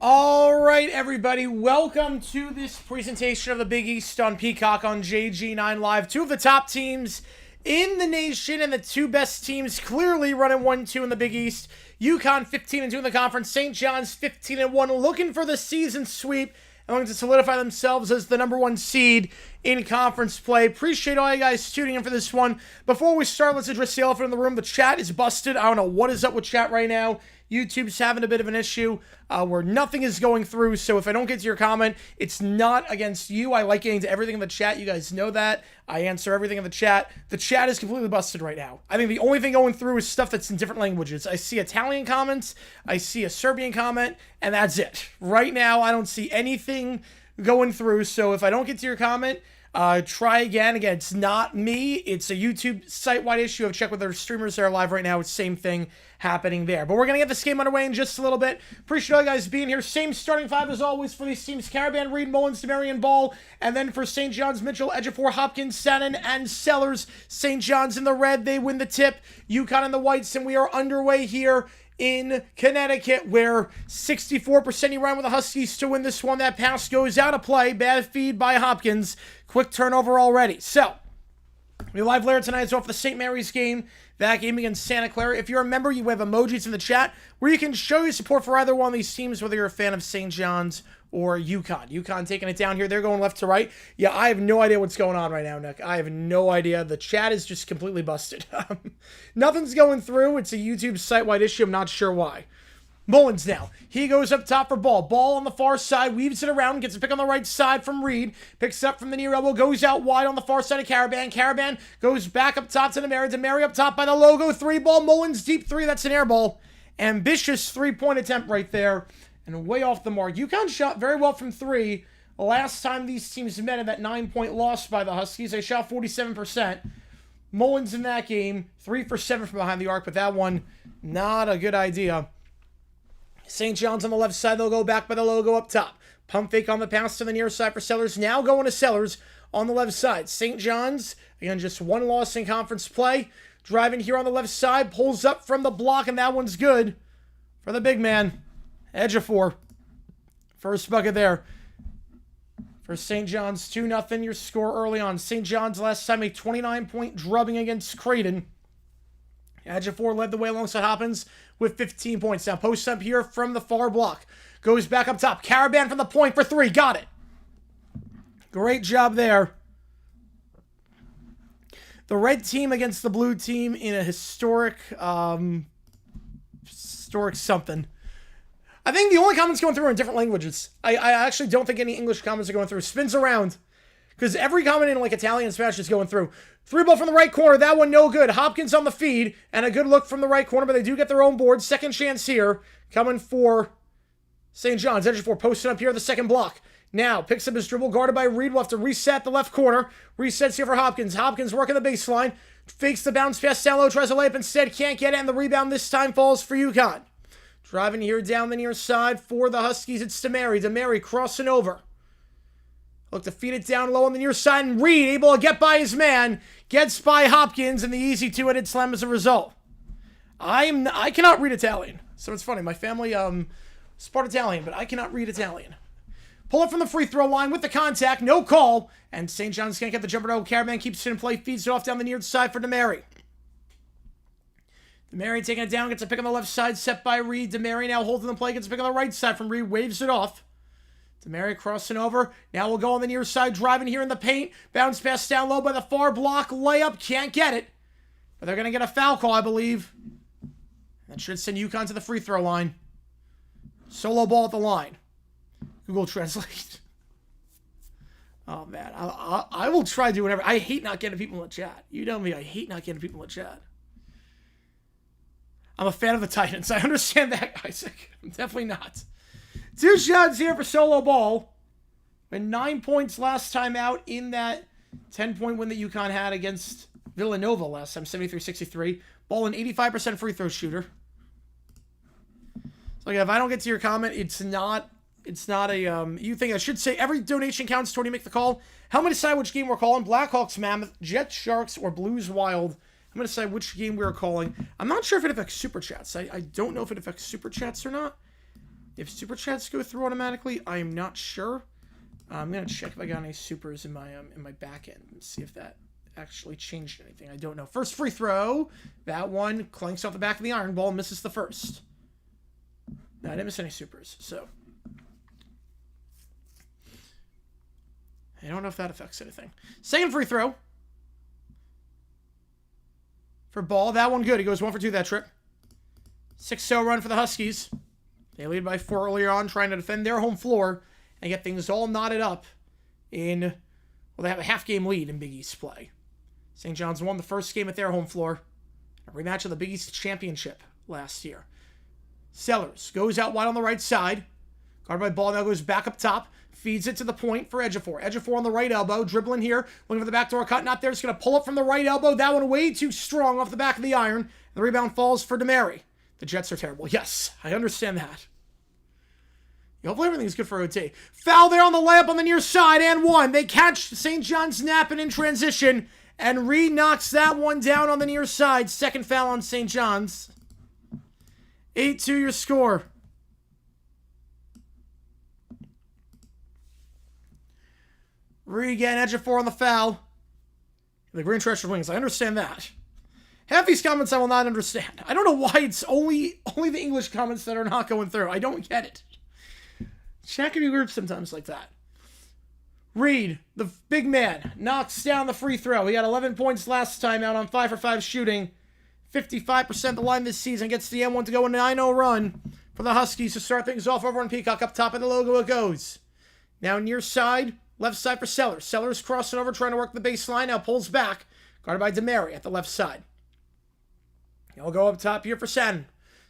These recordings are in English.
All right, everybody, welcome to this presentation of the Big East on Peacock on JG9 Live. Two of the top teams in the nation and the two best teams clearly running 1-2 in the Big East. UConn 15-2 in the conference, St. John's 15-1, looking for the season sweep and looking to solidify themselves as the #1 seed in conference play. Appreciate all you guys tuning in for this one. Before we start, let's address the elephant in the room. The chat is busted. I don't know what is up with chat right now. YouTube's having a bit of an issue where nothing is going through, so if I don't get to your comment, it's not against you. I like getting to everything in the chat. You guys know that. I answer everything in the chat. The chat is completely busted right now. I think the only thing going through is stuff that's in different languages. I see Italian comments, I see a Serbian comment, and that's it. Right now, I don't see anything going through, so if I don't get to your comment, try again. Again, it's not me. It's a YouTube site-wide issue. I've checked with their streamers that are live right now. It's the same thing happening there. But we're going to get this game underway in just a little bit. Appreciate all you guys being here. Same starting five as always for these teams. Caravan, Reed, Mullins, DeMarion, Ball. And then for St. John's, Mitchell, Ejiofor, Hopkins, Sannon, and Sellers. St. John's in the red. They win the tip. UConn in the whites. And we are underway here in Connecticut, where 64% you ran with the Huskies to win this one. That pass goes out of play. Bad feed by Hopkins. Quick turnover already. So, we live later tonight. It's off the St. Mary's game. That game against Santa Clara. If you're a member, you have emojis in the chat where you can show your support for either one of these teams, whether you're a fan of St. John's or UConn. UConn taking it down here. They're going left to right. Yeah, I have no idea what's going on right now, Nick. I have no idea. The chat is just completely busted. Nothing's going through. It's a YouTube site-wide issue. I'm not sure why. Mullins now. He goes up top for Ball. Ball on the far side, weaves it around, gets a pick on the right side from Reed. Picks up from the near elbow, goes out wide on the far side of Caravan. Caravan goes back up top to DeMary. DeMary up top by the logo. 3-ball. Mullins deep three. That's an air ball. Ambitious three-point attempt right there. And way off the mark. UConn shot very well from three. Last time these teams met in that 9-point loss by the Huskies, they shot 47%. Mullins in that game, 3 for 7 from behind the arc, but that one, not a good idea. St. John's on the left side. They'll go back by the logo up top. Pump fake on the pass to the near side for Sellers. Now going to Sellers on the left side. St. John's, again, just one loss in conference play. Driving here on the left side. Pulls up from the block, and that one's good for the big man. Ejiofor. First bucket there for St. John's. 2-0 your score early on. St. John's last time a 29-point drubbing against Creighton. Ejiofor led the way alongside Hopkins with 15 points. Now post up here from the far block. Goes back up top. Caravan from the point for 3. Got it. Great job there. The red team against the blue team in a historic something. I think the only comments going through are in different languages. I actually don't think any English comments are going through. Spins around. Because every comment in like Italian and Spanish is going through. 3-ball from the right corner. That one no good. Hopkins on the feed. And a good look from the right corner. But they do get their own board. Second chance here. Coming for St. John's. Ejiofor posting up here the second block. Now picks up his dribble. Guarded by Reed. We'll have to reset the left corner. Resets here for Hopkins. Hopkins working the baseline. Fakes the bounce pass down low. Tries a layup instead. Can't get it. And the rebound this time falls for UConn. Driving here down the near side for the Huskies. It's DeMary. DeMary crossing over. Look to feed it down low on the near side, and Reed able to get by his man. Gets by Hopkins, and the easy two-headed slam as a result. I cannot read Italian, so it's funny. My family is part Italian, but I cannot read Italian. Pull up from the free throw line with the contact, no call, and St. John's can't get the jumper. No, Caravan keeps it in play, feeds it off down the near side for DeMary. DeMary taking it down, gets a pick on the left side, set by Reed. DeMary now holding the play, gets a pick on the right side from Reed, waves it off. DeMary crossing over. Now we'll go on the near side, driving here in the paint. Bounce pass down low by the far block. Layup, can't get it. But they're going to get a foul call, I believe. That should send UConn to the free throw line. Solo ball at the line. Google Translate. Oh, man. I will try to do whatever. I hate not getting people in the chat. You know me. I hate not getting people in the chat. I'm a fan of the Titans. I understand that, Isaac. I'm definitely not. 2 shots here for solo ball. And 9 points last time out in that 10-point win that UConn had against Villanova last time, 73-63. Ball an 85% free throw shooter. So again, if I don't get to your comment, it's not a you think I should say every donation counts toward you make the call. Help me decide which game we're calling. Blackhawks Mammoth, Jets Sharks, or Blues Wild. I'm going to decide which game we're calling. I'm not sure if it affects Super Chats. I don't know if it affects Super Chats or not. If super chats go through automatically, I am not sure. I'm gonna check if I got any supers in my back end and see if that actually changed anything. I don't know. First free throw. That one clanks off the back of the iron ball and misses the first. No, I didn't miss any supers, so I don't know if that affects anything. Second free throw for Ball. That one good. He goes 1 for 2 that trip. 6-0 run for the Huskies. They lead by 4 earlier on, trying to defend their home floor and get things all knotted up in, well, they have a half-game lead in Big East play. St. John's won the first game at their home floor. A rematch of the Big East Championship last year. Sellers goes out wide on the right side. Guarded by Ball, now goes back up top. Feeds it to the point for Ejiofor. Ejiofor on the right elbow, dribbling here. Looking for the backdoor cut, not there. It's going to pull up from the right elbow. That one way too strong off the back of the iron. The rebound falls for DeMary. The Jets are terrible. Yes, I understand that. Hopefully everything's good for OT. Foul there on the layup on the near side, and one. They catch St. John's napping in transition, and Reed knocks that one down on the near side. Second foul on St. John's. 8-2 your score. Reed again, Ejiofor on the foul. The green treasure wings. I understand that. Half these comments I will not understand. I don't know why it's only the English comments that are not going through. I don't get it. Chat can be weird sometimes like that. Reed, the big man, knocks down the free throw. He got 11 points last time out on 5 for 5 shooting. 55% the line this season. Gets the M1 to go a 9-0 run for the Huskies to start things off over on Peacock. Up top of the logo it goes. Now near side, left side for Sellers. Sellers crossing over, trying to work the baseline. Now pulls back. Guarded by DeMary at the left side. He'll go up top here for Sannon.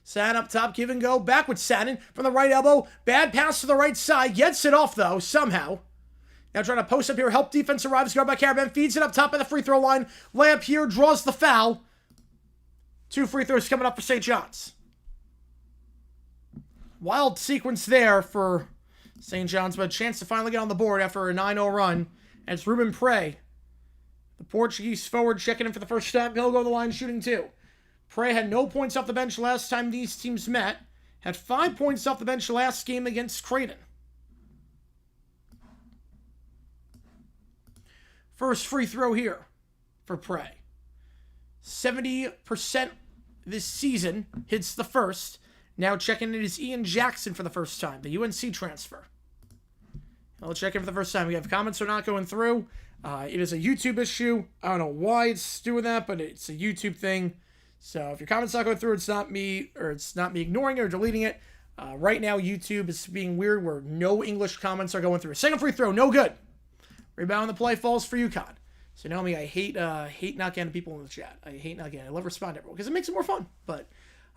Sannon up top, give and go. Back with Sannon from the right elbow. Bad pass to the right side. Gets it off, though, somehow. Now trying to post up here. Help defense arrives. Guarded by Caravan. Feeds it up top of the free throw line. Layup here. Draws the foul. 2 free throws coming up for St. John's. Wild sequence there for St. John's, but a chance to finally get on the board after a 9-0 run. And it's Ruben Prey, the Portuguese forward, checking in for the first time. He'll go to the line shooting 2. Prey had no points off the bench last time these teams met. Had 5 points off the bench last game against Creighton. First free throw here for Prey. 70% this season. Hits the first. Now checking in is Ian Jackson for the first time. The UNC transfer. I'll check in for the first time. We have comments are not going through. It is a YouTube issue. I don't know why it's doing that, but it's a YouTube thing. So if your comment's not going through, it's not me ignoring it or deleting it. Right now, YouTube is being weird where no English comments are going through. Second free throw, no good. Rebound the play falls for UConn. So Naomi, I hate not getting people in the chat. I hate not getting. I love respond to everyone because it makes it more fun. But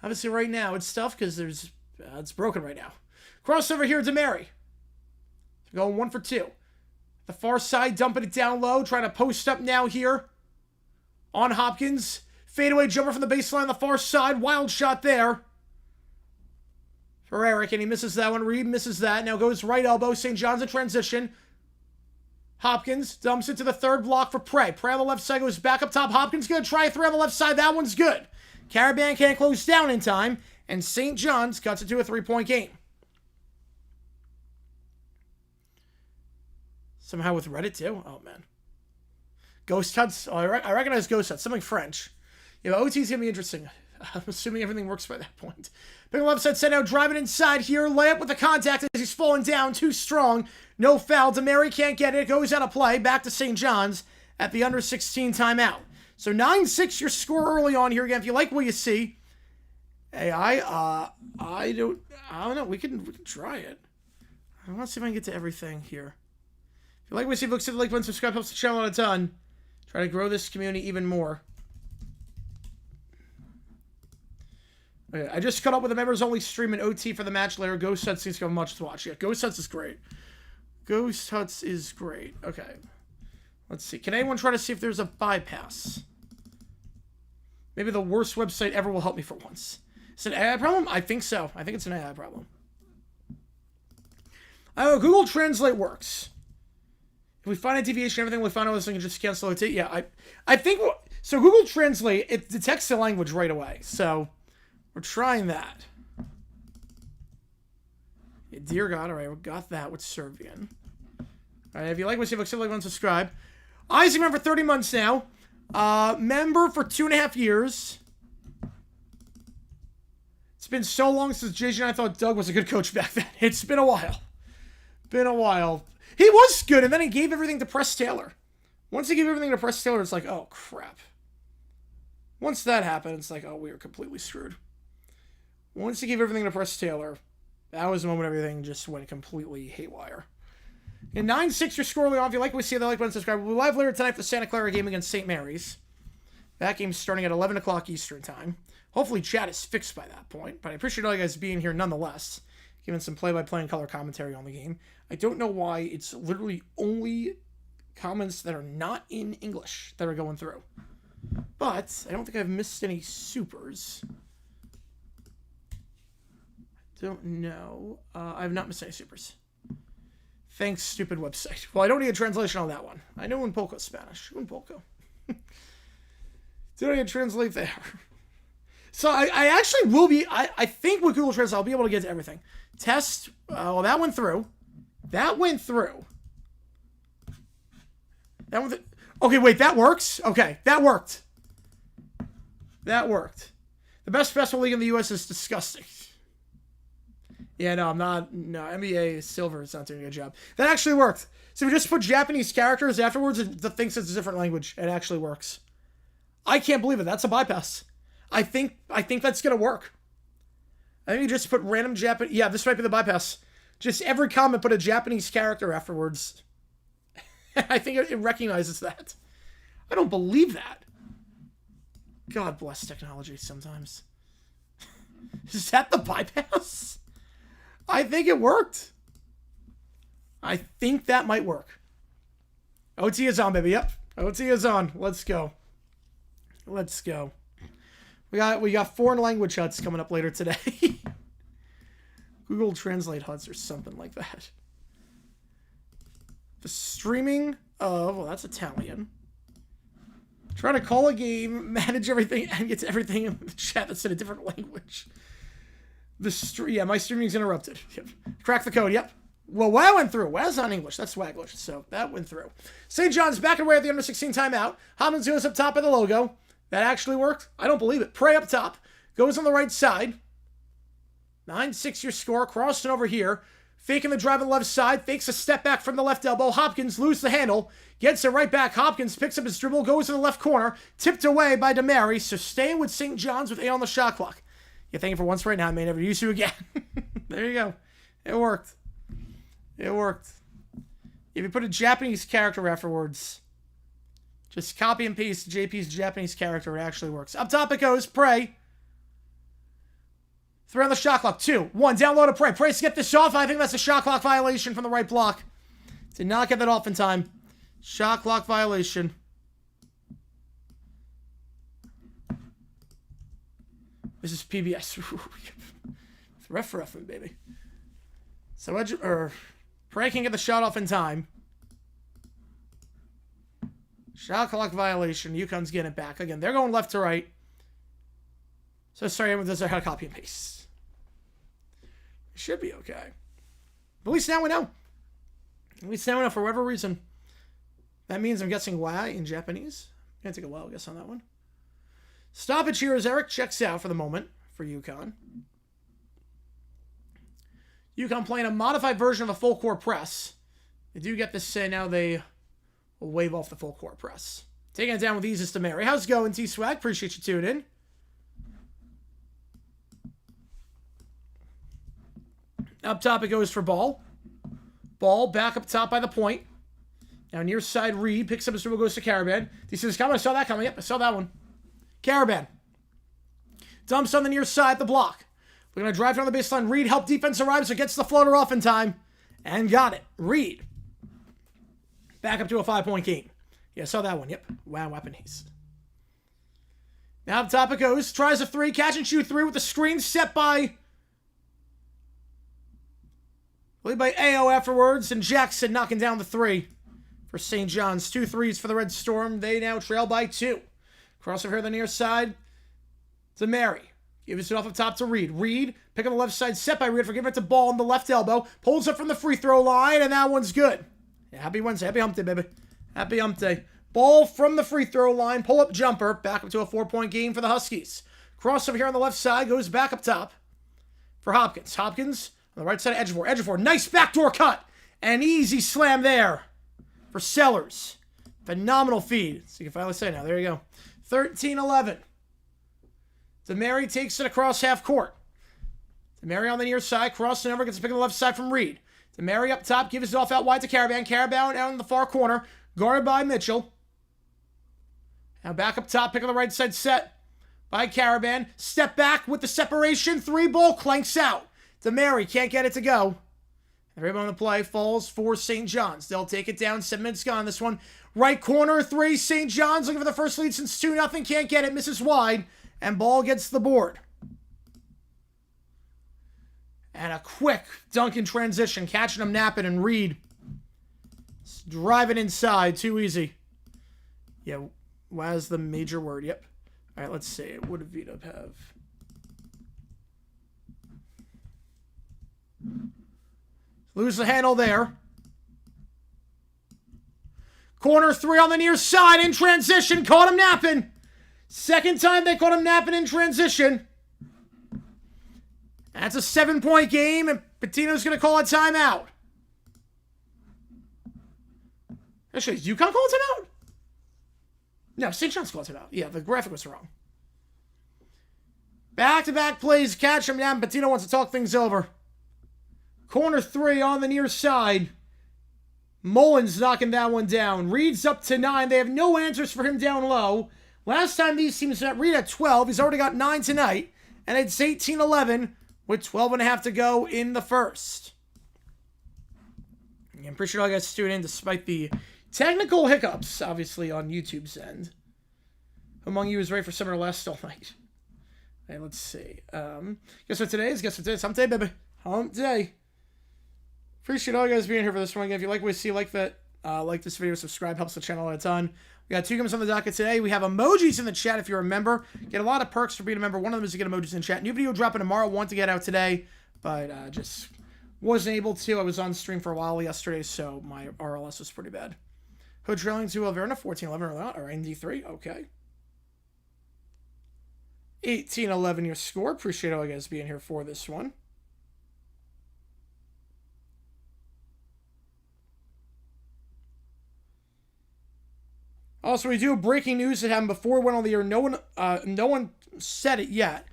obviously right now it's tough because it's broken right now. Crossover here to Mary. Going 1 for 2. The far side, dumping it down low, trying to post up now here on Hopkins. Fadeaway jumper from the baseline on the far side. Wild shot there for Eric, and he misses that one. Reed misses that. Now goes right elbow. St. John's in transition. Hopkins dumps it to the third block for Prey. Prey on the left side goes back up top. Hopkins going to try a 3 on the left side. That one's good. Caravan can't close down in time, and St. John's cuts it to a 3-point game. Somehow with Reddit too? Oh, man. Ghost Huts. Oh, I recognize Ghost Huts. Something French. Yeah, OT's going to be interesting. I'm assuming everything works by that point. Big left side set out, driving inside here. Layup with the contact as he's falling down. Too strong. No foul. DeMary can't get it. Goes out of play. Back to St. John's at the under 16 timeout. So 9-6 your score early on here again. If you like what you see, hey, I don't know. We can try it. I want to see if I can get to everything here. If you like what you see, look to the like button, subscribe, helps the channel out a ton. Try to grow this community even more. Okay, I just cut up with the members only stream and OT for the match later. Ghost Huts seems to have much to watch. Yeah, Ghost Huts is great. Ghost Huts is great. Okay. Let's see. Can anyone try to see if there's a bypass? Maybe the worst website ever will help me for once. Is it an AI problem? I think so. I think it's an AI problem. Oh, Google Translate works. If we find a deviation, everything we find out, we can just cancel it. Yeah, I think so. Google Translate, it detects the language right away. So we're trying that. Dear God. All right, we got that with Serbian. All right, if you like what you look, like, subscribe. Isaac member for 30 months now. Member for 2.5 years. It's been so long since JJ and I thought Doug was a good coach back then. It's been a while. Been a while. He was good, and then he gave everything to Press Taylor. Once he gave everything to Press Taylor, it's like, oh, crap. Once that happened, it's like, oh, we were completely screwed. Once he gave everything to Press Taylor, that was the moment everything just went completely haywire. In 9-6, your score, Leon. If you like what we see, the like button, subscribe. We'll be live later tonight for the Santa Clara game against St. Mary's. That game's starting at 11 o'clock Eastern time. Hopefully chat is fixed by that point, but I appreciate all you guys being here nonetheless, giving some play-by-play and color commentary on the game. I don't know why it's literally only comments that are not in English that are going through. But I don't think I've missed any supers. I don't know. I have not missed any supers. Thanks, stupid website. Well, I don't need a translation on that one. I know un poco Spanish. Un poco. Did I translate there? So I actually will be, I think with Google Translate, I'll be able to get to everything. Test, well, that went through. That went through. That went okay, wait, that works? Okay, that worked. That worked. The best basketball league in the U.S. is disgusting. Yeah, no, I'm not, no, NBA Silver is not doing a good job. That actually worked. So we just put Japanese characters afterwards, the thing says it's a different language. It actually works. I can't believe it. That's a bypass. I think that's going to work. I think you just put random Japanese... Yeah, this might be the bypass. Just every comment put a Japanese character afterwards. I think it recognizes that. I don't believe that. God bless technology sometimes. Is that the bypass? I think it worked. I think that might work. OT is on, baby. Yep. OT is on. Let's go. Let's go. We got foreign language huts coming up later today. Google Translate huts or something like that. The streaming of, well, that's Italian. Try to call a game, manage everything, and get to everything in the chat that's in a different language. Yeah, my streaming's interrupted. Yep. Crack the code, yep. Well, that went through. Well, that's not English. That's Swaglish. So that went through. St. John's back away at the under 16 timeout. Hobbins goes up top of the logo. That actually worked? I don't believe it. Prey up top. Goes on the right side. 9-6 your score. Crossing over here. Faking the drive on the left side. Fakes a step back from the left elbow. Hopkins loses the handle. Gets it right back. Hopkins picks up his dribble. Goes to the left corner. Tipped away by DeMary. So staying with St. John's with 8 on the shot clock. Yeah, thank you for once right now. I may never use you again. There you go. It worked. It worked. If you put a Japanese character afterwards... Just copy and paste JP's Japanese character. It actually works. Up top it goes. Prey. 3 on the shot clock. 2. 1. Down low to Prey. Prey to get this off. I think that's a shot clock violation from the right block. Did not get that off in time. Shot clock violation. This is PBS. Ref, baby. So Prey can get the shot off in time. Shot clock violation. Yukon's getting it back. Again, they're going left to right. So sorry, everyone does know how to copy and paste. It should be okay. But at least now we know. At least now we know for whatever reason. That means I'm guessing why in Japanese. Gonna take a wild guess on that one. Stoppage here as Eric checks out for the moment for UConn. UConn playing a modified version of a full court press. They do get this say now they... We'll wave off the full court press. Taking it down with ease is DeMary. How's it going, T-Swag? Appreciate you tuning in. Up top it goes for Ball. Ball back up top by the point. Now near side Reed picks up his dribble, goes to Caravan. He says, "Come on, I saw that coming." Yep, I saw that one. Caravan. Dumps on the near side, the block. We're going to drive down the baseline. Reed help defense arrive, so gets the floater off in time. And got it. Reed. Back up to a 5-point game. Yeah, saw that one. Yep. Wow, weaponies. Now up top it goes. Tries a 3. Catch and shoot 3 with the screen set by... Played by AO afterwards. And Jackson knocking down the 3 for St. John's. 2 threes for the Red Storm. They now trail by 2. Crossover here on the near side. DeMary. Gives it off up top to Reed. Reed, pick on the left side, set by Reed for giving it to Ball on the left elbow. Pulls up from the free throw line, and that one's good. Yeah, happy Wednesday. Happy hump day, baby. Happy hump day. Ball from the free throw line. Pull-up jumper. Back up to a 4-point game for the Huskies. Crossover here on the left side. Goes back up top for Hopkins. Hopkins on the right side of Ejiofor. Ejiofor, nice backdoor cut. An easy slam there for Sellers. Phenomenal feed. So you can finally say now. There you go. 13-11. DeMary takes it across half court. DeMary on the near side. Crossing over. Gets a pick on the left side from Reed. DeMary up top. Gives it off out wide to Caravan. Caravan out in the far corner. Guarded by Mitchell. Now back up top. Pick on the right side set by Caravan. Step back with the separation. 3-ball. Clanks out. DeMary can't get it to go. The rebound on the play falls for St. John's. They'll take it down. 7 minutes gone. This one. Right corner. 3. St. John's looking for the first lead since 2-0. Can't get it. Misses wide. And Ball gets the board. And a quick dunk in transition. Catching him napping and Reed. Driving inside. Too easy. Yeah. Was the major word. Yep. All right. Let's see. What did Vito have? Lose the handle there. Corner 3 on the near side in transition. Caught him napping. Second time they caught him napping in transition. That's a 7-point game, and Pitino's going to call a timeout. Actually, is UConn call a timeout? No, St. John's called a timeout. Yeah, the graphic was wrong. Back-to-back plays. Catch him down. Pitino wants to talk things over. Corner 3 on the near side. Mullins knocking that one down. Reed's up to 9. They have no answers for him down low. Last time these teams met, Reed at 12. He's already got 9 tonight. And it's 18-11 with 12.5 to go in the first. I'm pretty sure all you guys tuned in despite the technical hiccups, obviously, on YouTube's end. Who among you is ready for summer last all night? Hey, let's see. Guess what today is? Guess what today is? Hump day, baby. Hump day. Appreciate all you guys being here for this one. Again, if you like what you see, like this video, subscribe, helps the channel out a ton. We got 2 games on the docket today. We have emojis in the chat if you're a member. Get a lot of perks for being a member. One of them is to get emojis in chat. New video dropping tomorrow. Want to get out today, but just wasn't able to. I was on stream for a while yesterday, so my RLS was pretty bad. Hood trailing to Alverna, 14-11 or not, or ND3. Okay. 18-11 your score. Appreciate all you guys being here for this one. Also, we do breaking news that happened before we went on the air. No one said it yet.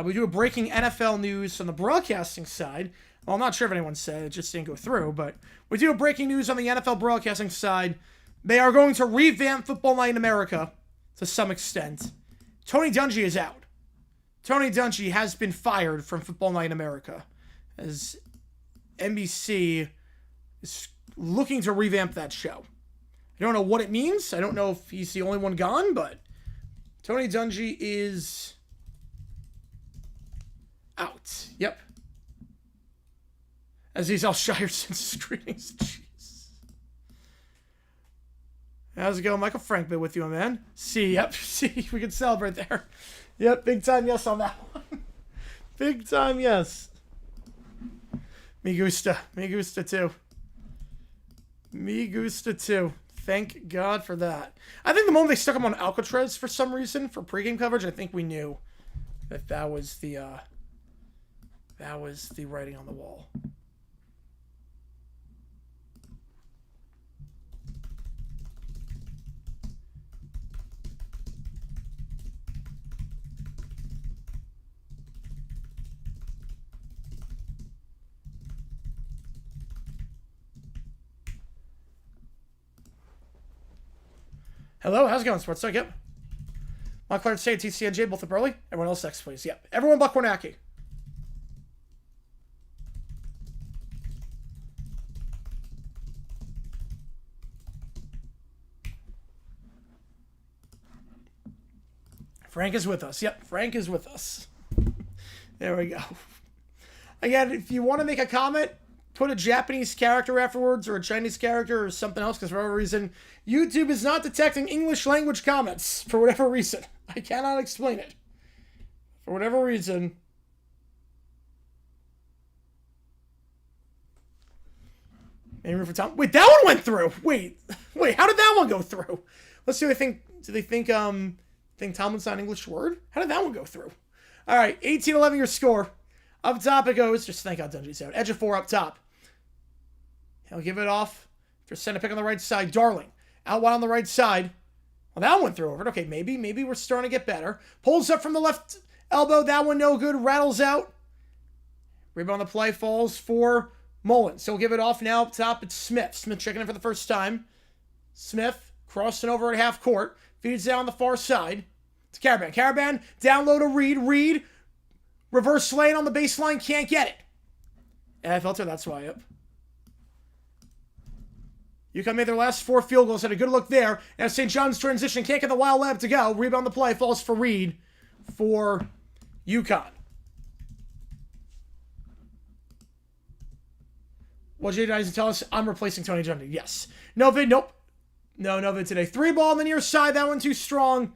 We do a breaking NFL news on the broadcasting side. Well, I'm not sure if anyone said it. It just didn't go through. But we do a breaking news on the NFL broadcasting side. They are going to revamp Football Night in America to some extent. Tony Dungy is out. Tony Dungy has been fired from Football Night in America, as NBC is looking to revamp that show. I don't know what it means. I don't know if he's the only one gone, but Tony Dungy is out. Yep. Aziz Al-Shire sends screenings. Jeez. How's it going? Michael Frank been with you, man. See, yep. See, we can celebrate there. Yep, big time yes on that one. Big time yes. Me gusta. Me gusta too. Me gusta too. Thank God for that. I think the moment they stuck him on Alcatraz for some reason for pregame coverage, I think we knew that was the writing on the wall. Hello, how's it going, Sports Talk? Yep. Montclair State, TCNJ, both up early. Everyone else next, please. Yep. Everyone but Kornacki. Frank is with us. Yep, Frank is with us. There we go. Again, if you want to make a comment, put a Japanese character afterwards or a Chinese character or something else, because for whatever reason, YouTube is not detecting English language comments for whatever reason. I cannot explain it. For whatever reason. Any room for Tom? Wait, that one went through. Wait, how did that one go through? Let's see what they think. Do they think Tomlin's not an English word? How did that one go through? All right, 18-11 your score. Up top it goes. Just thank God Dungy's out. Edge of 4 up top. He'll give it off. Just send a pick on the right side. Darling. Out wide on the right side. Well, that one went through over it. Okay, maybe we're starting to get better. Pulls up from the left elbow. That one no good. Rattles out. Rebound on the play. Falls for Mullins. So we'll give it off now. Up top, it's Smith. Smith checking in for the first time. Smith crossing over at half court. Feeds down the far side. It's Caravan. Caravan down low to Reed. Reed. Reverse lane on the baseline. Can't get it. And I felt her. That's why. Yep. UConn made their last 4 field goals. Had a good look there. Now St. John's transition. Can't get the wild lab to go. Rebound the play. Falls for Reed for UConn. Well, Jay doesn't tell us I'm replacing Tony Jundy. Yes. No vid. Nope. No vid today. 3 ball on the near side. That one too strong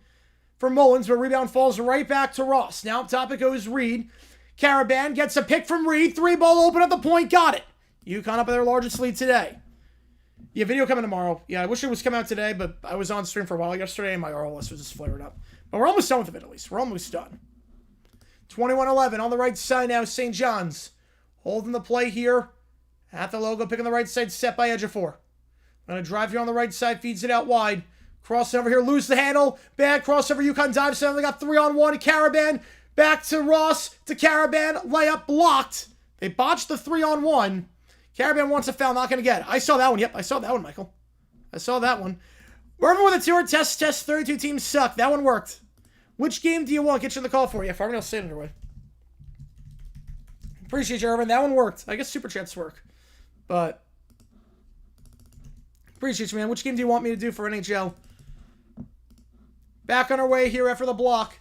for Mullins, but rebound falls right back to Ross. Now up top it goes Reed. Caravan gets a pick from Reed. 3 ball open at the point. Got it. UConn up at their largest lead today. Yeah, video coming tomorrow. Yeah, I wish it was coming out today, but I was on stream for a while yesterday and my RL list was just flared up. But we're almost done with it at least. We're almost done. 21-11 on the right side now. St. John's holding the play here at the logo. Picking the right side. Set by edge of 4. Going to drive here on the right side. Feeds it out wide. Cross over here. Lose the handle. Bad crossover. UConn dives down. They got 3-on-1. Caravan. Back to Ross. To Caravan. Layup blocked. They botched the 3-on-1. Caravan wants a foul. Not going to get it. I saw that one. Yep, I saw that one, Michael. I saw that one. We're with a tour. Test. 32 teams suck. That one worked. Which game do you want? Get you in the call for you. Farmingdale State underway. Appreciate you, Irvin. That one worked. I guess Super Chats work. But appreciate you, man. Which game do you want me to do for NHL? Back on our way here after the block.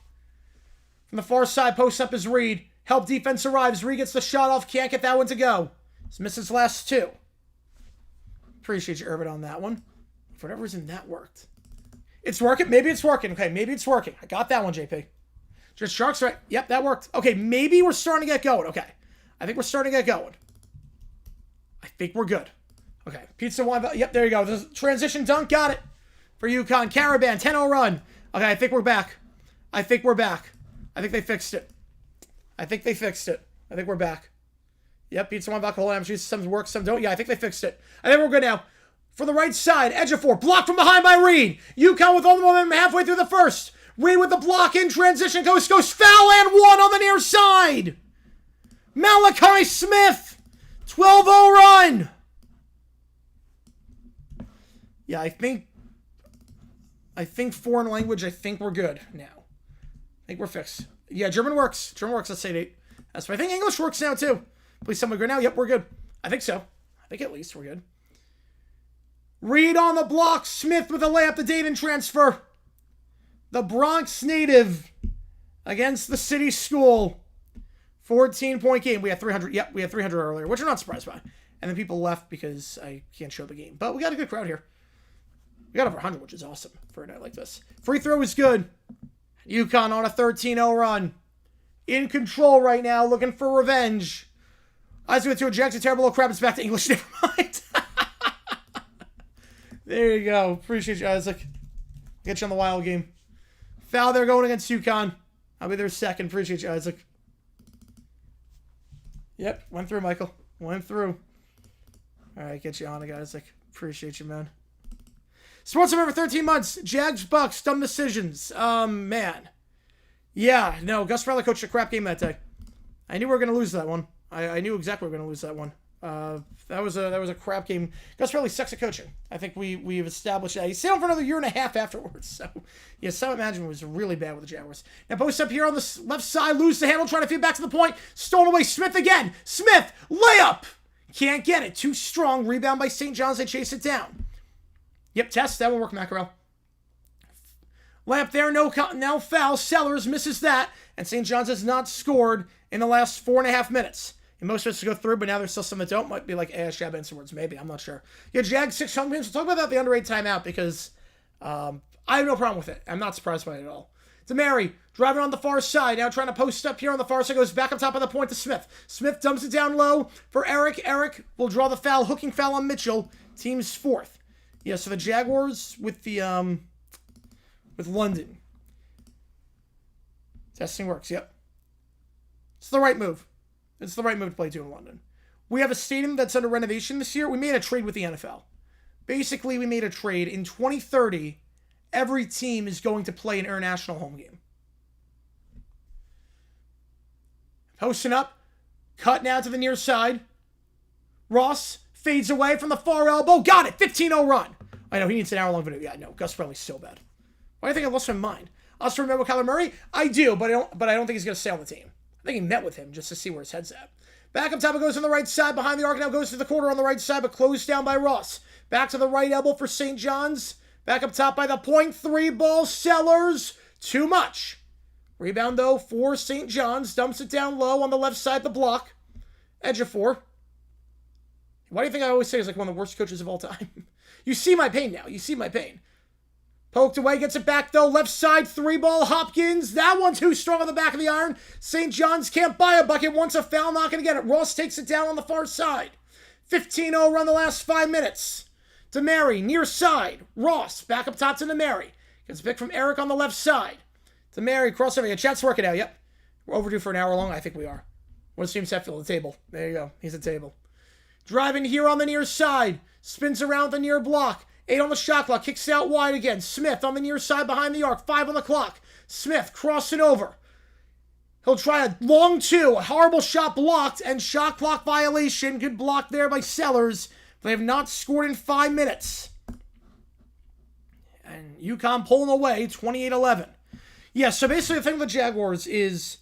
From the far side, post up is Reed. Help defense arrives. Reed gets the shot off. Can't get that one to go. He's missed his last 2. Appreciate you, Irvin, on that one. For whatever reason, that worked. It's working. Maybe it's working. Okay, maybe it's working. I got that one, JP. Just Sharks, right? Yep, that worked. Okay, maybe we're starting to get going. Okay. I think we're starting to get going. I think we're good. Okay, pizza one. Yep, there you go. The transition dunk, got it. For UConn. Caravan, 10-0 run. Okay, I think we're back. I think we're back. I think they fixed it. I think they fixed it. I think we're back. Yep, pizza one back. Hold on, some work, some don't. Yeah, I think they fixed it. I think we're good now. For the right side, edge of 4. Blocked from behind by Reed. UConn with all the momentum halfway through the first. Reed with the block in transition. Goes foul and 1 on the near side. Malachi Smith. 12-0 run. Yeah, I think foreign language, I think we're good now. I think we're fixed. Yeah, German works. German works, let's say 8. That's what I think English works now, too. Please tell me we're good now. Yep, we're good. I think so. I think at least we're good. Reed on the block. Smith with a layup. The Dayton transfer. The Bronx native against the city school. 14-point game. We had 300. Yep, we had 300 earlier, which I'm not surprised by. And then people left because I can't show the game. But we got a good crowd here. We got over 100, which is awesome for a night like this. Free throw is good. UConn on a 13-0 run. In control right now, looking for revenge. Isaac to eject a terrible little crap. It's back to English. Never mind. There you go. Appreciate you, Isaac. Get you on the wild game. Foul there going against UConn. I'll be their second. Appreciate you, Isaac. Yep, went through, Michael. Went through. All right, get you on it, Isaac. Appreciate you, man. Sports over 13 months. Jags, Bucks, dumb decisions. Man. Yeah, no, Gus Bradley coached a crap game that day. I knew we were going to lose that one. I knew exactly we were going to lose that one. That was a crap game. Gus Bradley sucks at coaching. I think we've established that. He stayed on for another year and a half afterwards. So, yeah, Sam Imagine was really bad with the Jaguars. Now, post up here on the left side, lose the handle, trying to feed back to the point. Stolen away, Smith again. Smith, layup. Can't get it. Too strong. Rebound by St. John's. They chase it down. Yep, test. That won't work, Mackerel. Layup there, now foul. Sellers misses that. And St. John's has not scored in the last 4.5 minutes. And most of us go through, but now there's still some that don't. Might be like Shab Inwards, maybe. I'm not sure. Yeah, Jags 6 home games. We'll talk about that at the under 8 timeout because I have no problem with it. I'm not surprised by it at all. DeMary driving on the far side. Now trying to post up here on the far side. Goes back up top of the point to Smith. Smith dumps it down low for Eric. Eric will draw the foul. Hooking foul on Mitchell. Team's fourth. Yeah, so the Jaguars with the, with London. Testing works, yep. It's the right move. It's the right move to play to in London. We have a stadium that's under renovation this year. We made a trade with the NFL. Basically, we made a trade. In 2030, every team is going to play an international home game. Posting up. Cut now to the near side. Ross fades away from the far elbow. Got it. 15-0 run. I know, he needs an hour-long video. Yeah, no. Gus Bradley's so bad. Why do you think I lost my mind? Also remember Kyler Murray? I do, but I don't think he's going to stay on the team. I think he met with him just to see where his head's at. Back up top, it goes on the right side. Behind the arc now goes to the corner on the right side, but closed down by Ross. Back to the right elbow for St. John's. Back up top by the point. 3 ball. Sellers. Too much. Rebound, though, for St. John's. Dumps it down low on the left side of the block. Edge of 4. Why do you think I always say he's like one of the worst coaches of all time? You see my pain now. You see my pain. Poked away, gets it back though. Left side, 3 ball, Hopkins. That one too strong on the back of the iron. St. John's can't buy a bucket. Wants a foul, not going to get it. Ross takes it down on the far side. 15-0 run the last 5 minutes. DeMary, near side. Ross, back up top to DeMary. Gets a pick from Eric on the left side. DeMary, crossover. Yeah, chat's working out, yep. We're overdue for an hour long, I think we are. What's James Hetfield at the table? There you go. He's at the table. Driving here on the near side. Spins around the near block. 8 on the shot clock. Kicks out wide again. Smith on the near side behind the arc. 5 on the clock. Smith crossing over. He'll try a long 2. A horrible shot blocked. And shot clock violation. Good block there by Sellers. They have not scored in 5 minutes. And UConn pulling away 28-11. Yeah, so basically the thing with the Jaguars is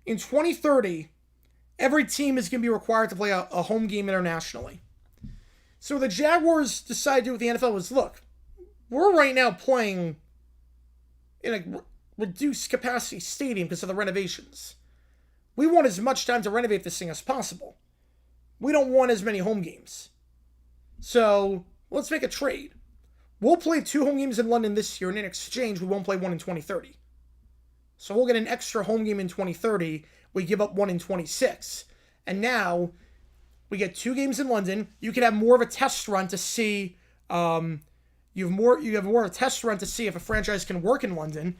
in 2030, every team is going to be required to play a home game internationally. So the Jaguars decided to do with the NFL was, look, we're right now playing in a reduced capacity stadium because of the renovations. We want as much time to renovate this thing as possible. We don't want as many home games. So let's make a trade. We'll play 2 home games in London this year, and in exchange, we won't play 1 in 2030. So we'll get an extra home game in 2030. We give up 1 in 26. And now we get 2 games in London. You can have more of a test run to see. You have more of a test run to see if a franchise can work in London,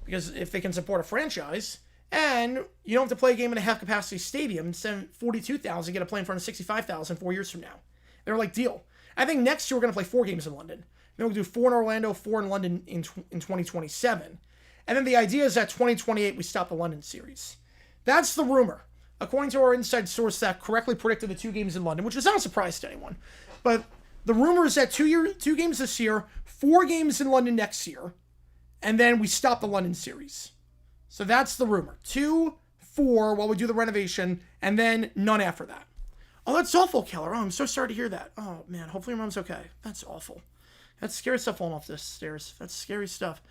because if they can support a franchise, and you don't have to play a game in a half-capacity stadium, send 42,000, get a play in front of 65,000 4 years from now. They're like, deal. I think next year we're going to play 4 games in London. Then we'll do 4 in Orlando, 4 in London in 2027. And then the idea is that 2028 we stop the London series. That's the rumor. According to our inside source that correctly predicted the 2 games in London, which is not a surprise to anyone. But the rumor is that 2 games this year, 4 games in London next year, and then we stop the London series. So that's the rumor. 2, 4 while we do the renovation, and then none after that. Oh, that's awful, Keller. Oh, I'm so sorry to hear that. Oh, man, hopefully your mom's okay. That's awful. That's scary stuff falling off the stairs. That's scary stuff.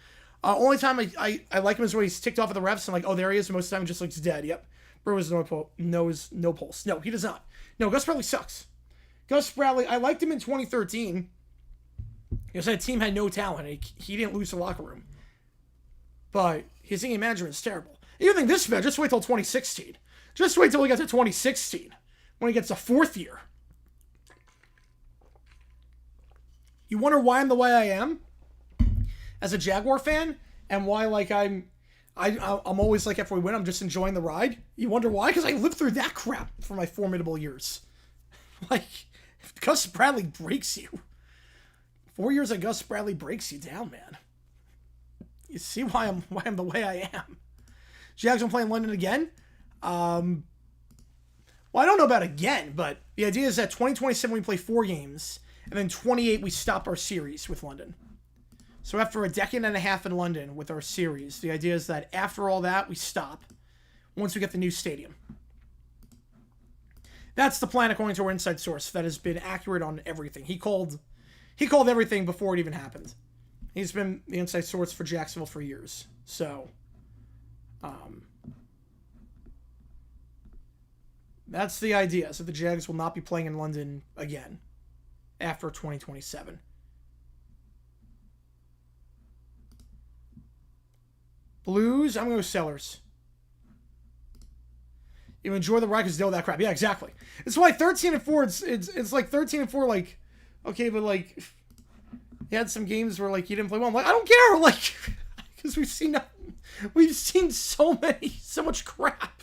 Only time I like him is when he's ticked off at the refs and like, oh, there he is. Most of the time he just looks dead. Yep. Bro has no pulse. No, he does not. No, Gus Bradley sucks. Gus Bradley, I liked him in 2013. Because that team had no talent. He didn't lose the locker room. But his team management is terrible. You think this bad? Just wait till 2016. Just wait till we get to 2016. When he gets a 4th year. You wonder why I'm the way I am? As a Jaguar fan? And why, like, I'm always like, after we win, I'm just enjoying the ride. You wonder why? Because I lived through that crap for my formidable years. Like, if Gus Bradley breaks you. 4 years of Gus Bradley breaks you down, man. You see why I'm the way I am. Jags will play in London again. Well, I don't know about again, but the idea is that 2027 we play 4 games, and then 28 we stop our series with London. So after a decade and a half in London with our series, the idea is that after all that, we stop once we get the new stadium. That's the plan according to our inside source that has been accurate on everything. He called everything before it even happened. He's been the inside source for Jacksonville for years. So, that's the idea. So the Jags will not be playing in London again after 2027. Blues, I'm going to go Sellers. You enjoy the ride because you know that crap. Yeah, exactly. It's why 13-4, it's like 13-4, like, okay, but like, you had some games where like you didn't play well. I'm like, I don't care, like, because we've seen so much crap.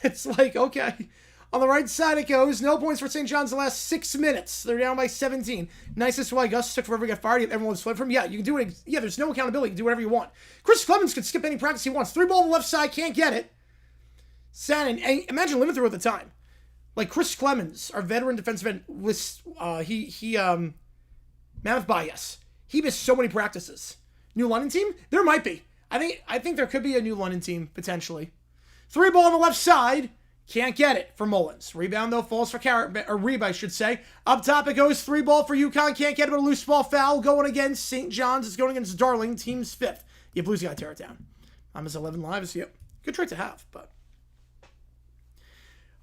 It's like, okay. On the right side it goes. No points for St. John's the last 6 minutes. They're down by 17. Nicest why Gus took forever to get fired. Everyone was fled from him. Yeah, you can do it. Yeah, there's no accountability. You can do whatever you want. Chris Clemens could skip any practice he wants. 3 ball on the left side. Can't get it. Sad. And imagine living through at the time. Like Chris Clemens, our veteran defensive end, was Mammoth Bias. He missed so many practices. New London team? There might be. I think there could be a new London team potentially. 3 ball on the left side. Can't get it for Mullins. Rebound, though, falls for Reeb, I should say. Up top it goes. 3 ball for UConn. Can't get it, but a loose ball foul going against St. John's. It's going against Darling. Team's 5th. Yeah, Blues got to tear it down. His 11 lives. Yep. Good trait to have, but...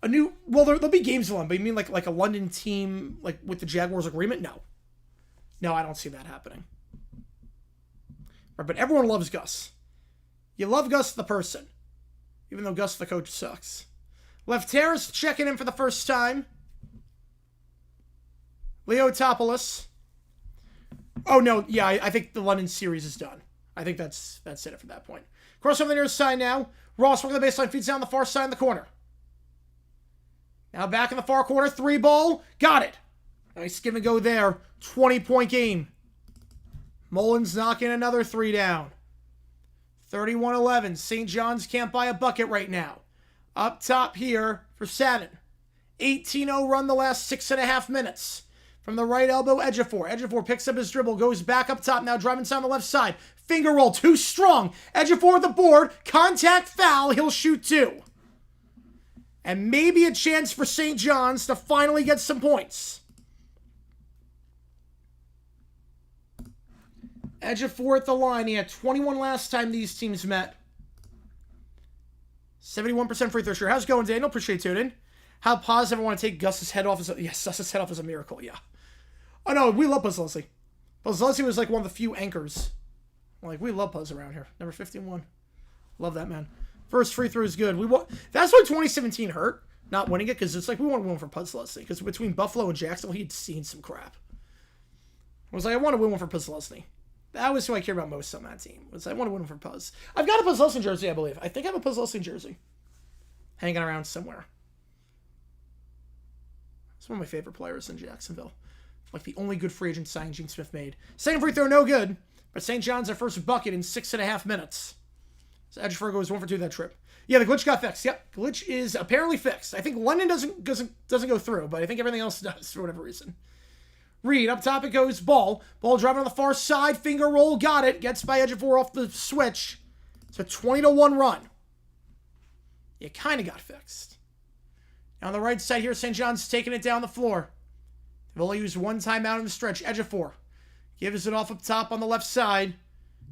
there'll be games alone, but you mean like a London team, like with the Jaguars agreement? No. No, I don't see that happening. Right, but everyone loves Gus. You love Gus the person. Even though Gus the coach sucks. Left Terrace checking in for the first time. Leotopoulos. Oh, no. Yeah, I think the London series is done. I think that's it for that point. Cross over the near side now. Ross working the baseline. Feeds down the far side in the corner. Now back in the far corner. 3 ball. Got it. Nice give and go there. 20-point game. Mullins knocking another 3 down. 31-11. St. John's can't buy a bucket right now. Up top here for Satin. 18-0 run the last 6.5 minutes. From the right elbow, Ejiofor. Ejiofor picks up his dribble, goes back up top, now driving down the left side. Finger roll, too strong. Ejiofor at the board, contact foul, he'll shoot 2. And maybe a chance for St. John's to finally get some points. Ejiofor at the line. He had 21 last time these teams met. 71% free throw shooter. How's it going, Daniel? Appreciate tuning in. How positive I want to take Gus's head off. Yes, Gus's head off is a miracle, yeah. Oh, no, we love Buzz Leslie. Buzz Leslie was like one of the few anchors. Like, we love Buzz around here. Number 51. Love that, man. First free throw is good. That's why 2017 hurt, not winning it, because it's like we want to win for Buzz Leslie. Because between Buffalo and Jacksonville, he'd seen some crap. I was like, I want to win one for Buzz Leslie. That was who I care about most on that team. Was I want to win one for Buzz. I've got a Buzz Leslie jersey, I believe. I think I have a Buzz Leslie jersey. Hanging around somewhere. He's one of my favorite players in Jacksonville. Like the only good free agent signing Gene Smith made. Second free throw, no good. But St. John's their first bucket in 6.5 minutes. So Ejiofor goes 1 for 2 that trip. Yeah, the glitch got fixed. Yep, glitch is apparently fixed. I think London doesn't go through, but I think everything else does for whatever reason. Reed, up top it goes, ball. Ball driving on the far side, finger roll, got it. Gets by Ejiofor off the switch. It's a 20-1 run. It kind of got fixed. Now on the right side here, St. John's taking it down the floor. They've only used 1 timeout in the stretch. Ejiofor gives it off up top on the left side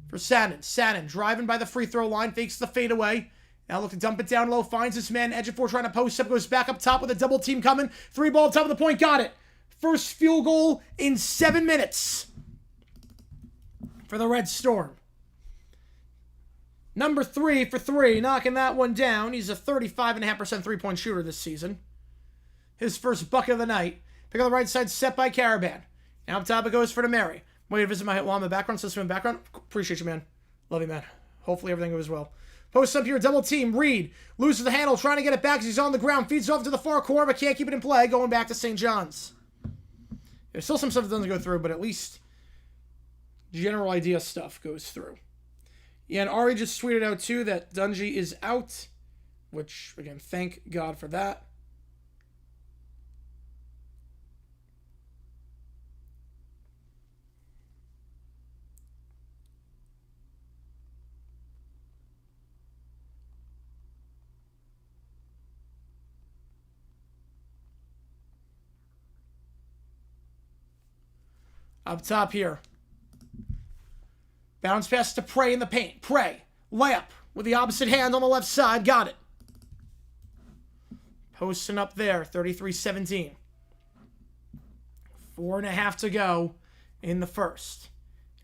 for Satin. Satin driving by the free throw line, fakes the fadeaway. Now look to dump it down low, finds his man. Ejiofor trying to post up, goes back up top with a double team coming. 3 ball top of the point, got it. First field goal in 7 minutes for the Red Storm. Number 3 for 3, knocking that one down. He's a 35.5% three-point shooter this season. His first bucket of the night. Pick on the right side, set by Caravan. Now up top it goes for Demary. Way to visit my while in the background, system in the background. Appreciate you, man. Love you, man. Hopefully everything goes well. Post up here, double team. Reed loses the handle, trying to get it back as he's on the ground. Feeds it off to the far corner, but can't keep it in play. Going back to St. John's. There's still some stuff that doesn't go through, but at least general idea stuff goes through. Yeah, and Ari just tweeted out, too, that Dungy is out, which, again, thank God for that. Up top here. Bounce pass to Prey in the paint. Prey. Layup with the opposite hand on the left side. Got it. Posting up there. 33-17. 4.5 to go in the first.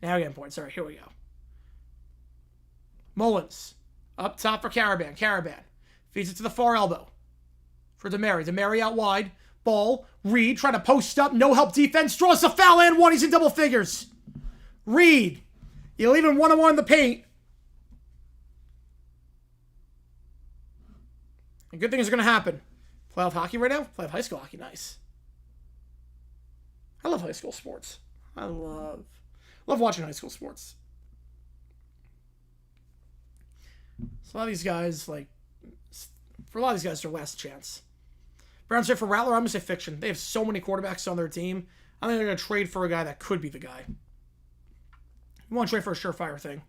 Now again points. All right, here we go. Mullins. Up top for Caravan. Caravan. Feeds it to the far elbow. For DeMary. DeMary out wide. Ball. Reed trying to post up. No help defense. Draws the foul and one. He's in double figures. Reed. You leave him one-on-one in the paint. And good things are going to happen. Playoff hockey right now? Playoff high school hockey. Nice. I love high school sports. I love watching high school sports. So a lot of these guys, like, for a lot of these guys, their last chance. Browns trade for Rattler. I'm going to say fiction. They have so many quarterbacks on their team. I think they're going to trade for a guy that could be the guy. You want to trade for a surefire thing.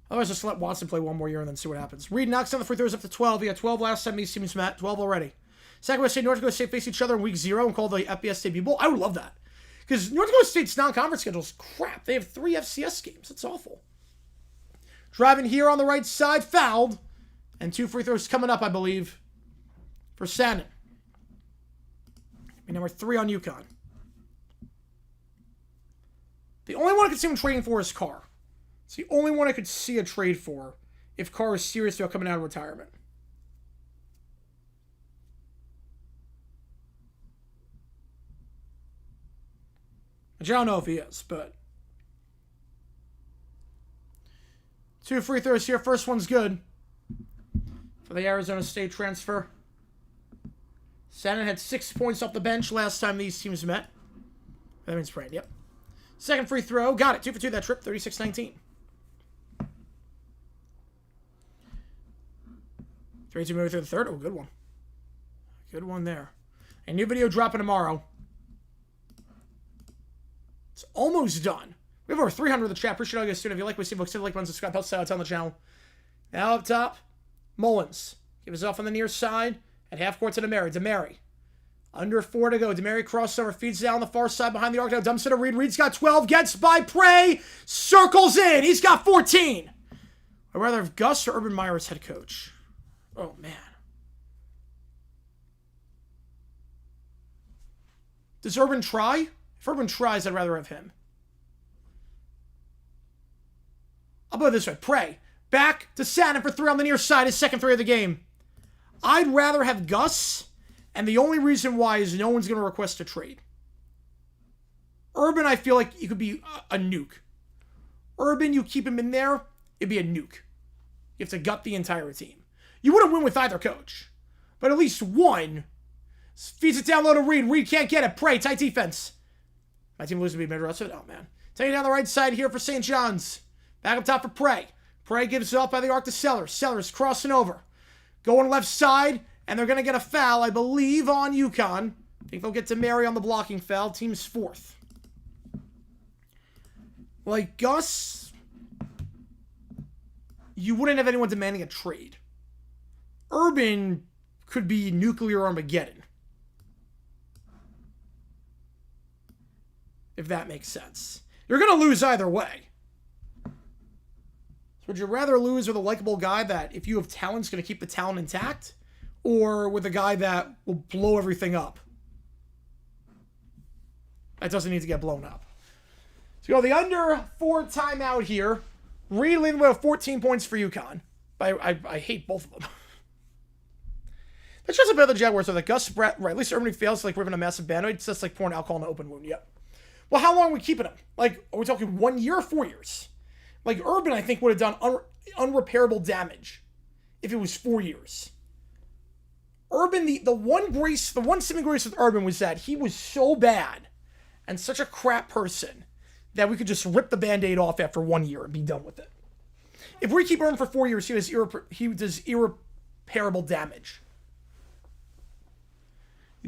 Otherwise, just let Watson play one more year and then see what happens. Reed knocks down the free throws up to 12. He had 12 last time these teams met. 12 already. Second West State, North Dakota State face each other in week 0 and call the FBS debut bowl. I would love that. Because North Dakota State's non-conference schedule is crap. They have 3 FCS games. It's awful. Driving here on the right side, fouled. And 2 free throws coming up, I believe, for Shannon. And number 3 on UConn. The only one I could see him trading for is Carr. It's the only one I could see a trade for if Carr is serious about coming out of retirement. Which I don't know if he is, but 2 free throws here. First one's good for the Arizona State transfer. Shannon had 6 points off the bench last time these teams met. That means Brand, yep. Second free throw. Got it. 2 for 2 that trip. 36-19. 3-2 moving through the third. Oh, good one. Good one there. A new video dropping tomorrow. It's almost done. We have over 300 in the chat. Appreciate all you guys soon. If you like what you see, folks, hit the like button, subscribe, help us out on the channel. Now up top, Mullins. Gives off on the near side. At half court to DeMary. DeMary. Under 4 to go. DeMary crossover. Feeds down the far side behind the arc. Now dumps it to Reed. Reed's got 12. Gets by Prey. Circles in. He's got 14. I'd rather have Gus or Urban Meyer as head coach. Oh, man. Does Urban try? If Urban tries, I'd rather have him. I'll put it this way. Prey. Back to Shannon for 3 on the near side. His second 3 of the game. I'd rather have Gus, and the only reason why is no one's going to request a trade. Urban, I feel like he could be a nuke. Urban, you keep him in there, it'd be a nuke. You have to gut the entire team. You wouldn't win with either coach, but at least one feeds it down low to Reed. Reed can't get it. Prey, tight defense. My team loses to be mid-rest. Oh, man. Taking down the right side here for St. John's. Back up top for Prey. Prey gives it up by the arc to Sellers. Sellers crossing over. Going left side, and they're going to get a foul, I believe, on UConn. I think they'll get to Mary on the blocking foul. Team's 4th. Like Gus, you wouldn't have anyone demanding a trade. Urban could be nuclear Armageddon. If that makes sense. You're going to lose either way. So would you rather lose with a likable guy that, if you have talent, is going to keep the talent intact? Or with a guy that will blow everything up? That doesn't need to get blown up. So you go the under 4 timeout here. Reed leading with 14 points for UConn. I hate both of them. That's just about the Jaguars. So that Gus Brett, right? At least Urban fails like ripping a massive band-aid. It's just like pouring alcohol in an open wound. Yep. Well, how long are we keeping him? Like, are we talking 1 year or 4 years? Like, Urban, I think, would have done unrepairable damage if it was 4 years. Urban, the one saving grace with Urban was that he was so bad and such a crap person that we could just rip the Band-Aid off after 1 year and be done with it. If we keep Urban for 4 years, he does irreparable damage.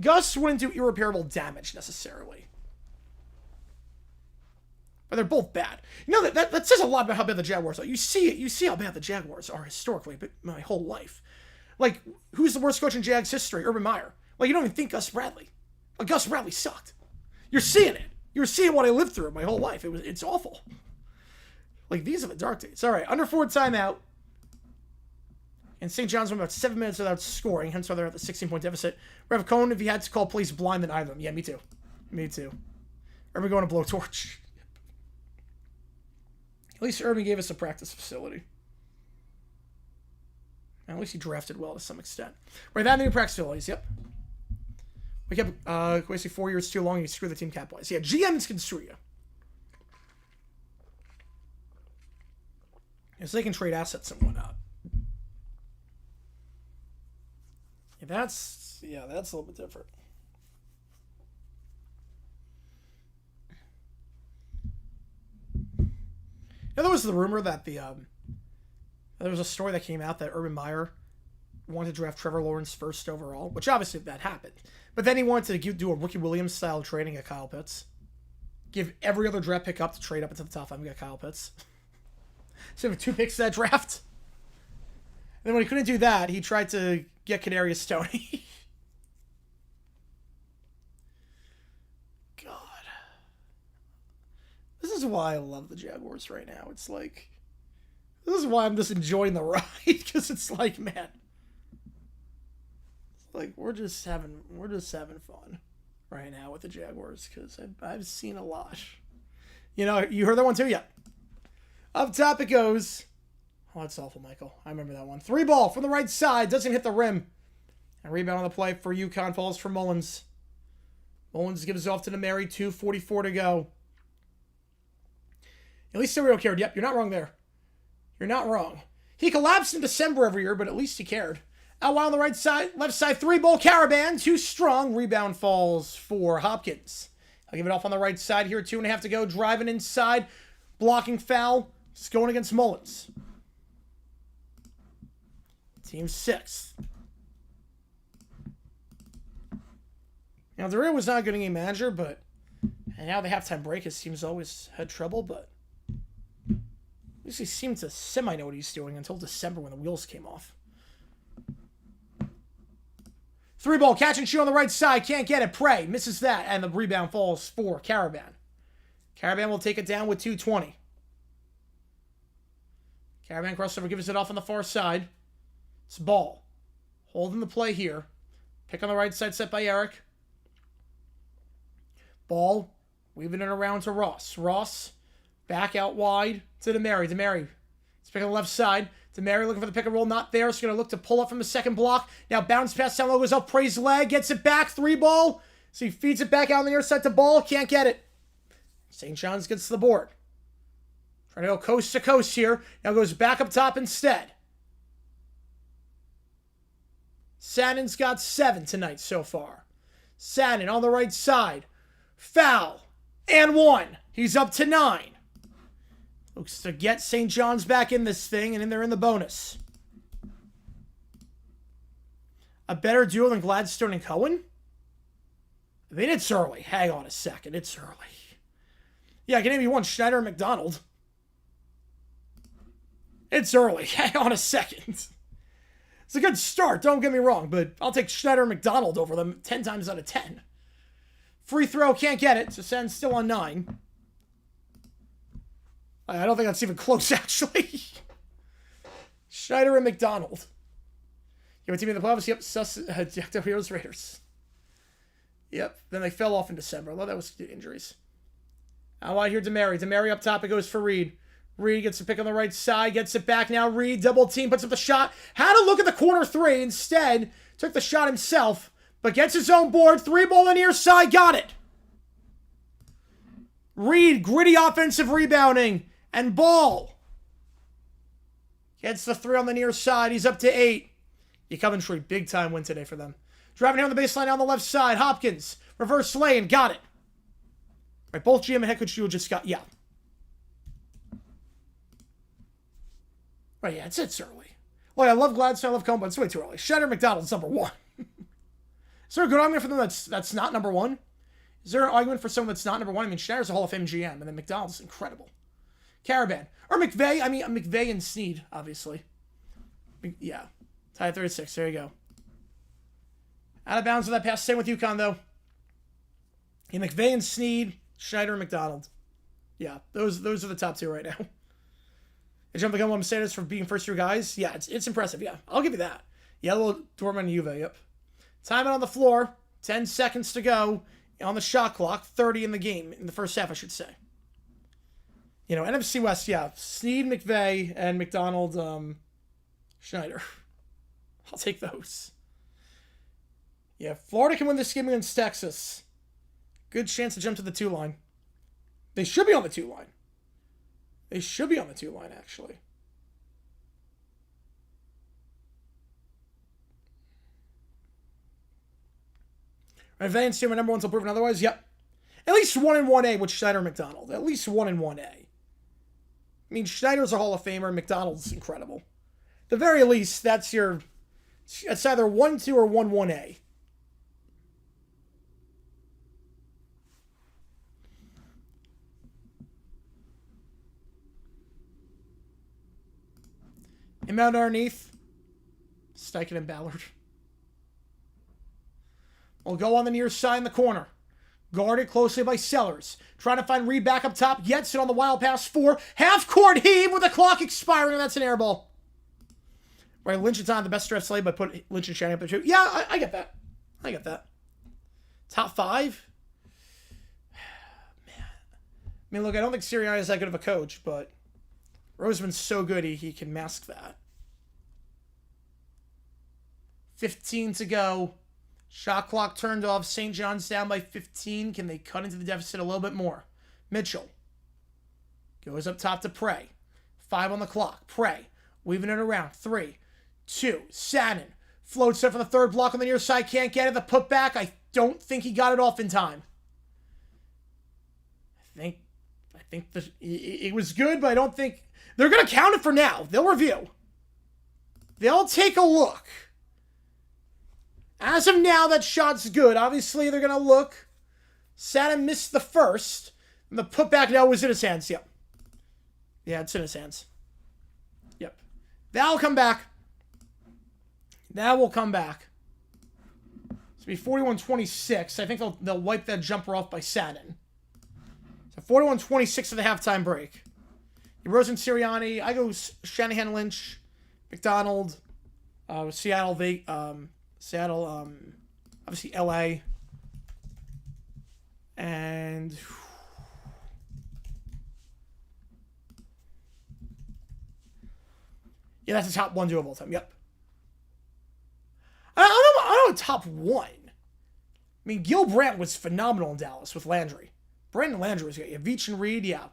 Gus wouldn't do irreparable damage necessarily. But they're both bad. You know, that says a lot about how bad the Jaguars are. You see it. You see how bad the Jaguars are historically, but my whole life. Like, who's the worst coach in Jags history? Urban Meyer. Like, you don't even think Gus Bradley. Like, Gus Bradley sucked. You're seeing it. You're seeing what I lived through my whole life. It's awful. Like, these are the dark days. All right, under 4 timeout. And St. John's went about 7 minutes without scoring, hence why they're at the 16-point deficit. Rev Cohn, if he had to call plays blind, then either of them. Yeah, me too. Me too. Urban going to blowtorch. At least Urban gave us a practice facility. At least he drafted well to some extent. Right, that and the new practice facilities, yep. We kept wasting 4 years too long, you screw the team cap-wise. Yeah, GMs can screw you. Yeah, so they can trade assets and whatnot. Yeah, that's a little bit different. Now, there was the rumor that there was a story that came out that Urban Meyer wanted to draft Trevor Lawrence first overall, which obviously that happened. But then he wanted to do a Ricky Williams style trading at Kyle Pitts. Give every other draft pick up to trade up into the top 5 and get Kyle Pitts. So we have 2 picks that draft. And then when he couldn't do that, he tried to get Kadarius Stoney. God. This is why I love the Jaguars right now. It's like, this is why I'm just enjoying the ride, because it's like, man, it's like we're just having fun right now with the Jaguars, because I've seen a lot. You know, you heard that one too? Yeah. Up top it goes. Oh, that's awful, Michael. I remember that one. 3 ball from the right side. Doesn't hit the rim. And rebound on the play for UConn falls for Mullins. Mullins gives it off to Nemeri. 2:44 to go. At least Stereo cared. Yep, you're not wrong there. You're not wrong. He collapsed in December every year, but at least he cared. Out wide on the right side. Left side, 3-ball Caravan. Too strong. Rebound falls for Hopkins. I'll give it off on the right side here. 2.5 to go. Driving inside. Blocking foul. It's going against Mullins. Team 6th. Now, Dario was not a good game manager, but and now the halftime break, his team's always had trouble, but at least he seemed to semi-know what he's doing until December when the wheels came off. 3-ball, catch and shoot on the right side. Can't get it. Prey misses that, and the rebound falls for Caravan. Caravan will take it down with 2:20. Caravan crossover gives it off on the far side. It's Ball. Holding the play here. Pick on the right side set by Eric. Ball. Weaving it around to Ross. Ross. Back out wide to Nemeri. Nemeri. He's picking the left side. Nemeri looking for the pick and roll. Not there. It's going to look to pull up from the second block. Now bounce pass down low. Goes up. Praise leg. Gets it back. 3-ball. So he feeds it back out on the near side to Ball. Can't get it. St. John's gets to the board. Trying to go coast to coast here. Now goes back up top instead. Sannon's got 7 tonight so far. Sannon on the right side. Foul. And 1. He's up to 9. Looks to get St. John's back in this thing, and then they're in the bonus. A better duo than Gladstone and Cohen? I mean, it's early. Hang on a second. It's early. Yeah, I can name you one. Schneider and McDonald. It's early. Hang on a second. It's a good start, don't get me wrong, but I'll take Schneider and McDonald over them 10 times out of 10. Free throw, can't get it, so Sen's still on 9. I don't think that's even close, actually. Schneider and McDonald. You have a team in the playoffs? Yep, Jacked Up Heroes Raiders. Yep, then they fell off in December. I thought that was due to injuries. Out wide here, Nemeri. Nemeri up top, it goes for Reed. Reed gets the pick on the right side, gets it back now. Reed, double team, puts up the shot. Had a look at the corner 3. Instead, took the shot himself, but gets his own board. 3-ball on the near side, got it. Reed, gritty offensive rebounding, and Ball gets the 3 on the near side. He's up to 8. Coventry, big time win today for them. Driving down the baseline on the left side. Hopkins, reverse lane, got it. All right, both GM and head coach just got, yeah. Right, yeah, it's early. Well, I love Gladstone, I love Cohen, but it's way too early. Schneider McDonald's number 1. Is there a good argument for them that's not number 1? Is there an argument for someone that's not number 1? I mean, Schneider's a Hall of Fame GM, and then McDonald's incredible. Caravan. Or McVay. I mean, McVay and Snead, obviously. Yeah. Tie at 36. There you go. Out of bounds with that pass. Same with UConn, though. Yeah, McVay and Snead, Schneider and McDonald. Yeah, those are the top 2 right now. And jump the gun while I'm saying this for being first-year guys. Yeah, it's impressive. Yeah, I'll give you that. Yellow, Dortmund, Juve. Yep. Time it on the floor. 10 seconds to go on the shot clock. 30 in the game, in the first half, I should say. You know, NFC West, yeah. Snead, McVay, and McDonald, Schneider. I'll take those. Yeah, Florida can win this game against Texas. Good chance to jump to the 2 line. They should be on the 2 line. They should be on the 2 line, actually. Advanced team, my number 1's proven otherwise. Yep. At least 1 in 1A with Schneider and McDonald. At least 1 in 1A. I mean, Schneider's a Hall of Famer. McDonald's incredible. At the very least, that's either 1-2 or 1-1A. Inbound underneath. Steichen and Ballard. Will go on the near side in the corner. Guarded closely by Sellers. Trying to find Reed back up top. Yetson on the wild pass 4. Half-court heave with the clock expiring, and that's an air ball. Right, Lynch is on the best stretch slate, but put Lynch and Shannon up there too. Yeah, I get that. I get that. Top 5? Man. I mean, look, I don't think Sirianni is that good of a coach, but Roseman's so good he can mask that. 15 to go. Shot clock turned off. St. John's down by 15. Can they cut into the deficit a little bit more? Mitchell goes up top to Prey. 5 on the clock. Prey weaving it around. 3, 2. Shannon floats up from the third block on the near side. Can't get it. The putback. I don't think he got it off in time. I think it was good, but I don't think they're going to count it for now. They'll review. They'll take a look. As of now, that shot's good. Obviously, they're going to look. Shannon missed the first. And the putback now was in his hands. Yep. Yeah, it's in his hands. Yep. That'll come back. That will come back. It's going to be 41-26. I think they'll wipe that jumper off by Shannon. So 41-26 at the halftime break. Rosen, Sirianni. I go Shanahan, Lynch, McDonald, Seattle, obviously LA, and yeah, that's the top 1 duo of all time. Yep. I don't know top 1. I mean, Gil Brandt was phenomenal in Dallas with Landry. Brandon Landry was good. Yeah, Veach and Reed, yeah.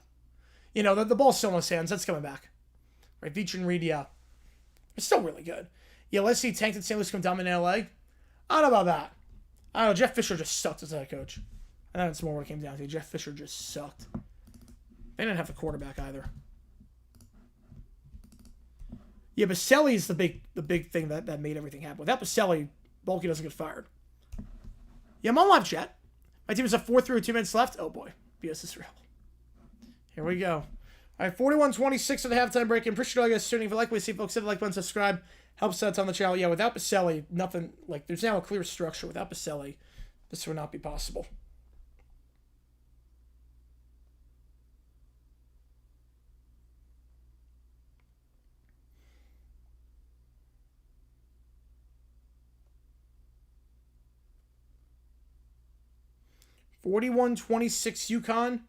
You know, the ball's still in his hands. That's coming back. Right, Veach and Reed, yeah. It's still really good. Yeah, let's see Tank and St. Louis come dominate LA. I don't know about that. I don't know. Jeff Fisher just sucked as head coach. I know it's more what it came down to. Jeff Fisher just sucked. They didn't have a quarterback either. Yeah, Baselli's the big thing that made everything happen. Without Baselli, Bulky doesn't get fired. Yeah, I'm on live chat. My team is at 4-3 with 2 minutes left. Oh boy, BS is real. Here we go. All right, 41-26 at the halftime break. And appreciate all you guys tuning. If you like what you see, folks, hit the like button, subscribe. Helps out on the channel. Yeah, without Baselli, nothing, like, there's now a clear structure. Without Baselli, this would not be possible. (41-26) Yukon.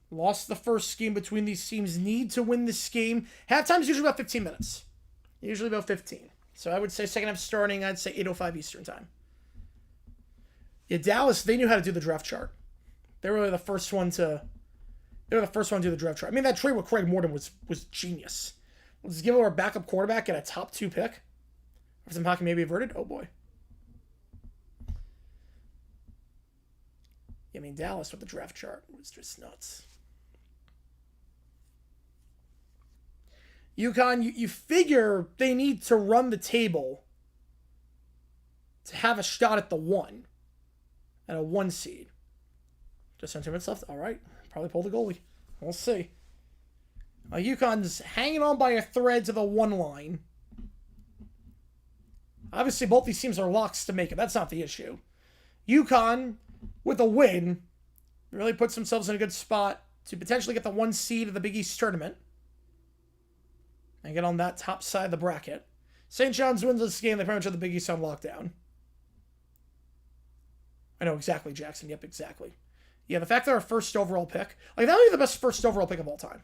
Lost the first game between these teams. Need to win this game. Halftime's usually about 15 minutes. Usually about 15. So I would say second half starting, I'd say 8:05 Eastern time. Yeah, Dallas, they knew how to do the draft chart. They were the first one to do the draft chart. I mean, that trade with Craig Morton was genius. Let's give our backup quarterback and a top 2 pick. If some hockey maybe averted. Oh boy. I mean, Dallas with the draft chart was just nuts. UConn, you figure they need to run the table to have a shot at the 1. At a 1 seed. Just 10 minutes left. All right. Probably pull the goalie. We'll see. UConn's hanging on by a thread to the 1 line. Obviously, both these teams are locks to make it. That's not the issue. UConn, with a win, really puts themselves in a good spot to potentially get the 1 seed of the Big East tournament and get on that top side of the bracket. St. John's wins this game. They pretty much have the Big East on lockdown. I know exactly, Jackson. Yep, exactly. Yeah, the fact they're a first overall pick. Like, that would be the best first overall pick of all time.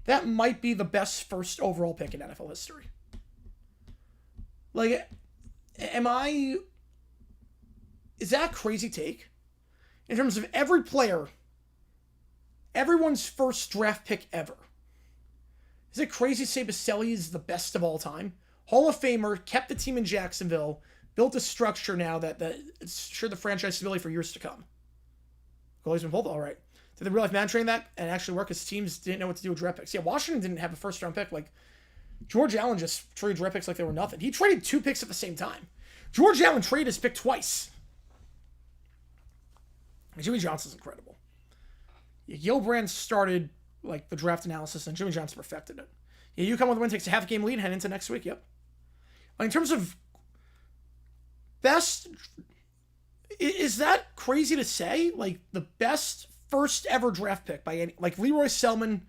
that might be the best first overall pick in NFL history. Like, is that a crazy take? In terms of every player, everyone's first draft pick ever. Is it crazy to say Baselli is the best of all time? Hall of Famer, kept the team in Jacksonville, built a structure now that it's sure the franchise stability for years to come. Goalie's been pulled? All right. Did the real life man train that and actually work? Because teams didn't know what to do with draft picks. Yeah, Washington didn't have a first round pick. Like, George Allen just traded draft picks like they were nothing. He traded 2 picks at the same time. George Allen traded his pick twice. Jimmy Johnson's incredible. Gilbrand started like the draft analysis, and Jimmy Johnson perfected it. Yeah, UConn with the win, takes a half game lead heading into next week. Yep. In terms of best, is that crazy to say? Like the best first ever draft pick by any, like Leroy Selman.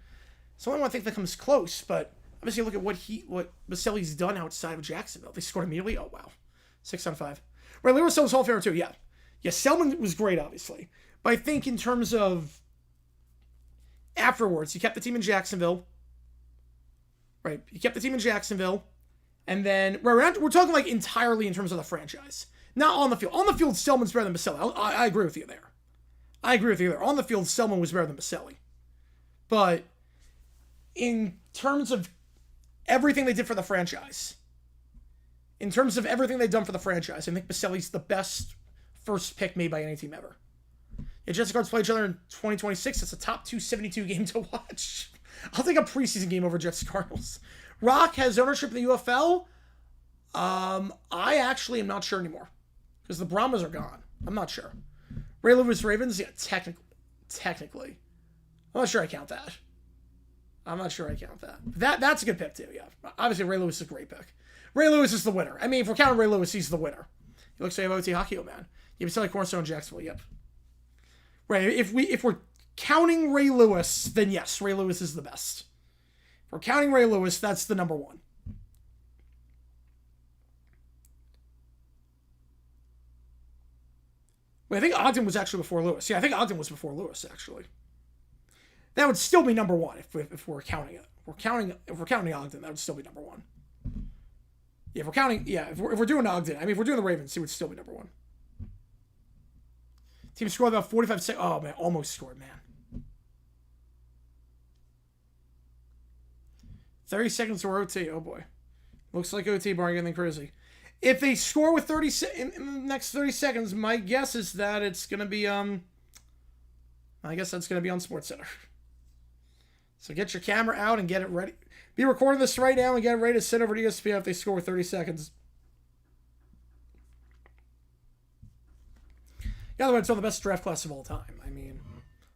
It's the only one I think that comes close, but obviously look at what Baselli's done outside of Jacksonville. They scored immediately. Oh wow, 6 on 5. Right, Leroy Selman's Hall of Famer too. Yeah. Yeah, Selman was great, obviously. But I think in terms of afterwards, he kept the team in Jacksonville. Right, he kept the team in Jacksonville. And then, we're talking like entirely in terms of the franchise. Not on the field. On the field, Selman's better than Baselli. I agree with you there. On the field, Selman was better than Baselli. But in terms of everything they did for the franchise, I think Baselli's the best first pick made by any team ever. Yeah, Jets and Cards play each other in 2026. It's a top 272 game to watch. I'll take a preseason game over Jets and Cardinals. Rock has ownership in the UFL. I actually am not sure anymore because the Brahmas are gone. I'm not sure. Ray Lewis Ravens, yeah, technically. I'm not sure I count that. That's a good pick too, yeah. Obviously, Ray Lewis is a great pick. Ray Lewis is the winner. I mean, if we're counting Ray Lewis, he's the winner. He looks like OT hockey, oh man. Yeah, Baselli, Cornerstone, Jacksonville, yep. Right, if we're counting Ray Lewis, then yes, Ray Lewis is the best. If we're counting Ray Lewis, that's the number one. Wait, I think Ogden was actually before Lewis. Yeah, I think Ogden was before Lewis, actually. That would still be number one if we're counting it. If we're counting Ogden, that would still be number one. Yeah, if we're counting, yeah, if we're doing Ogden, I mean, if we're doing the Ravens, he would still be number one. Team scored about 45 seconds. Oh, man, almost scored, man. 30 seconds or OT. Oh, boy. Looks like OT barring anything crazy. If they score with 30 in the next 30 seconds, my guess is that it's going to be, I guess that's going to be on SportsCenter. So get your camera out and get it ready. Be recording this right now and get it ready to send over to ESPN if they score with 30 seconds. Yeah, it's one of the best draft class of all time. I mean,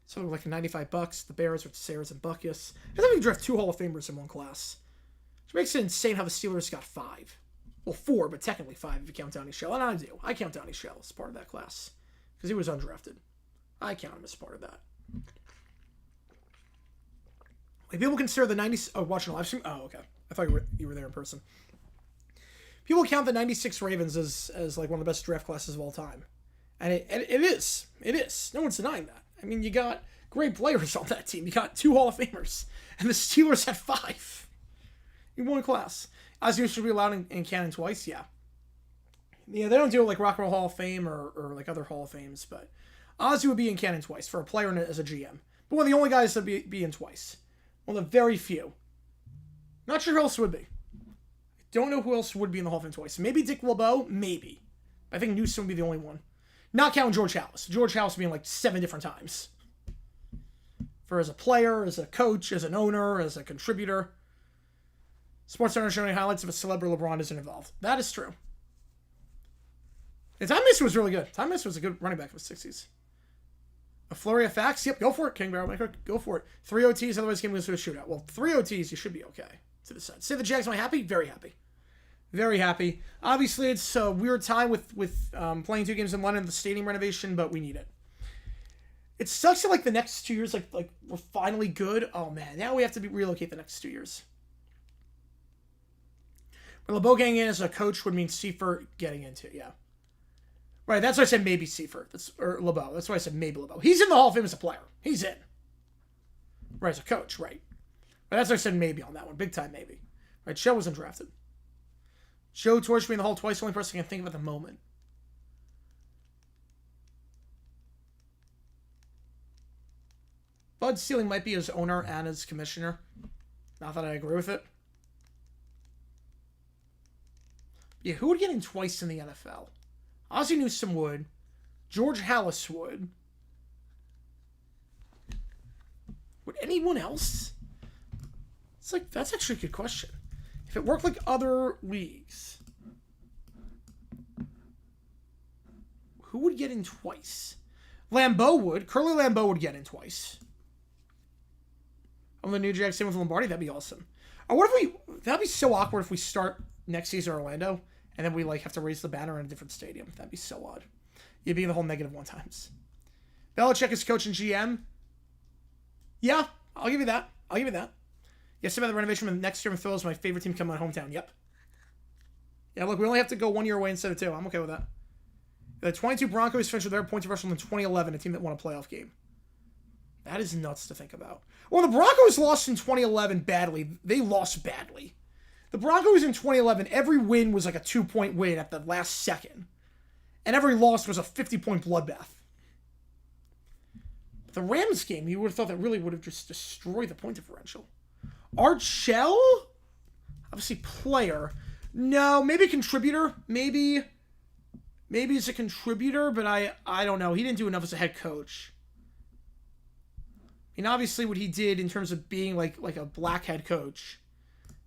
something like $95. The Bears with Sayers and Buckus. I think we draft 2 Hall of Famers in one class. Which makes it insane how the Steelers got 5. Well, 4, but technically 5 if you count Donnie Shell. And I do. I count Donnie Shell as part of that class. Because he was undrafted. I count him as part of that. Like, people consider the 90s... Oh, watching a live stream? Oh, okay. I thought you were there in person. People count the 96 Ravens as like one of the best draft classes of all time. And it is. It is. No one's denying that. I mean, you got great players on that team. You got 2 Hall of Famers. And the Steelers had 5. In one class. Ozzy should be allowed in canon twice, yeah. Yeah, they don't do it like Rock and Roll Hall of Fame or like other Hall of Fames, but Ozzy would be in canon twice for a player and as a GM. But one of the only guys that would be in twice. One of the very few. Not sure who else would be. I don't know who else would be in the Hall of Fame twice. Maybe Dick LeBeau, maybe. I think Newsom would be the only one. Not counting George Halas. George Halas being like 7 different times. For as a player, as a coach, as an owner, as a contributor. SportsCenter showing highlights of a celebrity LeBron isn't involved. That is true. And Tom Mister was really good. Tom Mister was a good running back in the 60s. A flurry of facts? Yep, go for it, King Barrel Maker. Go for it. 3 OTs, otherwise the game goes to a shootout. Well, 3 OTs, you should be okay. To the side. Say the Jags, am I happy? Very happy. Very happy. Obviously, it's a weird time with playing 2 games in London, the stadium renovation, but we need it. It sucks that, like, the next 2 years, like we're finally good. Oh, man. Now we have to relocate the next 2 years. But LeBeau getting in as a coach would mean Seifert getting into it, yeah. Right, that's why I said maybe Seifert. Or LeBeau. That's why I said maybe LeBeau. He's in the Hall of Fame as a player. He's in. Right, as a coach, right. But that's why I said maybe on that one. Big time maybe. Right, Joe wasn't drafted. Joe torched me in the hole twice. The only person I can think of at the moment. Bud Selig might be his owner and his commissioner. Not that I agree with it. Yeah, who would get in twice in the NFL? Ozzie Newsome would. George Halas would. Would anyone else? It's like, that's actually a good question. If it worked like other leagues, who would get in twice? Lambeau would. Curly Lambeau would get in twice. On the New Jack, same with Lombardi, that'd be awesome. Or what if that'd be so awkward if we start next season in Orlando, and then we like have to raise the banner in a different stadium. That'd be so odd. You'd be in the whole -1 times. Belichick is coach and GM. Yeah, I'll give you that. I'll give you that. Yes, about the renovation of next year in Phil is my favorite team coming to my hometown. Yep. Yeah, look, we only have to go 1 year away instead of 2. I'm okay with that. The 22 Broncos finished with their points differential in 2011, a team that won a playoff game. That is nuts to think about. Well, the Broncos lost in 2011 badly. They lost badly. The Broncos in 2011, every win was like a 2-point win at the last second. And every loss was a 50-point bloodbath. But the Rams game, you would have thought that really would have just destroyed the point differential. Art Shell? Obviously player. No, maybe contributor. Maybe he's a contributor, but I don't know. He didn't do enough as a head coach. And obviously what he did in terms of being like a black head coach,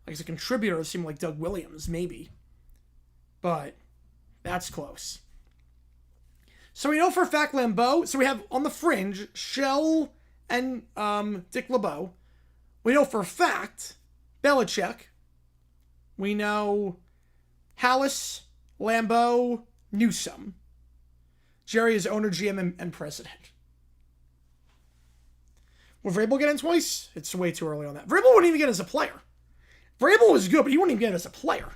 like as a contributor, it seemed like Doug Williams, maybe. But that's close. So we know for a fact Lambeau. So we have on the fringe, Shell and Dick LeBeau. We know for a fact Belichick. We know Halas, Lambeau, Newsome. Jerry is owner, GM, and president. Will Vrabel get in twice? It's way too early on that. Vrabel wouldn't even get as a player. Vrabel was good, but he wouldn't even get as a player.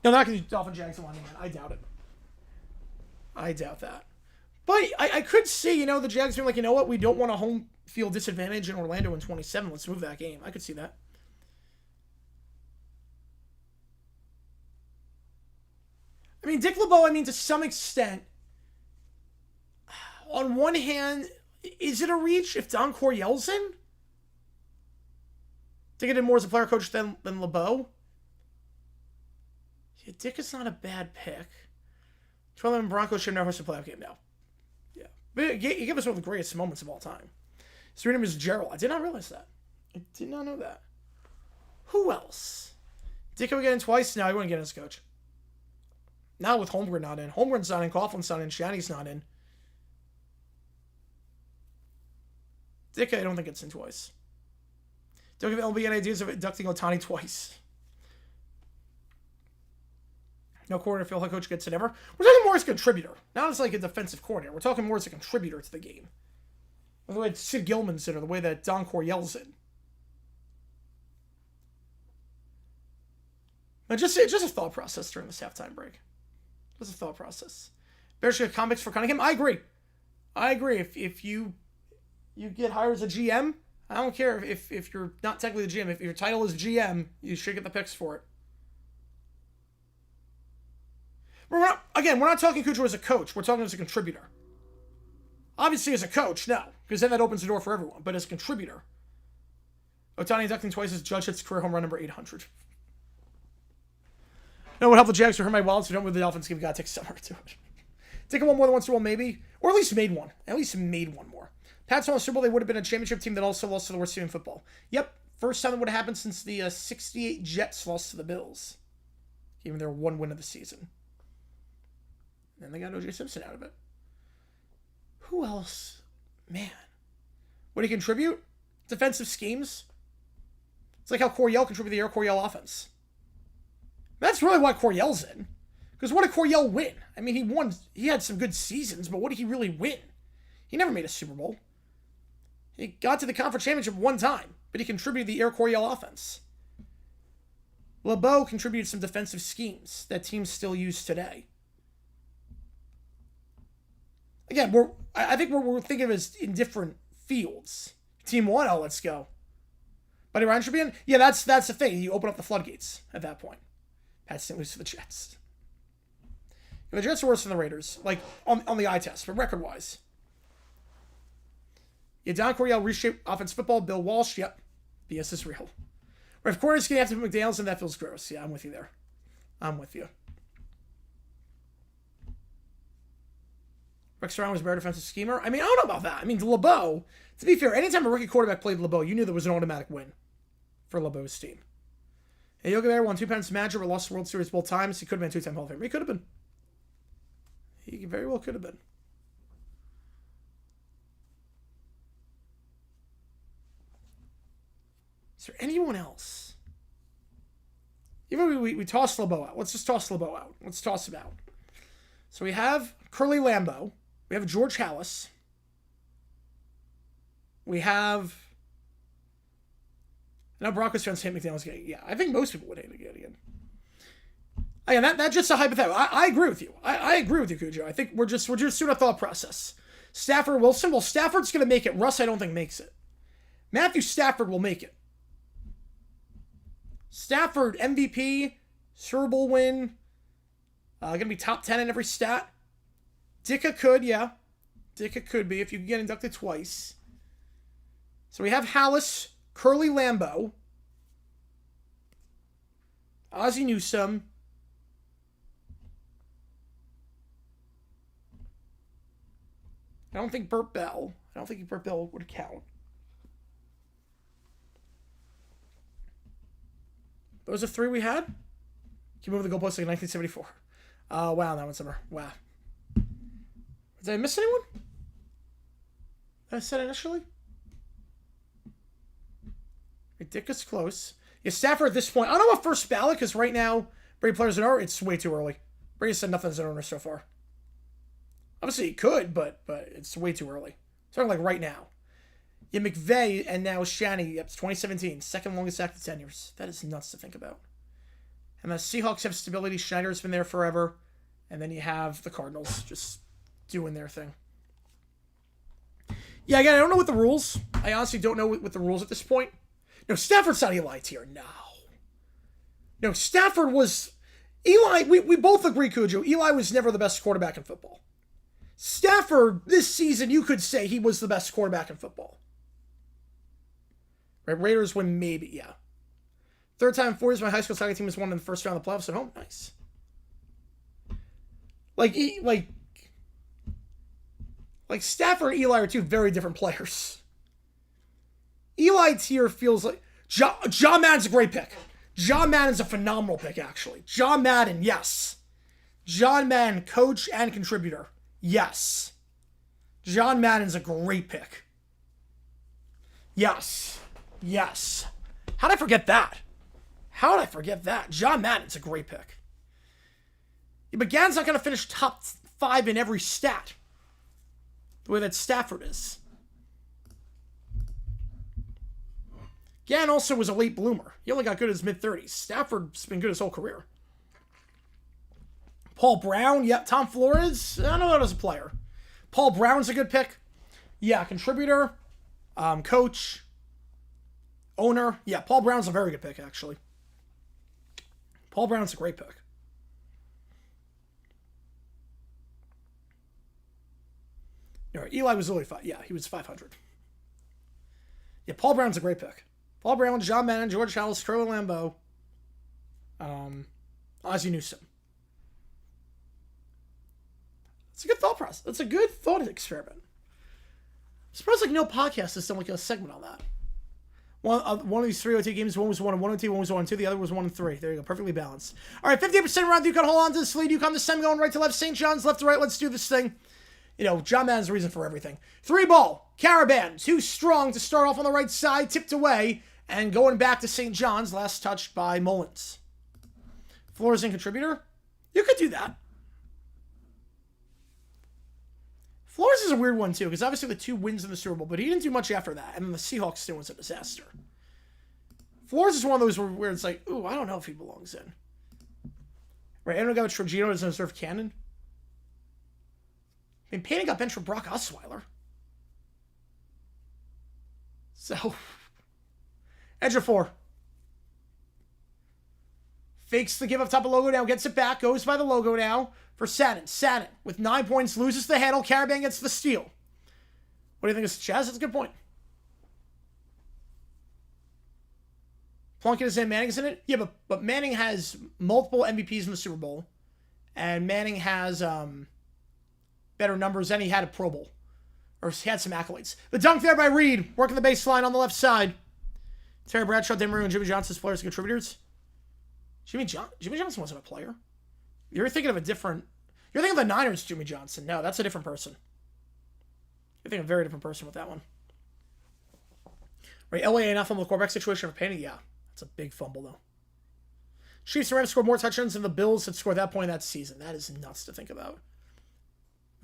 No, they're not going to do Dolphin Jags and Washington. I doubt it. I doubt that. But I could see, the Jags being like, you know what? We don't want a home field disadvantage in Orlando in 27. Let's move that game. I could see that. I mean, Dick LeBeau, to some extent, on one hand, is it a reach if Don Coryell's in? To get in more as a player coach than LeBeau? Yeah, Dick is not a bad pick. 12 Broncos should never host a playoff game now. Yeah. But he gave us one of the greatest moments of all time. His real name is Gerald. I did not realize that. I did not know that. Who else? Dick would get in twice? No, he wouldn't get in as coach. Now with Holmgren not in. Holmgren's not in. Coughlin's not in. Shanny's not in. Dick, I don't think it's in twice. Don't give LB any ideas of inducting Ohtani twice. No coordinator, Phil, head coach gets it ever. We're talking more as a contributor. Not as like a defensive coordinator. We're talking more as a contributor to the game. The way Sid Gilman's in, or the way that Don Coryell's in. Now, just a thought process during this halftime break. Just a thought process. Bears should get comics for Cunningham. I agree. If you get hired as a GM, I don't care if you're not technically the GM. If your title is GM, you should get the picks for it. We're not talking Cujo as a coach. We're talking as a contributor. Obviously, as a coach, no. Because then that opens the door for everyone. But as a contributor. Ohtani inducting twice as Judge hits career home run number 800. No, what help the Jags to hurt my wallet so don't move the Dolphins game. Gotta take summer to it. Take one more than once to one, maybe. Or at least made one. At least made one more. Pats won the Super Bowl. They would have been a championship team that also lost to the worst team in football. Yep. First time it would have happened since the 68 Jets lost to the Bills. Even their one win of the season. And they got O.J. Simpson out of it. Who else? Man. What do you contribute? Defensive schemes. It's like how Coryell contributed the Air Coryell offense. That's really why Coryell's in. Because what did Coryell win? He had some good seasons, but what did he really win? He never made a Super Bowl. He got to the conference championship one time, but he contributed the Air Coryell offense. LeBeau contributed some defensive schemes that teams still use today. Again, I think we're thinking of it as in different fields. Team 1, let's go. Buddy Ryan should be in? Yeah, that's the thing. You open up the floodgates at that point. Pat St. Louis for the Jets. Yeah, the Jets are worse than the Raiders, like, on the eye test, but record-wise. Yeah, Don Coryell reshaped offense football. Bill Walsh, yep. BS is real. If Corey's going to have to put McDaniels in, that feels gross. Yeah, I'm with you there. I'm with you. Rex Ryan was a better defensive schemer. I mean, I don't know about that. I mean, LeBeau, to be fair, anytime a rookie quarterback played LeBeau, you knew there was an automatic win for LeBeau's team. And Yogi Bear won 2 pennants manager, but lost the World Series both times. He could have been a 2-time Hall of Famer. He could have been. He very well could have been. Is there anyone else? Even we tossed LeBeau out. Let's just toss LeBeau out. Let's toss him out. So we have Curly Lambeau. We have George Halas. We have... I know Broncos fans hate McDaniels again. Yeah, I think most people would hate it again. Again, that's just a hypothetical. I agree with you. I agree with you, Cujo. I think we're just doing a thought process. Stafford, Wilson. Well, Stafford's going to make it. Russ, I don't think, makes it. Matthew Stafford will make it. Stafford, MVP, Super Bowl win. Going to be top 10 in every stat. Dicka could, yeah. Dicka could be if you can get inducted twice. So we have Halas, Curly Lambeau, Ozzie Newsome, I don't think Burt Bell. I don't think Burt Bell would count. Those are 3 we had. Can you move the goalpost like 1974? Wow, that one's summer. Wow. Did I miss anyone? That I said initially? Dick is close. Yeah, Stafford at this point. I don't know about first ballot, because right now, Brady players an owner, it's way too early. Brady said nothing as an owner so far. Obviously, he could, but it's way too early. Talking like right now. Yeah, McVay and now Shanny. Yep, it's 2017. Second longest active tenures. That is nuts to think about. And the Seahawks have stability. Schneider's been there forever. And then you have the Cardinals just doing their thing. Yeah, again, I don't know what the rules. I honestly don't know what the rules at this point. No, Stafford's not Eli tier. No, Stafford was... Eli, we both agree, Cujo. Eli was never the best quarterback in football. Stafford, this season, you could say he was the best quarterback in football. Right, Raiders win maybe, yeah. Third time in 4 years, my high school soccer team was won in the first round of the playoffs at home. Nice. Like Stafford and Eli are 2 very different players. Eli tier feels like... John Madden's a great pick. John Madden's a phenomenal pick, actually. John Madden, yes. John Madden, coach and contributor. Yes. John Madden's a great pick. Yes. How did I forget that? John Madden's a great pick. Yeah, but Gannon's not going to finish top 5 in every stat. The way that Stafford is. Gannon also was a late bloomer. He only got good in his mid-30s. Stafford's been good his whole career. Paul Brown, yep. Tom Flores, I don't know that as a player. Paul Brown's a good pick. Yeah, contributor, coach, owner. Yeah, Paul Brown's a very good pick, actually. Paul Brown's a great pick. No, Eli was only 5. Yeah, he was 500. Yeah, Paul Brown's a great pick. Paul Brown, John Madden, George Halas, Curly Lambeau, Ozzie Newsome. It's a good thought process. It's a good thought experiment. I'm surprised no podcast has done like a segment on that. One of these 3 OT games, one was 1 and 1 OT, one was 1 and 2, the other was 1 and 3. There you go, perfectly balanced. All right, 58% around Yukon. Hold on to this lead. Yukon this time going right to left. St. John's left to right. Let's do this thing. You know, John Madden's the reason for everything. 3 ball, Caravan, too strong to start off on the right side, tipped away, and going back to St. John's, last touched by Mullins. Flores and contributor? You could do that. Flores is a weird one, too, because obviously the 2 wins in the Super Bowl, but he didn't do much after that, and then the Seahawks still was a disaster. Flores is one of those where it's like, ooh, I don't know if he belongs in. Right, I don't know if Trujillo doesn't deserve Cannon. I mean, Payton got benched for Brock Osweiler. So, Ejiofor. Fakes the give up top of logo now, gets it back, goes by the logo now for Satin. Satin with 9 points, loses the handle. Caravan gets the steal. What do you think of Chaz? That's a good point. Plunkett is in, Manning's in it. Yeah, but Manning has multiple MVPs in the Super Bowl. And Manning has better numbers than he had a Pro Bowl. Or he had some accolades. The dunk there by Reed, working the baseline on the left side. Terry Bradshaw, Dan Marino, and Jimmy Johnson's players and contributors. Jimmy Johnson wasn't a player. You're thinking of a different... You're thinking of the Niners, Jimmy Johnson. No, that's a different person. You're thinking of a very different person with that one. Right, LA enough fumble the quarterback situation for Penny? Yeah, that's a big fumble, though. Chiefs and Rams scored more touchdowns than the Bills had scored at that point in that season. That is nuts to think about.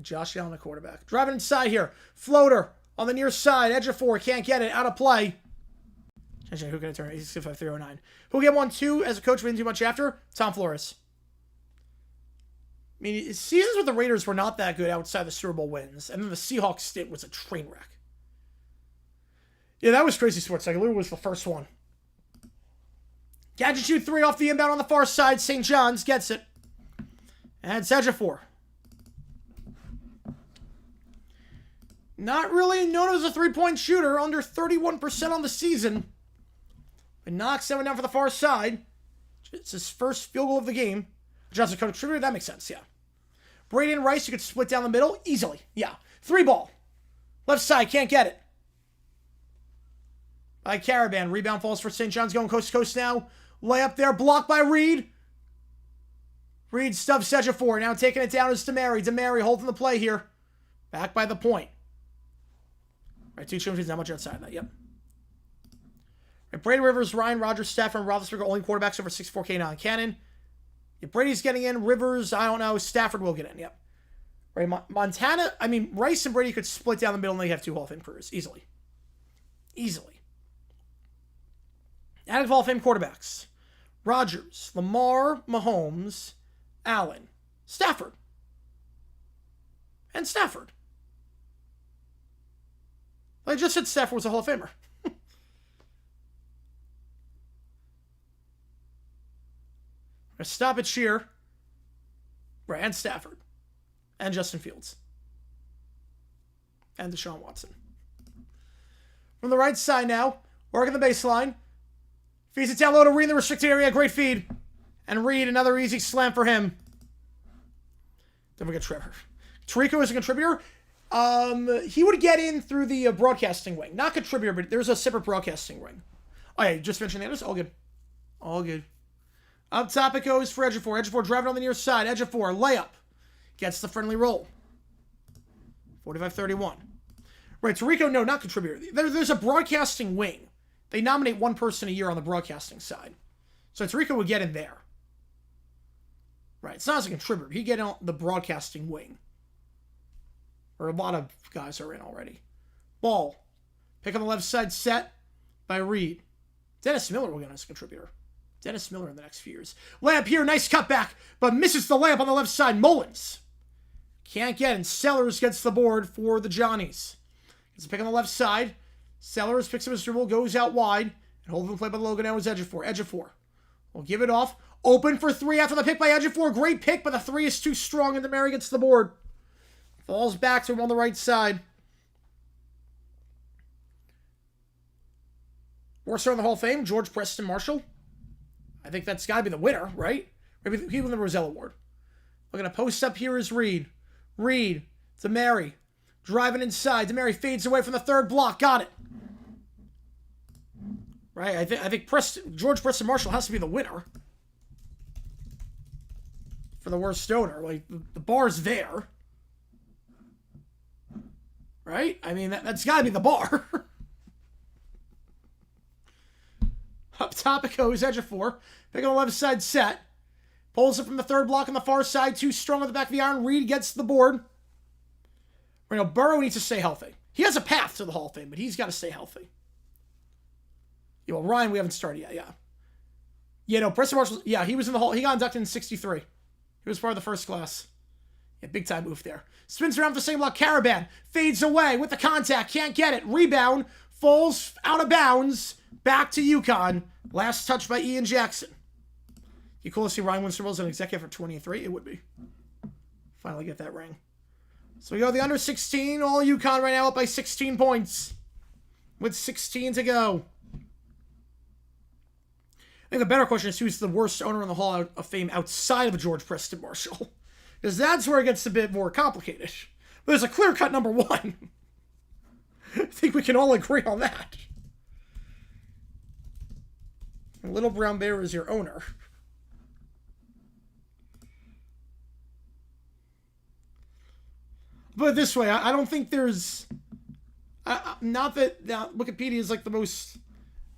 Josh Allen, the quarterback. Driving inside here. Floater on the near side. Ejiofor can't get it. Out of play. Who can it turn? 865-309. Who get 1-2 as a coach? We didn't do much after. Tom Flores. I mean, seasons with the Raiders were not that good outside the Super Bowl wins. And then the Seahawks stint was a train wreck. Yeah, that was crazy sports. Like, Lou was the first one. Gadget shoot 3 off the inbound on the far side. St. John's gets it. And Ejiofor. Not really known as a three-point shooter. Under 31% on the season. But knocks that one down for the far side. It's his first field goal of the game. Johnson contributor, that makes sense, yeah. Brady and Rice, you could split down the middle easily, yeah. 3 ball. Left side, can't get it. By Caravan, rebound falls for St. John's, going coast to coast now. Layup there, blocked by Reed. Reed stubs Ejiofor, now taking it down is Demary. Demary holding the play here. Back by the point. Right, 2 changes, not much outside of that, yep. Right, Brady, Rivers, Ryan, Rodgers, Stafford, and Roethlisberger, only quarterbacks over 6'4", K9 Cannon. If Brady's getting in, Rivers, I don't know, Stafford will get in, yep. Right, Montana, I mean, Rice and Brady could split down the middle and they have 2 Hall of Fame careers, easily. Easily. Added Hall of Fame quarterbacks. Rodgers, Lamar, Mahomes, Allen, Stafford. And Stafford. I just said Stafford was a Hall of Famer. Stop it, Shear. Right, and Stafford. And Justin Fields. And Deshaun Watson. From the right side now, working the baseline. Feeds it down low to Reed in the restricted area. Great feed. And Reed, another easy slam for him. Then we get Trevor. Tirico is a contributor. He would get in through the broadcasting wing. Not contributor, but there's a separate broadcasting wing. Oh, yeah, just mentioned the others. All good. All good. Up top it goes for Ejiofor. Ejiofor driving on the near side. Ejiofor, layup. Gets the friendly roll. 45-31. Right, Tirico, no, not contributor. There's a broadcasting wing. They nominate one person a year on the broadcasting side. So Tirico would get in there. Right, it's not as a contributor. He'd get in the broadcasting wing. Or a lot of guys are in already. Ball. Pick on the left side, set by Reed. Dennis Miller will get in as a contributor. Dennis Miller in the next few years. Layup here, nice cutback, but misses the layup on the left side. Mullins can't get in. Sellers gets the board for the Johnnies. Gets a pick on the left side. Sellers picks up his dribble, goes out wide, and holding the play by the logo now is Ejiofor. Ejiofor will give it off. Open for 3 after the pick by Ejiofor. Great pick, but the 3 is too strong, and Demary gets the board. Falls back to him on the right side. Worst in the Hall of Fame, George Preston Marshall. I think that's got to be the winner, right? Maybe he won the Roselle Award. We're going to post up here is Reed. Reed, Demary, driving inside. Demary fades away from the third block. Got it. Right, I think George Preston Marshall has to be the winner for the worst stoner. Like, the bar's there. Right? I mean, that's got to be the bar. Up top it goes, Ejiofor. Pick on the left side, set. Pulls it from the third block on the far side. Too strong on the back of the iron. Reed gets the board. Right now, Burrow needs to stay healthy. He has a path to the Hall of Fame, but he's got to stay healthy. Yeah, well, Ryan, we haven't started yet, yeah. Yeah, no, Preston Marshall, yeah, he was in the Hall. He got inducted in 63. He was part of the first class. Yeah, big time move there. Spins around for the same block. Caravan fades away with the contact. Can't get it. Rebound falls out of bounds back to Yukon. Last touch by Ian Jackson. You cool to see Ryan Winston as an executive for 23? It would be. Finally get that ring. So we go the under 16. All Yukon right now up by 16 points. With 16 to go. I think the better question is who's the worst owner in the Hall of Fame outside of George Preston Marshall. Because that's where it gets a bit more complicated. But there's a clear-cut number one. I think we can all agree on that. Little Brown Bear is your owner. But this way, I don't think there's... not that Wikipedia is like the most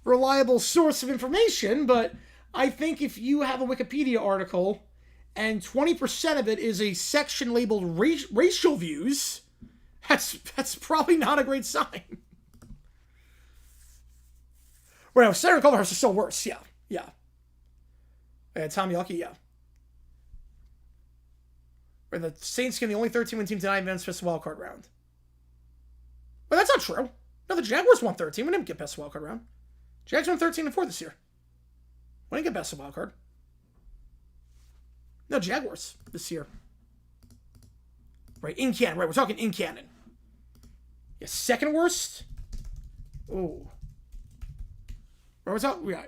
reliable source of information, but I think if you have a Wikipedia article and 20% of it is a section labeled racial views, that's probably not a great sign. Right now, Senator Culverhouse is still worse. Yeah. Tom Yawkey, yeah. Where the Saints can the only 13-win team tonight advance past the wild card round. But that's not true. No, the Jaguars won 13. We didn't get past the wild card round. Jags won 13-4 this year. We didn't get past the wild card. No, Jaguars this year. Right, in canon. Right, we're talking in canon. Yeah, second worst? Oh. Where was that? Yeah.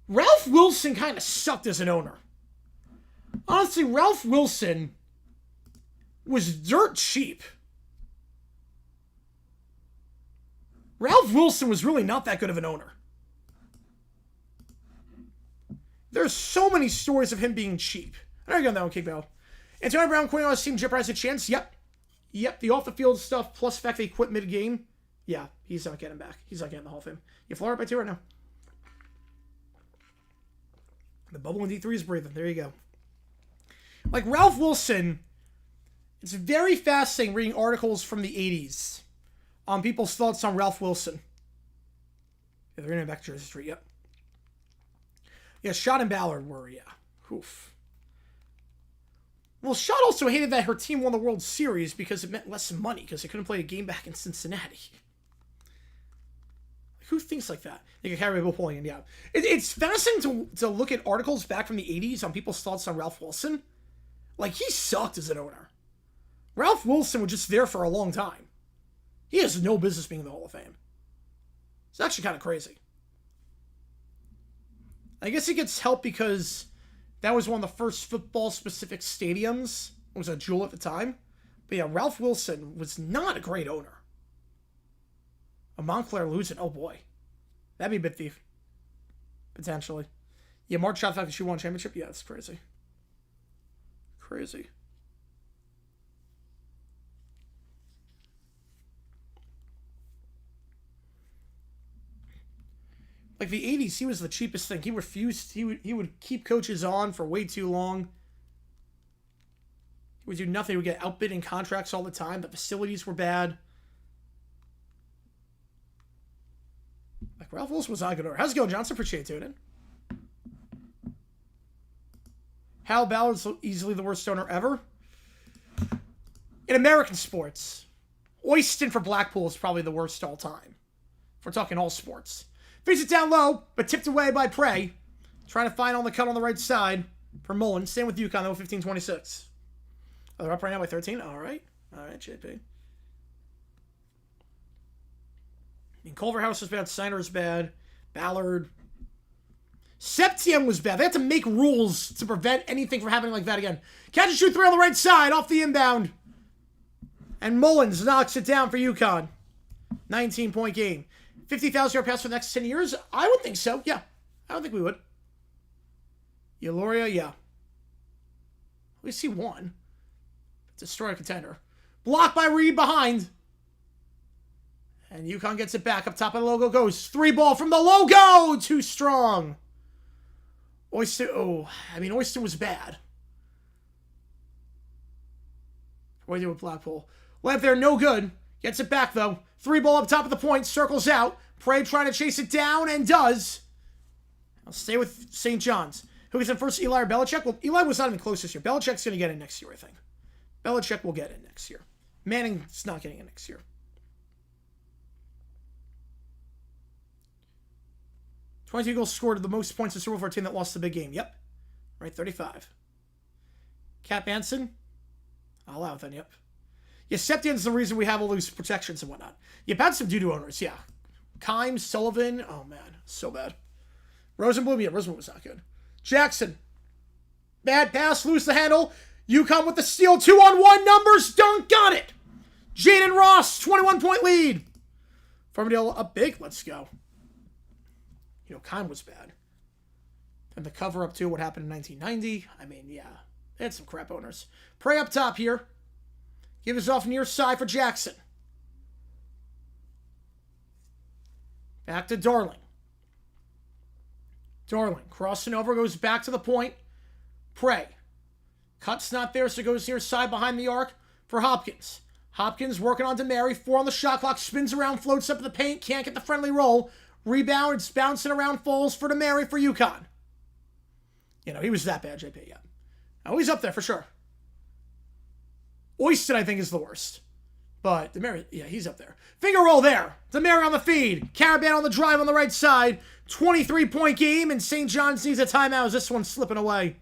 Ralph Wilson kind of sucked as an owner. Honestly, Ralph Wilson was dirt cheap. Ralph Wilson was really not that good of an owner. There's so many stories of him being cheap. I know you got that one, King Bell. Antonio Brown quitting on his team jeopardized a chance. Yep. The off-the-field stuff, plus the fact that he quit mid-game. Yeah, he's not getting back. He's not getting the Hall of Fame. You Florida by 2 right now. The bubble in D3 is breathing. There you go. Like, Ralph Wilson, it's very fascinating reading articles from the 80s on people's thoughts on Ralph Wilson. Yeah, they're going to back to Jersey Street, yep. Yeah, Schott and Ballard were, yeah. Oof. Well, Schott also hated that her team won the World Series because it meant less money, because they couldn't play a game back in Cincinnati. Who thinks like that? They could carry a pulling in, yeah. It's fascinating to look at articles back from the 80s on people's thoughts on Ralph Wilson. Like, he sucked as an owner. Ralph Wilson was just there for a long time. He has no business being in the Hall of Fame. It's actually kind of crazy. I guess he gets help because that was one of the first football-specific stadiums. It was a jewel at the time. But yeah, Ralph Wilson was not a great owner. A Montclair losing, oh boy. That'd be a bit thief. Potentially. Yeah, Mark shot the fact that she won a championship. Yeah, that's crazy. Crazy. Like the 80s, he was the cheapest thing. He refused. He would keep coaches on for way too long. He would do nothing. He would get outbid in contracts all the time. The facilities were bad. Like, Ralph Wilson was not a good owner. How's it going, Johnson? Appreciate it, tuning. Hal Ballard's easily the worst owner ever. In American sports, Oyston for Blackpool is probably the worst all time. If we're talking all sports. Face it down low, but tipped away by Prey. Trying to find on the cut on the right side for Mullen. Same with UConn, though, 15-26. Oh, they're up right now by 13? All right. All right, JP. I mean, Culverhouse is bad. Steiner is bad. Ballard. Septième was bad. They had to make rules to prevent anything from happening like that again. Catch and shoot 3 on the right side off the inbound. And Mullins knocks it down for UConn. 19-point game. 50,000-yard pass for the next 10 years? I would think so, yeah. I don't think we would. Eloria, yeah. At least he won. Destroy a contender. Blocked by Reed behind. And UConn gets it back. Up top of the logo goes. 3 ball from the logo! Too strong. Oyston was bad. What do you do with Blackpool? Left there, no good. Gets it back, though. 3 ball up top of the point. Circles out. Prey trying to chase it down, and does. I'll stay with St. John's. Who gets in first, Eli or Belichick? Well, Eli was not even close this year. Belichick's going to get in next year, I think. Belichick will get in next year. Manning's not getting in next year. 22 goals scored, the most points in Super Bowl for a team that lost the big game. Yep. Right, 35. Cap Anson. I'll allow it then, yep. Yeah, Septian's the reason we have all these protections and whatnot. You've had some doo-doo owners, yeah. Kimes, Sullivan. Oh, man. So bad. Rosenblum, yeah, Rosenblum was not good. Jackson. Bad pass, lose the handle. UConn with the steal. 2-on-1 numbers. Dunk, got it. Jaden Ross, 21-point lead. Farmingdale up big. Let's go. You know, Kime was bad. And the cover-up, too, what happened in 1990. I mean, yeah. They had some crap owners. Prey up top here. Give us off near side for Jackson. Back to Darling. Darling crossing over, goes back to the point. Prey. Cut's not there, so goes near side behind the arc for Hopkins. Hopkins working on DeMary. 4 on the shot clock. Spins around, floats up to the paint. Can't get the friendly roll. Rebound. It's bouncing around. Falls for DeMary for UConn. You know, he was that bad, JP, yeah. Oh, he's up there for sure. Oyston, I think, is the worst. But DeMary, yeah, he's up there. Finger roll there. DeMary on the feed. Caravan on the drive on the right side. 23-point game, and St. John's needs a timeout as this one's slipping away.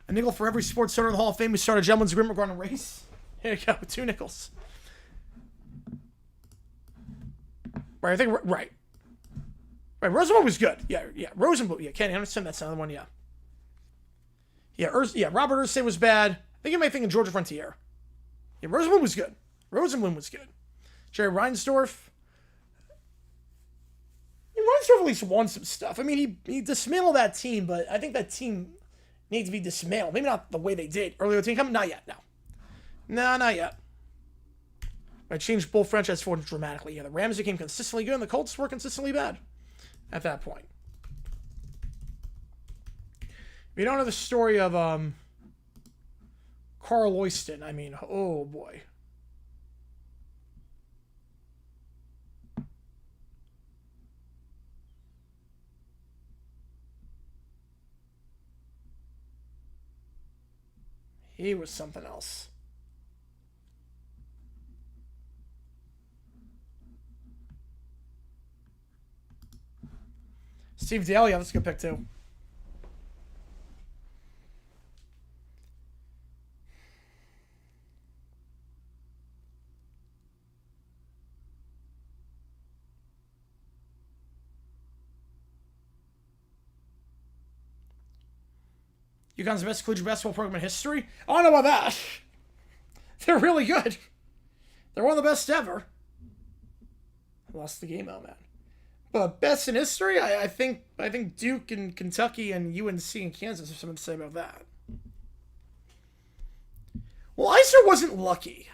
A nickel for every sports center in the Hall of Fame. We start a gentleman's agreement regarding a race. Here you go, 2 nickels. Right, I think, right. Right, Rosenblum was good. Yeah, Rosenblum. Yeah, Kenny Anderson, that's another one, yeah. Yeah, Robert Ursay was bad. I think you might think of Georgia Frontier. Yeah, Rosenblum was good. Rosenblum was good. Jerry Reinsdorf. Reinsdorf at least won some stuff. I mean, he dismantled that team, but I think that team needs to be dismantled. Maybe not the way they did earlier. The team coming? Not yet, no. No, not yet. I changed both franchise fortunes dramatically. Yeah, the Rams became consistently good, and the Colts were consistently bad at that point. If you don't know the story of Carl Oyston, I mean, oh boy. He was something else. Steve Daly, yeah, that's a good pick too. UConn's the best collegiate basketball program in history? I don't know about that. They're really good. They're one of the best ever. I lost the game out, man. But best in history? I think Duke and Kentucky and UNC and Kansas have something to say about that. Well, Eisner wasn't lucky.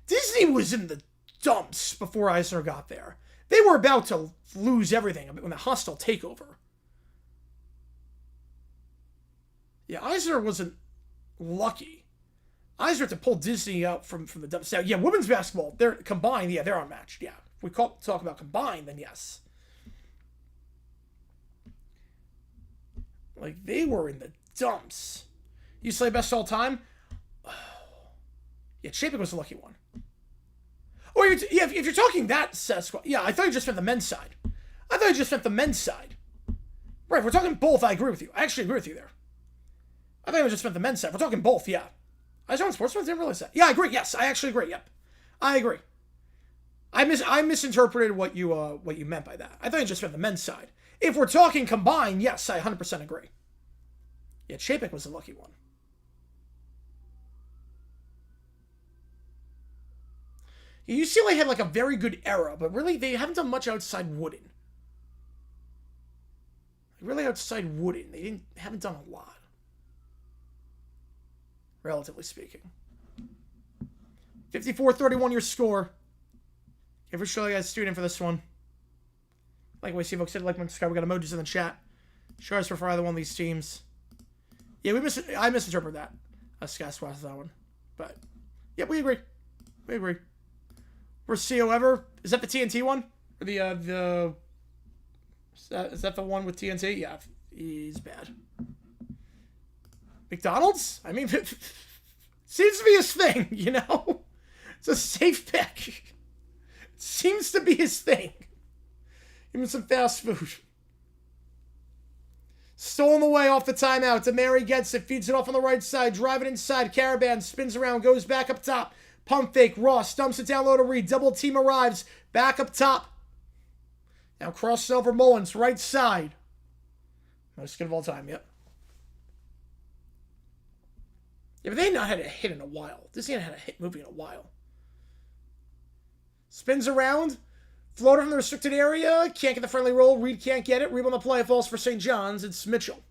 Disney was in the dumps before Eisner got there. They were about to lose everything when the hostile takeover. Yeah, Eisner wasn't lucky. Eisner had to pull Disney out from the dumps. Now, yeah, women's basketball, they're combined. Yeah, they're unmatched. Yeah, if we talk about combined, then yes. Like, they were in the dumps. UCLA best all time? Oh. Yeah, Chapek was the lucky one. Or, if you're talking that squad, yeah, I thought you just meant the men's side. Right, if we're talking both, I agree with you. I actually agree with you there. I think I just meant the men's side. We're talking both, yeah. I was on Sportsman, didn't realize that. Yeah, I agree. Yes, I actually agree. Yep, I agree. I misinterpreted what you meant by that. I thought you just meant the men's side. If we're talking combined, yes, I 100% agree. Yeah, Chapek was the lucky one. UCLA had like a very good era, but really they haven't done much outside Wooden. Really outside Wooden, they haven't done a lot. Relatively speaking. 54-31 your score. Give it a show, guys. Tune in for this one. Like what you folks said, like, subscribe. We got emojis in the chat. Show us for either one of these teams. Yeah, I misinterpreted that. Sky Swats that one. But, yeah, we agree. Worst CEO ever. Is that the TNT one? Or is that the one with TNT? Yeah, he's bad. McDonald's? I mean, seems to be his thing, you know? It's a safe pick. Seems to be his thing. Give him some fast food. Stolen away off the timeout. Demary gets it. Feeds it off on the right side. Driving inside. Caravan spins around. Goes back up top. Pump fake. Ross dumps it down low to Reed. Double team arrives. Back up top. Now crosses over Mullins. Right side. Most good of all time. Yep. Yeah, but they ain't not had a hit in a while. This ain't had a hit movie in a while. Spins around. Floater from the restricted area. Can't get the friendly roll. Reed can't get it. Rebound the play. Falls for St. John's. It's Mitchell.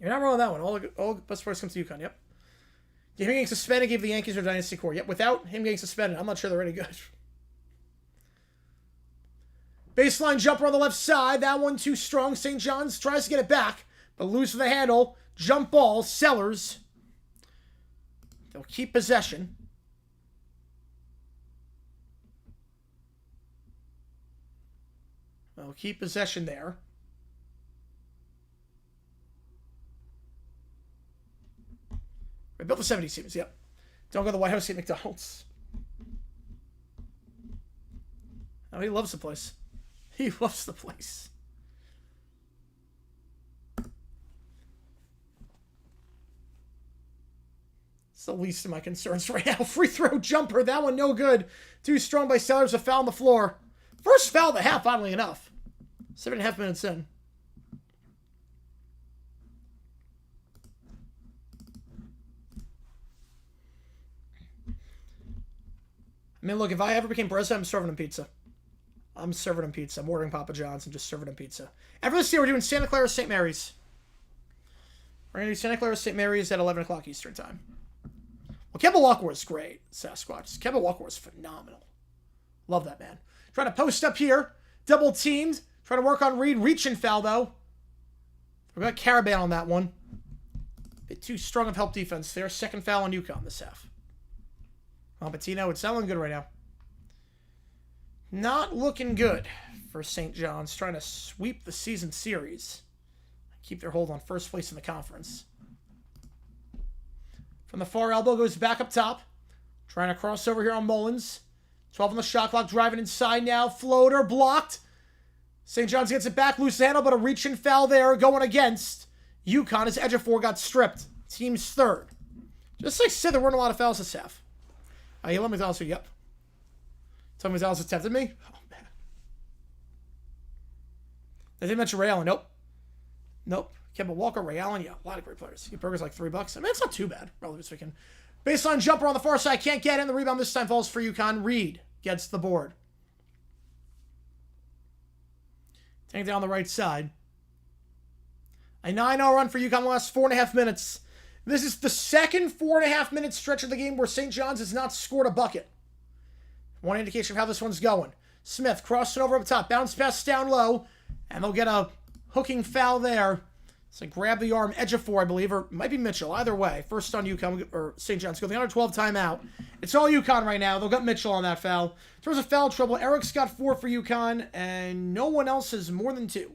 You're not wrong on that one. All best players come to UConn. Yep. Him getting suspended gave the Yankees their dynasty core. Yep. Without him getting suspended, I'm not sure they're any good. Baseline jumper on the left side. That one too strong. St. John's tries to get it back, but loses the handle. Jump ball. Sellers. They'll keep possession. They'll keep possession there. We built the 70 teams, yep. Don't go to the White House, eat McDonald's. Oh, he loves the place. He loves the place. It's the least of my concerns right now. Free throw jumper. That one no good. Too strong by Sellers. A foul on the floor. First foul of the half, oddly enough. 7.5 minutes in. I mean, look, if I ever became president, I'm serving him pizza. I'm serving him pizza. I'm ordering Papa John's and just serving him pizza. After this year, we're doing Santa Clara St. Mary's. We're going to do Santa Clara St. Mary's at 11 o'clock Eastern time. Well, Kemba Walker is great, Sasquatch. Kemba Walker is phenomenal. Love that man. Trying to post up here. Double teamed. Trying to work on Reed. Reach and foul, though. We've got Caravan on that one. Bit too strong of help defense there. Second foul on UConn this half. Patino, it's not looking good right now. Not looking good for St. John's. Trying to sweep the season series. Keep their hold on first place in the conference. From the far elbow, goes back up top. Trying to cross over here on Mullins. 12 on the shot clock, driving inside now. Floater blocked. St. John's gets it back, loose handle, but a reach and foul there going against UConn as Ejiofor got stripped. Team's third. Just like I said, there weren't a lot of fouls this half. You let McDonald's say, yep. Tell me McDonald's attempted me? Oh, man. They didn't mention Ray Allen. Nope. Nope. Kemba Walker, Ray Allen, yeah, a lot of great players. He burgers like $3. I mean, it's not too bad, relatively speaking. Baseline jumper on the far side. Can't get in. The rebound this time falls for UConn. Reed gets the board. Take it down the right side. A 9-0 run for UConn last 4.5 minutes. This is the second 4.5 minute stretch of the game where St. John's has not scored a bucket. One indication of how this one's going. Smith crossing over up top. Bounce pass down low. And they'll get a hooking foul there. So grab the arm. Ejiofor, I believe, or it might be Mitchell. Either way. First on UConn, or St. John's. Go the under 12 timeout. It's all UConn right now. They'll get Mitchell on that foul. In terms of foul trouble, Eric's got 4 for UConn, and no one else has more than 2.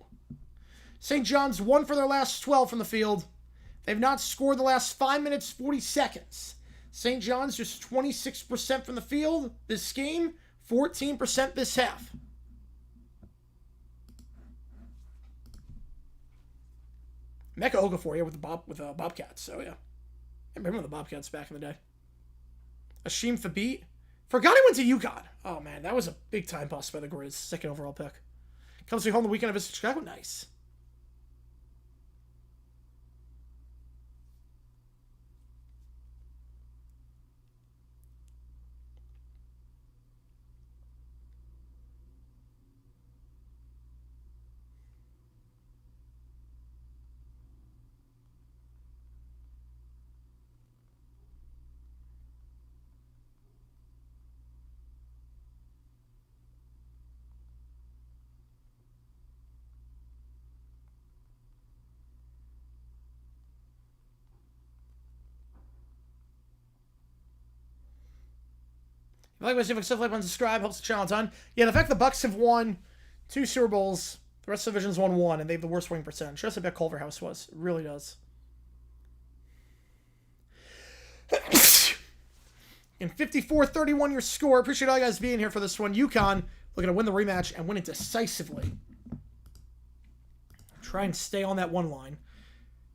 St. John's 1 for their last 12 from the field. They've not scored the last 5 minutes, 40 seconds. St. John's just 26% from the field this game, 14% this half. Mecca Okafor here with the Bobcats, so yeah. I remember the Bobcats back in the day. Ashim Thabit. Forgot he went to UConn. Oh man, that was a big time bust by the Grizz. Second overall pick. Comes to home the weekend of visit Chicago. Nice. If you like my stuff, like and subscribe, helps the channel a ton. Yeah, the fact the Bucks have won 2 Super Bowls, the rest of the division's won 1, and they have the worst winning percentage. Just like Bet Culverhouse was. It really does. And 54-31 your score. Appreciate all you guys being here for this one. UConn looking to win the rematch and win it decisively. Try and stay on that one line.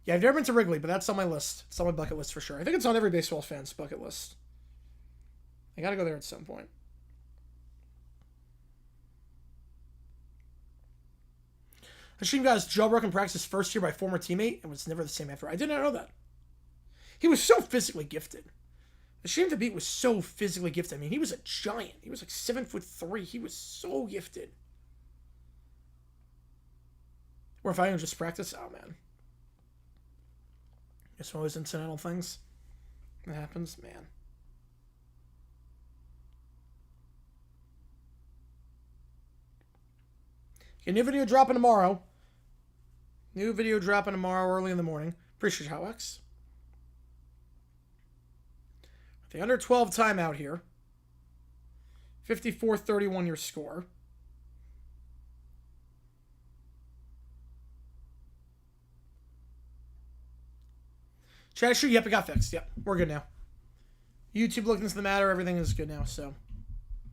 Yeah, I've never been to Wrigley, but that's on my list. It's on my bucket list for sure. I think it's on every baseball fan's bucket list. I gotta go there at some point. Hashim got his jaw broken in practice first year by former teammate and was never the same after. I did not know that. He was so physically gifted. Hashim Thabit was so physically gifted. I mean, he was a giant. He was like 7'3". He was so gifted. Or if I don't just practice, oh man. It's one of those incidental things that happens, man. Okay, new video dropping tomorrow. New video dropping tomorrow early in the morning. Appreciate how X. The under 12 timeout here. 54-31 your score. Chat issue? Yep, it got fixed. Yep, we're good now. YouTube looked into the matter. Everything is good now, so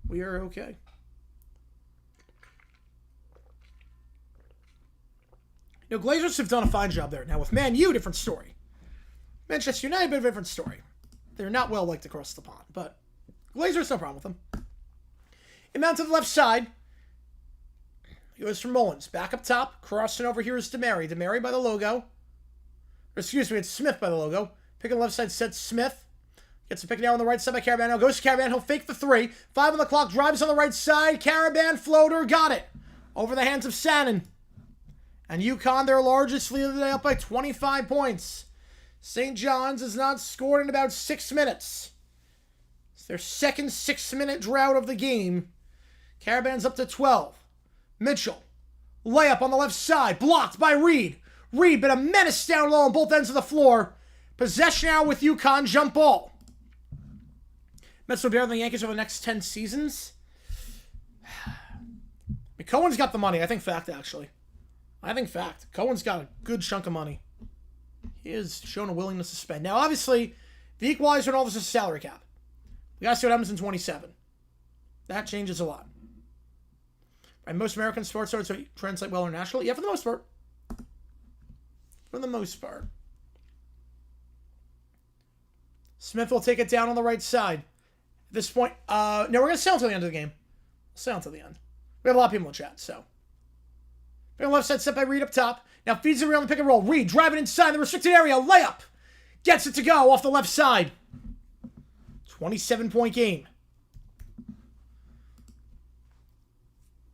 we are okay. You know, Glazers have done a fine job there. Now, with Man U, different story. Manchester United, bit of a different story. They're not well liked across the pond, but Glazers, no problem with them. Inbound to the left side. It goes from Mullins. Back up top. Crossing over here is Demary. Demary by the logo. Or excuse me, it's Smith by the logo. Pick on the left side, sets Smith. Gets a pick now on the right side by Caravan. Now goes to Caravan. He'll fake the 3. 5 on the clock. Drives on the right side. Caravan floater. Got it. Over the hands of Sannon. And UConn, their largest lead of the day, up by 25 points. St. John's has not scored in about 6 minutes. It's their second 6-minute drought of the game. Caravan's up to 12. Mitchell. Layup on the left side. Blocked by Reed. Reed, but a menace down low on both ends of the floor. Possession now with UConn. Jump ball. Mets will be better than the Yankees over the next 10 seasons. Cohen's got the money. I think fact, actually. I think fact. Cohen's got a good chunk of money. He has shown a willingness to spend. Now, obviously, the equalizer and all this is a salary cap. We got to see what happens in 27. That changes a lot. And most American sports start to translate well internationally. Yeah, for the most part. For the most part. Smith will take it down on the right side. At this point, no, we're going to stay until the end of the game. Stay until the end. We have a lot of people in chat, so. On the left side, set by Reed up top. Now feeds it around the pick and roll. Reed driving inside the restricted area. Layup. Gets it to go off the left side. 27-point game.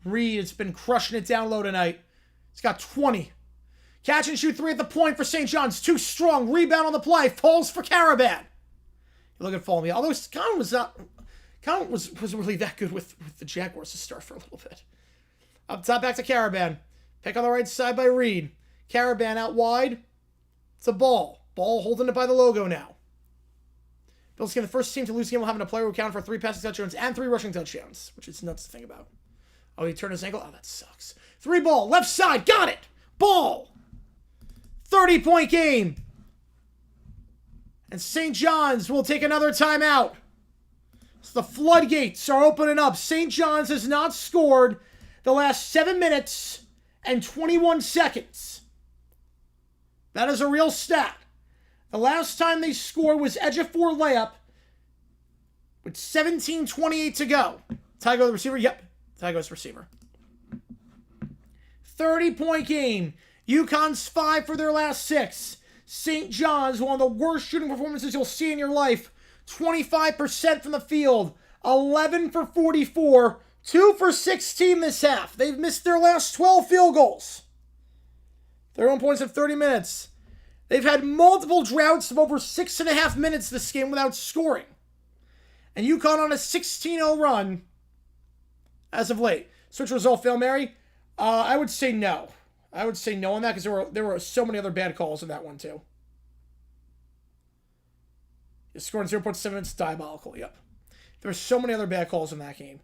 Reed has been crushing it down low tonight. He's got 20. Catch and shoot 3 at the point for St. John's. Too strong. Rebound on the play. Falls for Caravan. Look at Fall Me. Although Connor was really that good with the Jaguars to start for a little bit. Up top, back to Caravan. Pick on the right side by Reed. Caravan out wide. It's a ball. Ball holding it by the logo now. Bills game the first team to lose the game will have a player who accounted for 3 passing touchdowns and 3 rushing touchdowns, which is nuts to think about. Oh, he turned his ankle? Oh, that sucks. 3 ball. Left side. Got it. Ball. 30-point game. And St. John's will take another timeout. So the floodgates are opening up. St. John's has not scored the last 7 minutes and 21 seconds. That is a real stat. The last time they scored was Ejiofor layup with 17:28 to go. Tygo the receiver? Yep. Tygo's receiver. 30-point game. UConn's 5 for their last 6. St. John's, one of the worst shooting performances you'll see in your life. 25% from the field. 11 for 44. 2 for 16 this half. They've missed their last 12 field goals. 31 points in 30 minutes. They've had multiple droughts of over 6.5 minutes this game without scoring. And UConn on a 16-0 run as of late. Switch result, Fail Mary? I would say no. I would say no on that because there were so many other bad calls in that one too. You scored in 0.7 minutes, diabolical, yep. There were so many other bad calls in that game.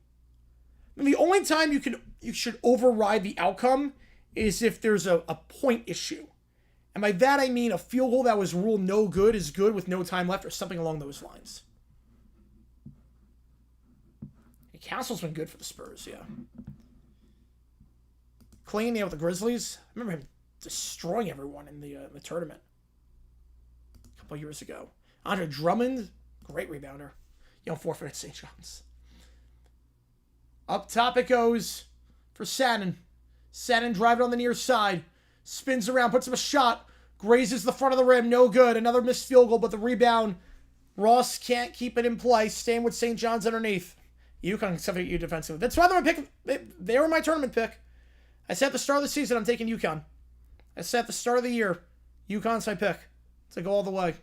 And the only time you should override the outcome is if there's a point issue. And by that I mean a field goal that was ruled no good is good with no time left or something along those lines. Castle's been good for the Spurs, yeah. Clayton, with the Grizzlies. I remember him destroying everyone in the tournament a couple years ago. Andre Drummond, great rebounder. You don't forfeit at St. John's. Up top it goes for Satin. Satin driving on the near side. Spins around, puts up a shot. Grazes the front of the rim, no good. Another missed field goal, but the rebound, Ross can't keep it in play. Staying with St. John's underneath. UConn substitute you defensively. That's why they're my pick. They were my tournament pick. I said at the start of the season, I'm taking UConn. I said at the start of the year, UConn's my pick to go all the way.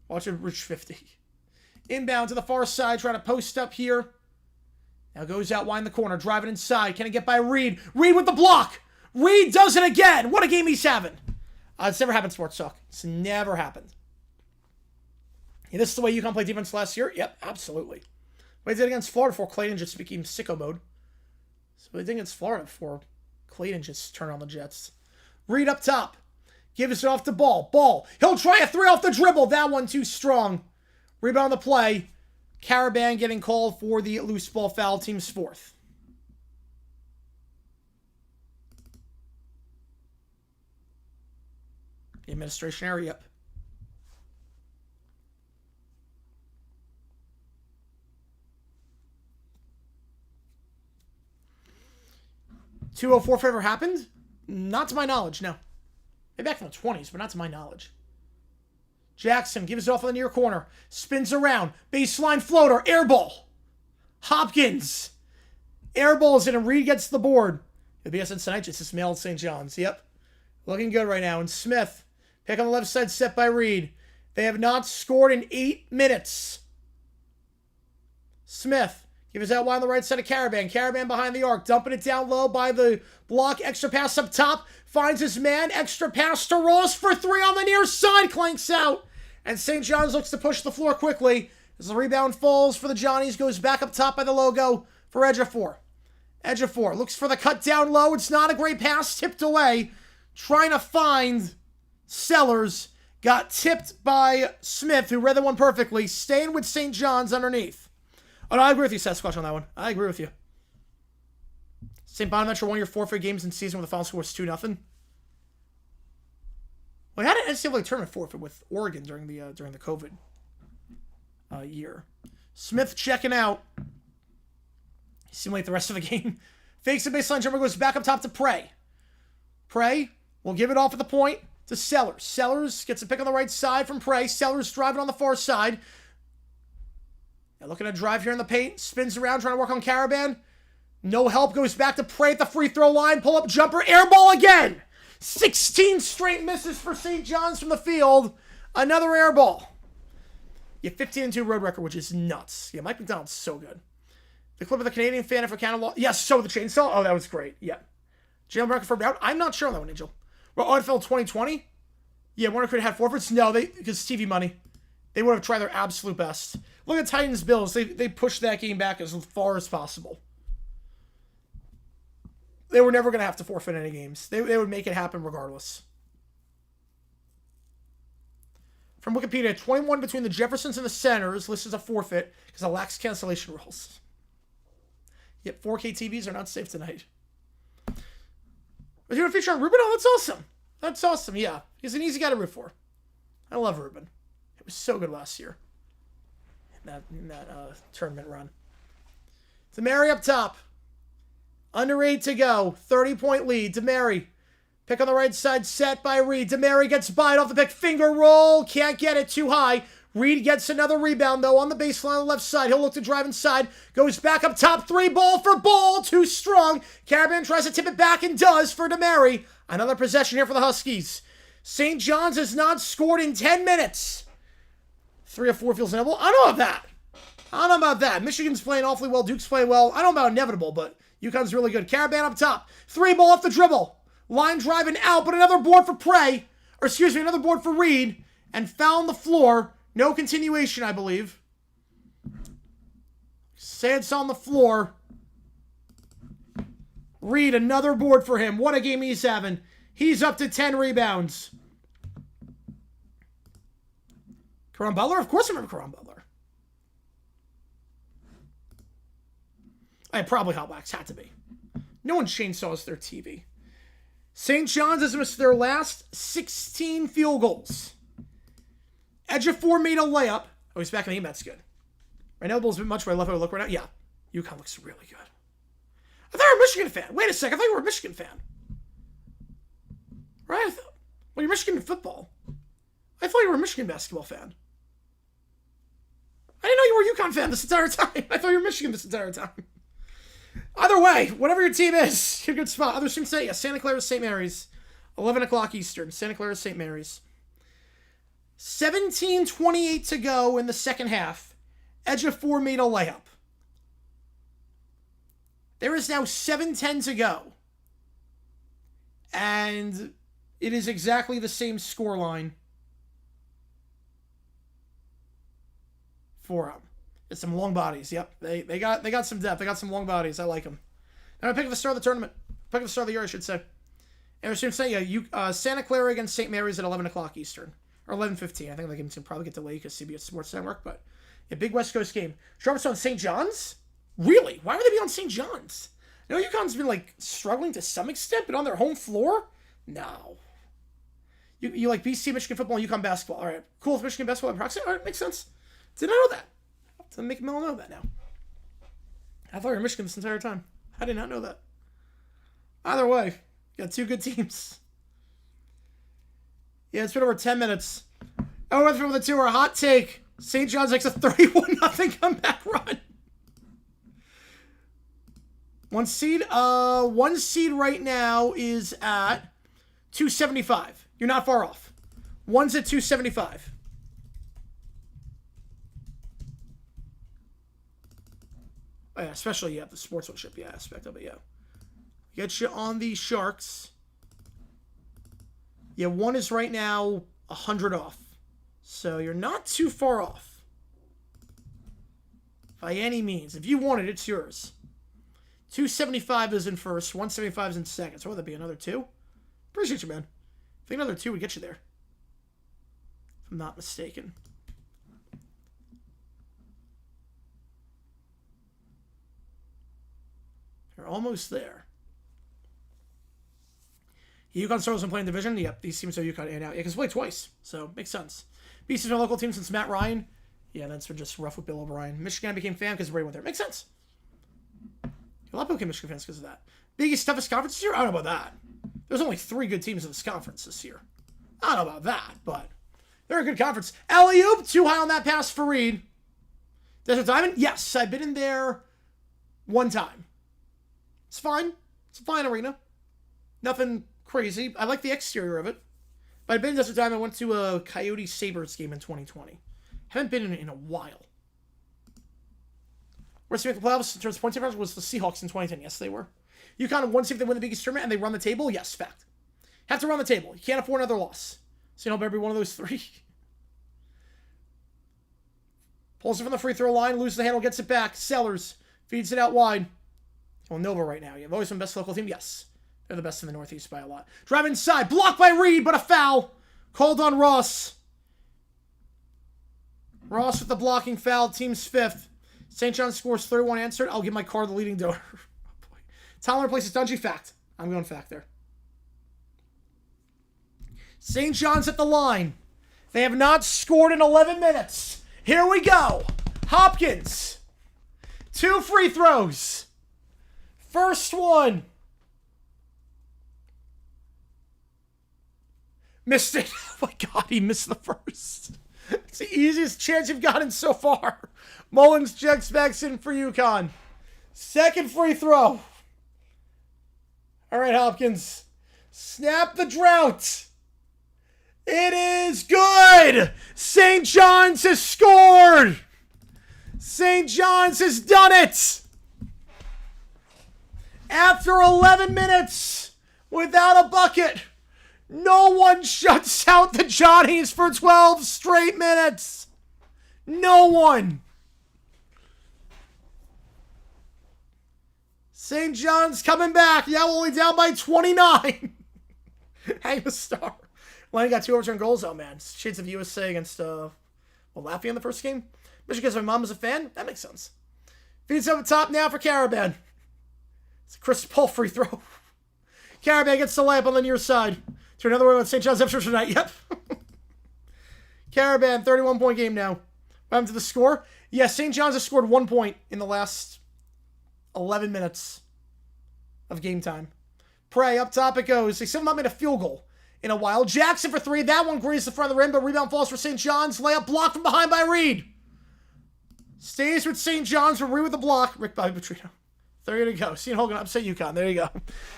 Watch it reach 50. Inbound to the far side, trying to post up here. Now goes out wide in the corner, driving inside. Can it get by Reed? Reed with the block. Reed does it again. What a game he's having. It's never happened, Sports Talk. It's never happened. Yeah, this is the way UConn played defense last year? Yep, absolutely. They did against Florida before Clayton just became sicko mode. So they did against Florida before Clayton just turned on the Jets. Reed up top. Gives it off to Ball. Ball. He'll try a three off the dribble. That one too strong. Rebound on the play. Caravan getting called for the loose ball foul. Team's fourth. The administration area, yep. .204 ever happened? Not to my knowledge, no. Maybe back in the 20s, but not to my knowledge. Jackson gives it off on the near corner. Spins around. Baseline floater. Air ball. Hopkins. Air balls in and Reed gets the board. It'll be us tonight. Just this mailed St. John's. Yep. Looking good right now. And Smith. Pick on the left side, set by Reed. They have not scored in 8 minutes. Smith. Gives out wide on the right side of Caravan. Caravan behind the arc. Dumping it down low by the block. Extra pass up top. Finds his man. Extra pass to Ross for three on the near side. Clanks out. And St. John's looks to push the floor quickly. As the rebound falls for the Johnnies. Goes back up top by the logo for Ejiofor. Ejiofor looks for the cut down low. It's not a great pass. Tipped away. Trying to find Sellers. Got tipped by Smith, who read the one perfectly. Staying with St. John's underneath. Oh, no, I agree with you, Sasquatch, on that one. I agree with you. St. Bonaventure won your forfeit games in season where the final score was 2-0. Well, I had an NCAA tournament forfeit with Oregon during the COVID year. Smith checking out. He seemed like the rest of the game. Fakes the baseline jumper, goes back up top to Prey. Prey will give it off at the point to Sellers. Sellers gets a pick on the right side from Prey. Sellers driving on the far side. Now looking to drive here in the paint. Spins around, trying to work on Caravan. No help. Goes back to Prey at the free throw line. Pull up jumper. Air ball again. 16 straight misses for St. John's from the field. Another air ball. Yeah, 15-2 road record, which is nuts. Yeah, Mike McDonald's so good. The clip of the Canadian fan if a catalog. Yes, so the chainsaw. Oh, that was great. Yeah. Jalen Brown confirmed out. I'm not sure on that one, Angel. Well, NFL 2020? Yeah, Warner could have had forfeits. No, because TV money. They would have tried their absolute best. Look at Titans Bills. They pushed that game back as far as possible. They were never going to have to forfeit any games. They would make it happen regardless. From Wikipedia, 21 between the Jeffersons and the Senators listed as a forfeit because it lacks cancellation rules. Yep, 4K TVs are not safe tonight. But you're going to feature on Ruben? Oh, that's awesome. That's awesome, yeah. He's an easy guy to root for. I love Ruben. It was so good last year. In that tournament run. Demary up top. Under 8 to go. 30-point lead. Demary. Pick on the right side. Set by Reed. Demary gets by it off the pick. Finger roll. Can't get it. Too high. Reed gets another rebound, though, on the baseline on the left side. He'll look to drive inside. Goes back up top. 3 ball for Ball. Too strong. Caravan tries to tip it back and does for Demary. Another possession here for the Huskies. St. John's has not scored in 10 minutes. 3 of 4 feels inevitable. I don't know about that. Michigan's playing awfully well. Duke's playing well. I don't know about inevitable, but UConn's really good. Caravan up top. 3 ball off the dribble. Line driving out, but another board for Prey. Or excuse me, another board for Reed. And foul on the floor. No continuation, I believe. Sands on the floor. Reed, another board for him. What a game he's having. He's up to 10 rebounds. Caron Butler? Of course I remember Caron Butler. Probably hot wax. Had to be. No one chainsaws their TV. St. John's has missed their last 16 field goals. Edge of 4 made a layup. Oh, he's back in the game. That's good. Right now, the ball's a bit much where I left it. Look right now. Yeah. UConn looks really good. I thought you were a Michigan fan. Wait a sec. I thought you were a Michigan fan. Right? Well, you're Michigan in football. I thought you were a Michigan basketball fan. I didn't know you were a UConn fan this entire time. I thought you were Michigan this entire time. Either way, whatever your team is, you're a good spot. Other teams say, yeah, Santa Clara, St. Mary's. 11 o'clock Eastern. Santa Clara, St. Mary's. 17:28 to go in the second half. Edge of 4 made a layup. There is now 7:10 to go. And it is exactly the same scoreline for them. It's some long bodies. Yep, they got some depth. They got some long bodies. I like them. Now I pick up the start of the tournament. Pick up the start of the year, I should say. And I was going to say, yeah, Santa Clara against St. Mary's at 11 o'clock Eastern. Or 11:15. I think the game's going to probably get delayed because CBS Sports Network. But a big West Coast game. Sharps on St. John's? Really? Why would they be on St. John's? You know, UConn's been, like, struggling to some extent, but on their home floor? No. You like BC, Michigan football, and UConn basketball. All right, cool with Michigan basketball and proxy. All right, makes sense. Did not know that. To make Mel know that now. I thought you were Michigan this entire time. I did not know that. Either way, you got two good teams. Yeah, it's been over 10 minutes. I went through the two. Our hot take. St. John's makes a 31-0 comeback run. One seed right now is at 275. You're not far off. One's at 275. Oh, yeah, especially, yeah, the sportsmanship aspect of it, yeah. Get you on the Sharks. Yeah, one is right now 100 off. So you're not too far off. By any means. If you want it, it's yours. 275 is in first. 175 is in second. So would that be another two? Appreciate you, man. I think another two would get you there. If I'm not mistaken. You're almost there. UConn Stars been playing division. Yep, these teams are UConn in and out. Yeah, because play twice, so makes sense. BC's been a local team since Matt Ryan. Yeah, that's been just rough with Bill O'Brien. Michigan became fan because Ray went there. Makes sense. A lot of people became Michigan fans because of that. Biggest, toughest conference this year? I don't know about that. There's only 3 good teams in this conference this year. I don't know about that, but they're a good conference. Alley-oop, too high on that pass for Reed. Desert Diamond? Yes, I've been in there one time. It's fine. It's a fine arena. Nothing crazy. I like the exterior of it. But I've been in Desert Diamond. I went to a Coyote Sabres game in 2020. Haven't been in a while. Where's the playoffs in terms of point difference was the Seahawks in 2010. Yes, they were. UConn won to see if they win the biggest tournament and they run the table. Yes, fact. Have to run the table. You can't afford another loss. So you know, better be one of those 3. Pulls it from the free throw line, loses the handle, gets it back. Sellers feeds it out wide. Well, Nova right now. You've always been best local team. Yes. They're the best in the Northeast by a lot. Drive inside. Blocked by Reed, but a foul. Called on Ross. Ross with the blocking foul. Team's 5th. St. John scores 31 answered. I'll give my card the leading donor. Oh, boy. Tyler replaces Dungy. Fact. I'm going fact there. St. John's at the line. They have not scored in 11 minutes. Here we go. Hopkins. 2 free throws. First one. Missed it. Oh my God, he missed the first. It's the easiest chance you've gotten so far. Mullins checks back in for UConn. Second free throw. All right, Hopkins. Snap the drought. It is good. St. John's has scored. St. John's has done it. After 11 minutes without a bucket. No one shuts out the Johnnies for 12 straight minutes. No one. St. John's coming back. Yeah, only down by 29. Hang the star. Lenny got 2 overturned goals. Oh, man. Shades of USA against Latvia in the first game. Michigan, because my mom is a fan. That makes sense. Feeds up top now for Caravan. It's a Chris Paul free throw. Caravan gets the layup on the near side. To another one with St. John's Ipswich tonight. Yep. Caravan, 31-point game now. What happened to the score? Yes, St. John's has scored 1 point in the last 11 minutes of game time. Prey, up top it goes. They still have not made a field goal in a while. Jackson for 3. That one grazed the front of the rim, but rebound falls for St. John's. Layup blocked from behind by Reed. Stays with St. John's for Reed with the block. Rick Bobby Petrino. 30 to go. Seeing Hogan upset UConn. There you go.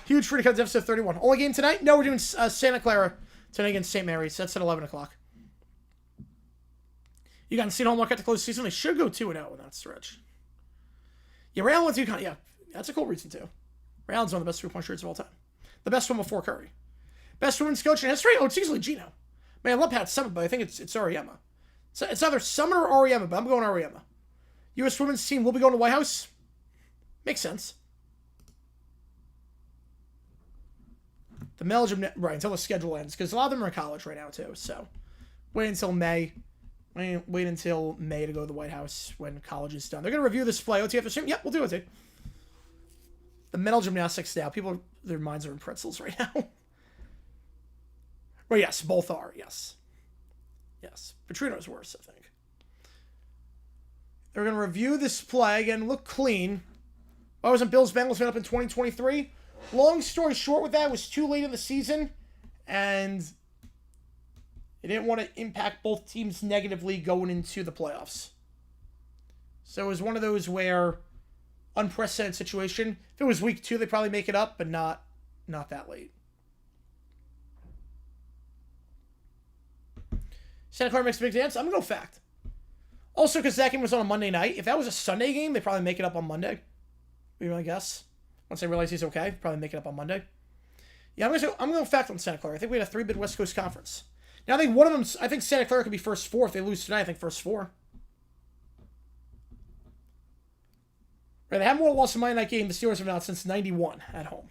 Huge free to cut deficit 31. Only game tonight? No, we're doing Santa Clara tonight against St. Mary's. That's at 11 o'clock. You got Seton Hall Marquette to close the season. They should go 2-0 in that stretch. Yeah, Ray Allen went to UConn. Yeah, that's a cool reason too. Ray Allen's one of the best three-point shooters of all time. The best one before Curry. Best women's coach in history? Oh, it's easily Gino. Man, I love Pat Summitt, but I think it's Auriemma. It's either Summitt or Auriemma, but I'm going Auriemma. U.S. women's team will be going to White House. Makes sense. The Belgium, right, until the schedule ends, because a lot of them are in college right now too, so wait until May. Wait until May to go to the White House when college is done. They're going to review this play. OT after stream? Yep, we'll do it. The mental gymnastics now. People, their minds are in pretzels right now. Well, yes, both are. Yes. Yes. Petrino's worse, I think. They're going to review this play. Again, look clean. Why wasn't Bills Bengals made up in 2023? Long story short with that, it was too late in the season. And they didn't want to impact both teams negatively going into the playoffs. So it was one of those where unprecedented situation. If it was week 2, they'd probably make it up, but not that late. Santa Clara makes a big dance. I'm going to go fact. Also, because that game was on a Monday night. If that was a Sunday game, they'd probably make it up on Monday. Would be my guess. Once they realize he's okay, probably make it up on Monday. Yeah, I'm going to go fact on Santa Clara. I think we had a 3-bid West Coast Conference. Now, I think one of them, I think Santa Clara could be first 4. If they lose tonight, I think first 4. Right, they haven't won a loss in Monday night game. The Steelers have not since 91 at home.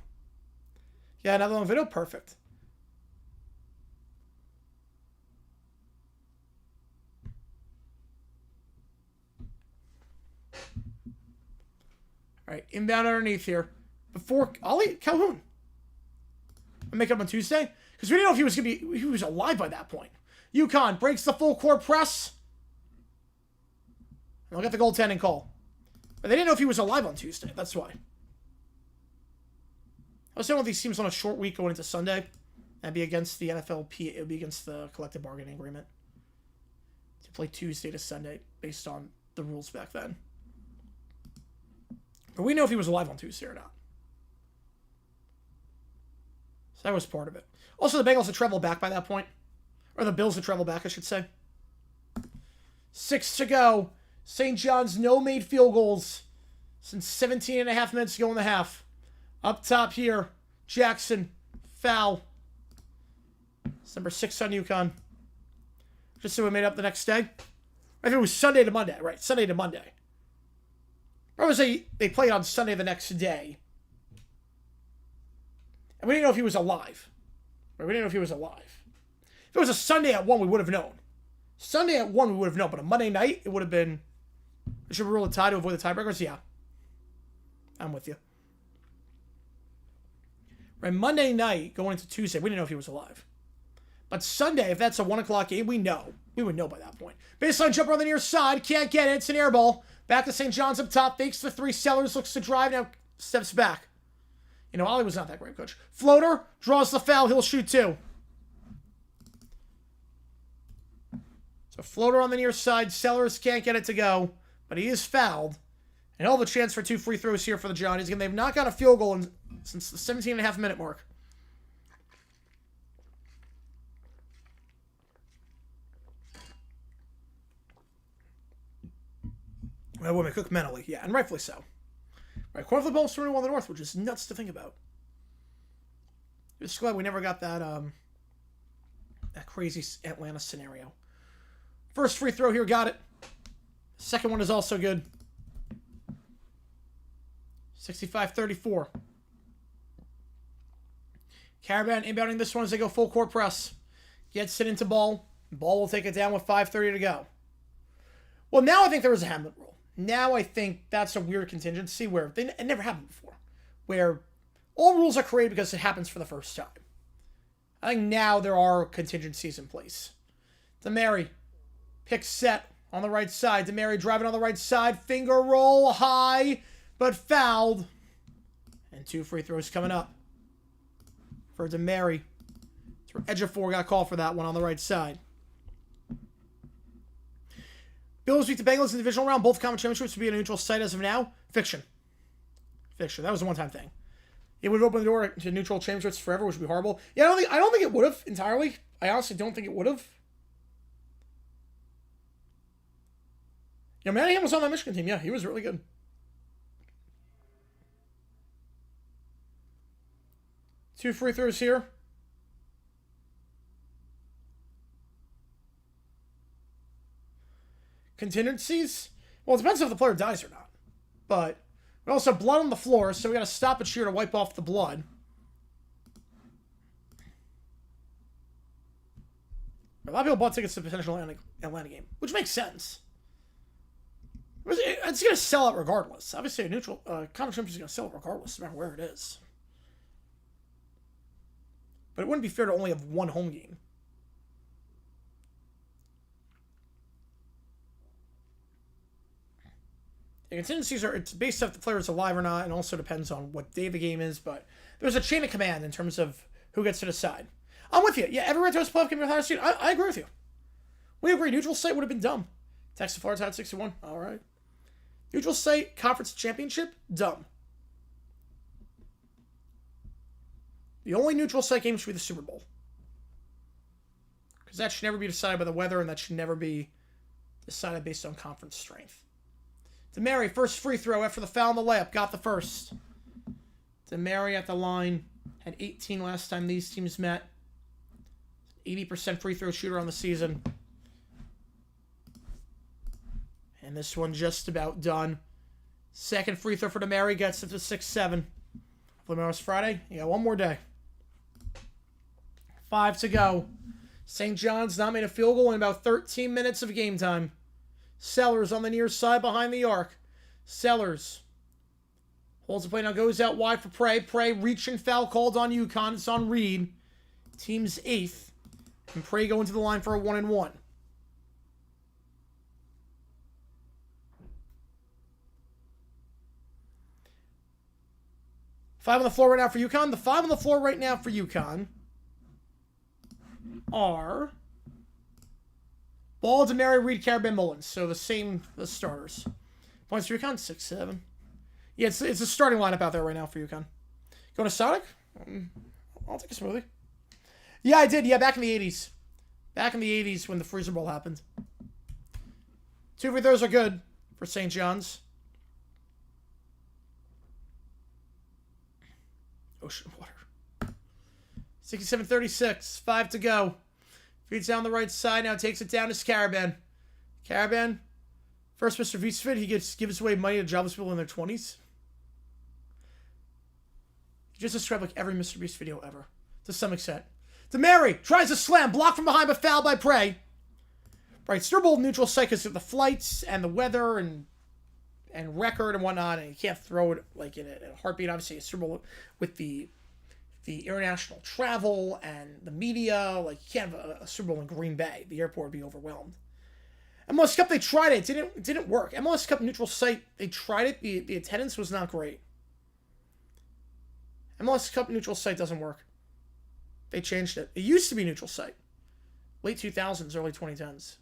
Yeah, another long video. Perfect. All right, inbound underneath here. Before Ollie Calhoun. I make it up on Tuesday. Because we didn't know if he was alive by that point. UConn breaks the full court press. And they'll get the goaltending call. But they didn't know if he was alive on Tuesday. That's why. I was saying one of these teams on a short week going into Sunday. That'd be against the NFLP. It would be against the collective bargaining agreement. To play Tuesday to Sunday based on the rules back then. But we know if he was alive on Tuesday or not. So that was part of it. Also, the Bengals had traveled back by that point. Or the Bills had traveled back, I should say. 6 to go. St. John's no made field goals since 17 and a half minutes to go in the half. Up top here, Jackson, foul. It's number 6 on UConn. Just so we made up the next day. I think it was Sunday to Monday, right? Sunday to Monday. Or was they played on Sunday the next day. And we didn't know if he was alive. Right? We didn't know if he was alive. If it was a Sunday at 1, we would have known. Sunday at 1, we would have known. But a Monday night, it would have been... Should we roll a tie to avoid the tiebreakers? Yeah. I'm with you. Right, Monday night, going into Tuesday, we didn't know if he was alive. But Sunday, if that's a 1 o'clock game, we know. We would know by that point. Baseline jumper on the near side. Can't get it. It's an air ball. Back to St. John's up top. Fakes the 3. Sellers looks to drive. Now steps back. You know, Ollie was not that great, coach. Floater. Draws the foul. He'll shoot 2. So floater on the near side. Sellers can't get it to go. But he is fouled. And he'll have a chance for 2 free throws here for the Johnnies. Again, they've not got a field goal since the 17.5 minute mark. That would cook mentally. Yeah, and rightfully so. Right, corner flip ball to the north, which is nuts to think about. Just glad we never got that that crazy Atlanta scenario. First free throw here, got it. Second one is also good. 65-34. Caravan inbounding this one as they go full court press. Gets it into ball. Ball will take it down with 5:30 to go. Well, now I think there is a Hamlet rule. Now I think that's a weird contingency where it never happened before, where all rules are created because it happens for the first time. I think now there are contingencies in place. DeMary, pick set on the right side. DeMary driving on the right side. Finger roll high, but fouled. And 2 free throws coming up for DeMary. Edge of 4 got called for that one on the right side. Bills beat the Bengals in the divisional round. Both conference championships would be a neutral site as of now. Fiction. That was a one-time thing. It would open the door to neutral championships forever, which would be horrible. Yeah, I don't think it would have entirely. I honestly don't think it would have. Yeah, Manningham was on that Michigan team. Yeah, he was really good. Two free throws here. Contingencies? Well, it depends if the player dies or not. But we also have blood on the floor, so we got to stop it here to wipe off the blood. A lot of people bought tickets to the potential Atlanta game, which makes sense. It's going to sell out regardless. Obviously, a neutral conference championship is going to sell out regardless, no matter where it is. But it wouldn't be fair to only have one home game. The contingencies it's based off the player is alive or not, and also depends on what day the game is, but there's a chain of command in terms of who gets to decide. I'm with you. Yeah, every Red Toast playoff game without a seed. I agree with you. We agree. Neutral site would have been dumb. Texas Florida's had 61. All right. Neutral site conference championship, dumb. The only neutral site game should be the Super Bowl. Because that should never be decided by the weather, and that should never be decided based on conference strength. DeMary, first free throw after the foul on the layup. Got the first. DeMary at the line. Had 18 last time these teams met. 80% free throw shooter on the season. And this one just about done. Second free throw for DeMary. Gets it to 6-7. Hopefully tomorrow's Friday. Yeah, one more day. 5 to go. St. John's not made a field goal in about 13 minutes of game time. Sellers on the near side behind the arc. Sellers holds the play now, goes out wide for Prey. Prey reaching foul called on UConn. It's on Reed. Team's 8th. And Prey going to the line for a 1-and-1. Five on the floor right now for UConn. The 5 on the floor right now for UConn are Ball, DeMary, Reed, Carabin, Mullins. So the starters. Points for UConn, 6-7. Yeah, it's a starting lineup out there right now for UConn. Going to Sonic? I'll take a smoothie. Yeah, I did. Yeah, back in the 80s. Back in the 80s when the Freezer Bowl happened. 2 free throws are good for St. John's. Ocean water. 67-36. 5 to go. Feeds down the right side. Now takes it down to Carabin. Carabin. First Mr. Visfit. He gives away money to jobless people in their 20s. He just described like every Mr. Beast video ever. To some extent. DeMary tries to slam. Blocked from behind but fouled by Prey. Right. Super Bowl neutral site because of the flights and the weather and record and whatnot. And you can't throw it like in a heartbeat. Obviously, a Super Bowl with the international travel and the media, like you can't have a Super Bowl in Green Bay. The airport would be overwhelmed. MLS Cup, they tried it. It didn't work. MLS Cup neutral site, they tried it. The attendance was not great. MLS Cup neutral site doesn't work. They changed it. It used to be neutral site. Late 2000s, early 2010s.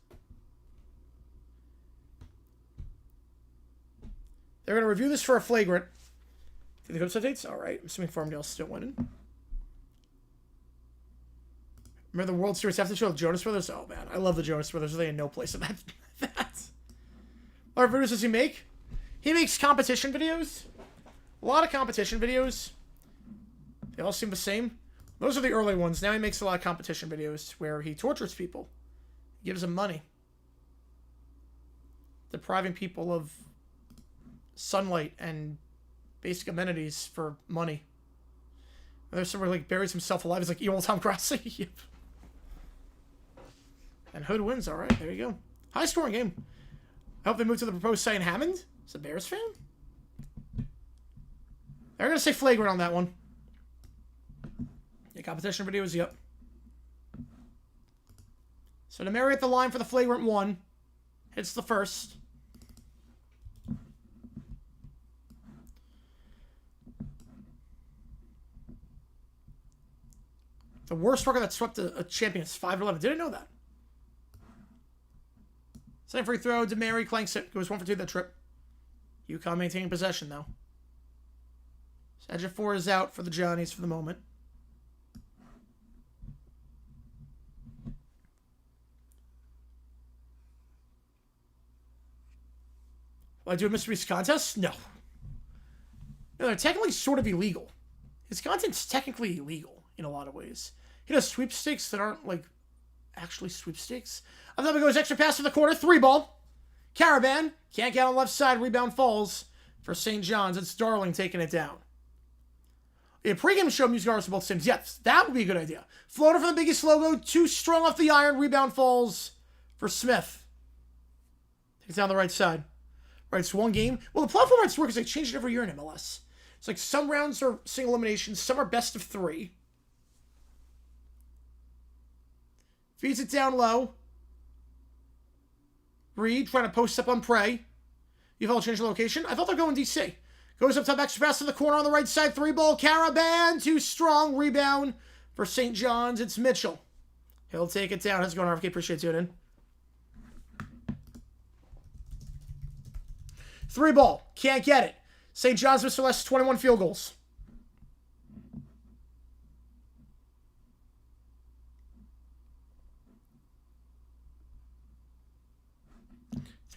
They're going to review this for a flagrant. Do the coach updates? All right. I'm assuming Farmdale's still winning. Remember the World Series after show of the Jonas Brothers? Oh, man. I love the Jonas Brothers. They had no place in that. What videos does he make? He makes competition videos. A lot of competition videos. They all seem the same. Those are the early ones. Now he makes a lot of competition videos where he tortures people. He gives them money. Depriving people of sunlight and basic amenities for money. There's somewhere like buries himself alive. He's like evil Tom Grassi. Yep. And Hood wins. All right, there you go. High scoring game. I hope they move to the proposed site in Hammond. Is it Bears fan? They're going to say flagrant on that one. Yeah, competition videos, yep. So Demary at the line for the flagrant one. Hits the first. The worst record that swept a champion is 5-11. Didn't know that. Second free throw, Demary clanks it. Goes 1 for 2 that trip. UConn maintaining possession, though. Edge of 4 is out for the Johnnies for the moment. Will I do a Mr. Beast contest? No. No, they're technically sort of illegal. His content's technically illegal in a lot of ways. He does sweepstakes that aren't, like, actually sweepstakes. I thought it goes extra pass to the corner. 3-ball. Caravan. Can't get on left side. Rebound falls for St. John's. It's Darling taking it down. A pregame show music artists for both teams. Yes, that would be a good idea. Floater from the biggest logo. Too strong off the iron. Rebound falls for Smith. Takes down the right side. Right, it's one game. Well, the platform rights work is they change it every year in MLS. It's like some rounds are single eliminations, some are best of 3. Feeds it down low. Reed trying to post up on Prey. You've all changed the location. I thought they're going DC. Goes up top, extra pass to the corner on the right side. 3-ball. Caravan. Too strong. Rebound for St. John's. It's Mitchell. He'll take it down. How's it going, RFK? Appreciate tuning in. 3-ball. Can't get it. St. John's, Mr. Less, 21 field goals.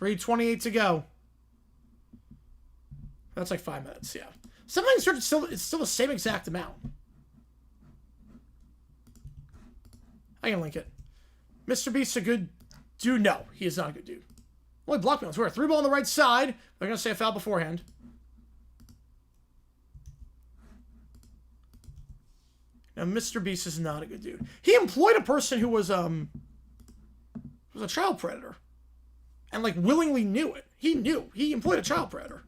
.328 to go. That's like 5 minutes, yeah. Sometimes it's still the same exact amount. I can link it. Mr. Beast's a good dude. No, he is not a good dude. Only block me on Twitter. 3-ball on the right side. They're going to say a foul beforehand. Now, Mr. Beast is not a good dude. He employed a person who was a child predator. And, like, willingly knew it. He knew. He employed a child predator.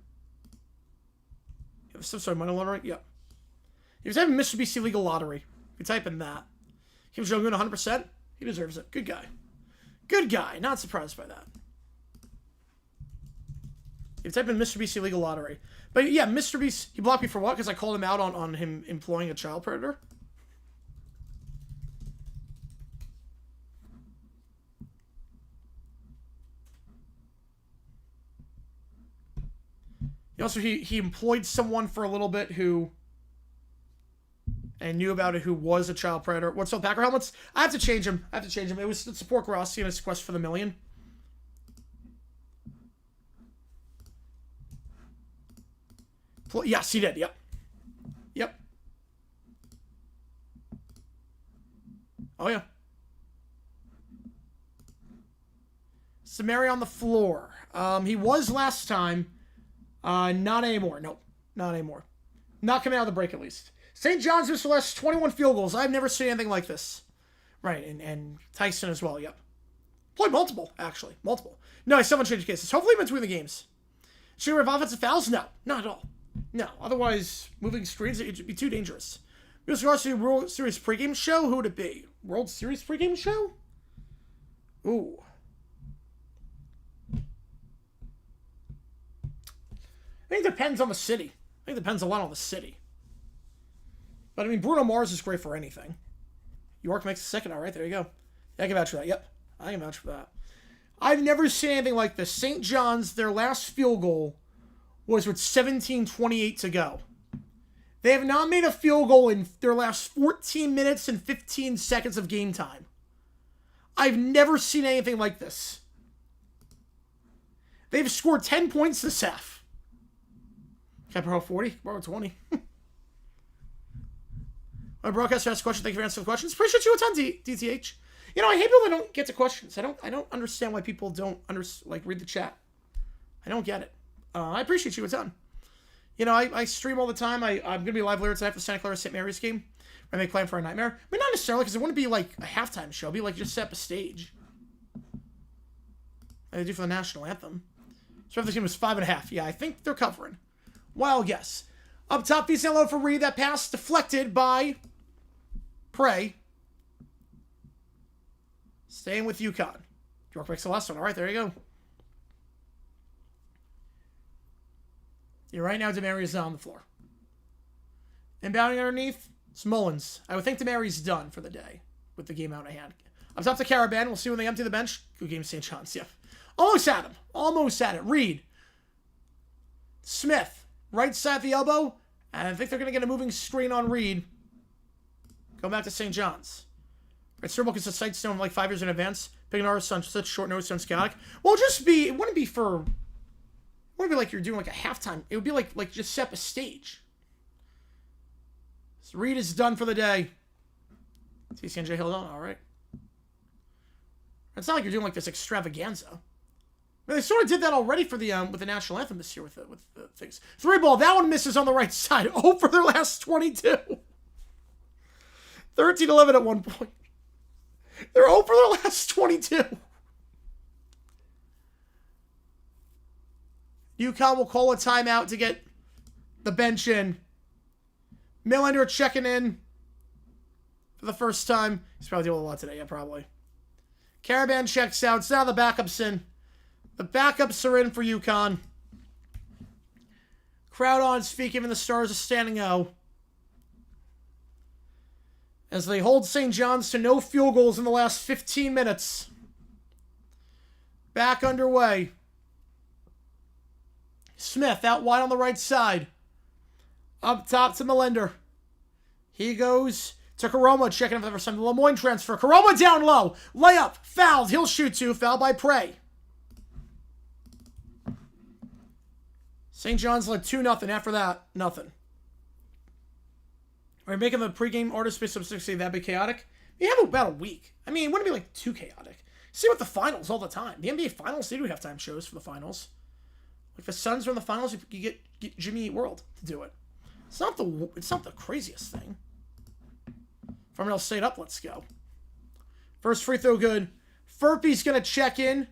You have some sort of money laundering? Yep. He was having Mr. Beast illegal lottery. You type in that. Kim Jong-un 100%. He deserves it. Good guy. Good guy. Not surprised by that. You type in Mr. Beast illegal lottery. But yeah, Mr. Beast, he blocked me for what? Because I called him out on him employing a child predator. He also, he employed someone for a little bit who, and knew about it, who was a child predator. What's up, Packer helmets? I have to change him. It was to support Rossi in his quest for the million. Yes, he did. Yep. Yep. Oh, yeah. Samari on the floor. He was last time. Not anymore. Nope. Not anymore. Not coming out of the break, at least. St. John's, Mr. Less, 21 field goals. I've never seen anything like this. Right, and Tyson as well, yep. Played multiple, actually. Multiple. No, I still haven't changed cases. Hopefully in between the games. Should we have offensive fouls? No. Not at all. No. Otherwise, moving screens, it'd be too dangerous. With regards to World Series pregame show, who would it be? World Series pregame show? Ooh. I think it depends on the city. I think it depends a lot on the city. But, I mean, Bruno Mars is great for anything. York makes a second. All right, there you go. Yeah, I can vouch for that. Yep, I can vouch for that. I've never seen anything like this. St. John's, their last field goal was with 17:28 to go. They have not made a field goal in their last 14 minutes and 15 seconds of game time. I've never seen anything like this. They've scored 10 points this half. Can I borrow 40? Borrow 20. My broadcaster asked a question. Thank you for answering the questions. Appreciate you a ton, DTH. You know, I hate people that don't get to questions. I don't understand why people don't read the chat. I don't get it. I appreciate you a ton. You know, I stream all the time. I'm going to be live later tonight for Santa Clara St. Mary's game. I may plan for a nightmare. I mean, not necessarily, because it wouldn't be like a halftime show. It'd be like just set up a stage. Like they do for the national anthem. So if this game was 5.5. Yeah, I think they're covering. Wild guess. Up top, decent low for Reed. That pass deflected by Prey. Staying with UConn. York makes the last one. All right, there you go. You're right now, Demari's on the floor. Inbounding underneath, it's Mullins. I would think Demari's done for the day with the game out of hand. Up top to Caravan. We'll see when they empty the bench. Good game, St. John's. Yep. Almost had him. Almost had it. Reed. Smith. Right side of the elbow. And I think they're going to get a moving screen on Reed. Go back to St. John's. Right, Sturble gets a sight stone like 5 years in advance. Picking ours on such short notice on chaotic. Well, just be, it wouldn't be like you're doing like a halftime. It would be like just set a stage. So Reed is done for the day. TCNJ held on. All right. It's not like you're doing like this extravaganza. I mean, they sort of did that already for the with the national anthem this year with the things. 3 ball. That one misses on the right side. Oh, for their last 22. 13-11 at one point. They're 0 for their last 22. UConn will call a timeout to get the bench in. Millender checking in for the first time. He's probably dealing with a lot today. Yeah, probably. Caravan checks out. It's now the backups in. The backups are in for UConn. Crowd on its feet, giving the Stars a standing O. As they hold St. John's to no field goals in the last 15 minutes. Back underway. Smith out wide on the right side. Up top to Millender. He goes to Karoma, checking in for the first time. The Lemoyne transfer. Karoma down low. Layup. Fouled. He'll shoot 2. Fouled by Prey. St. John's led 2-0. After that, nothing. Are you making the pregame order space of 60 that be chaotic? You have about a week. I mean, it wouldn't be like too chaotic. See what the finals all the time. The NBA finals, they do halftime shows for the finals. Like the Suns are in the finals, you get Jimmy Eat World to do it. It's not the craziest thing. Farmingdale State up, let's go. First free throw good. Furpy's going to check in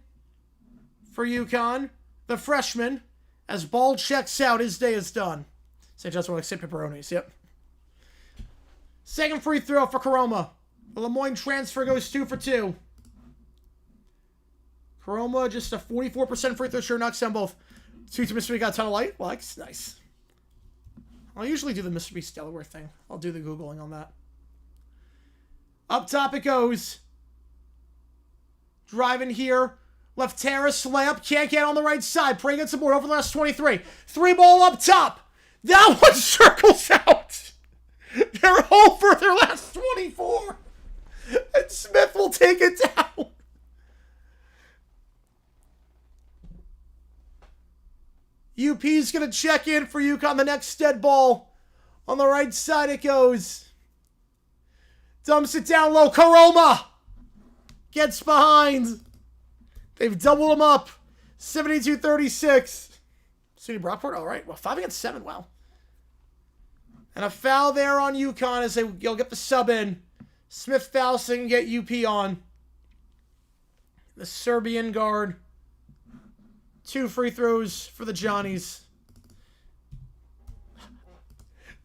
for UConn. The freshman, as Ball checks out, his day is done. St. John's more like St. Pepperonis, yep. Second free throw for Karoma. The Lemoyne transfer goes 2 for 2. Karoma, just a 44% free throw share, knocks down both. 2 to Mr. B, got a ton of light. Well, that's nice. I'll usually do the Mr. Beast Delaware thing. I'll do the Googling on that. Up top it goes. Driving here. Left terrace, layup. Can't get on the right side. Prey gets the board over the last 23. 3 ball up top. That one circles out. They're over their last 24. And Smith will take it down. UP's going to check in for UConn. The next dead ball. On the right side it goes. Dumps it down low. Karoma gets behind. They've doubled him up. 72-36. City Brockport. All right. Well, 5 against 7. Wow. And a foul there on UConn as they'll get the sub in. Smith fouls so they can get UP on. The Serbian guard. 2 free throws for the Johnnies.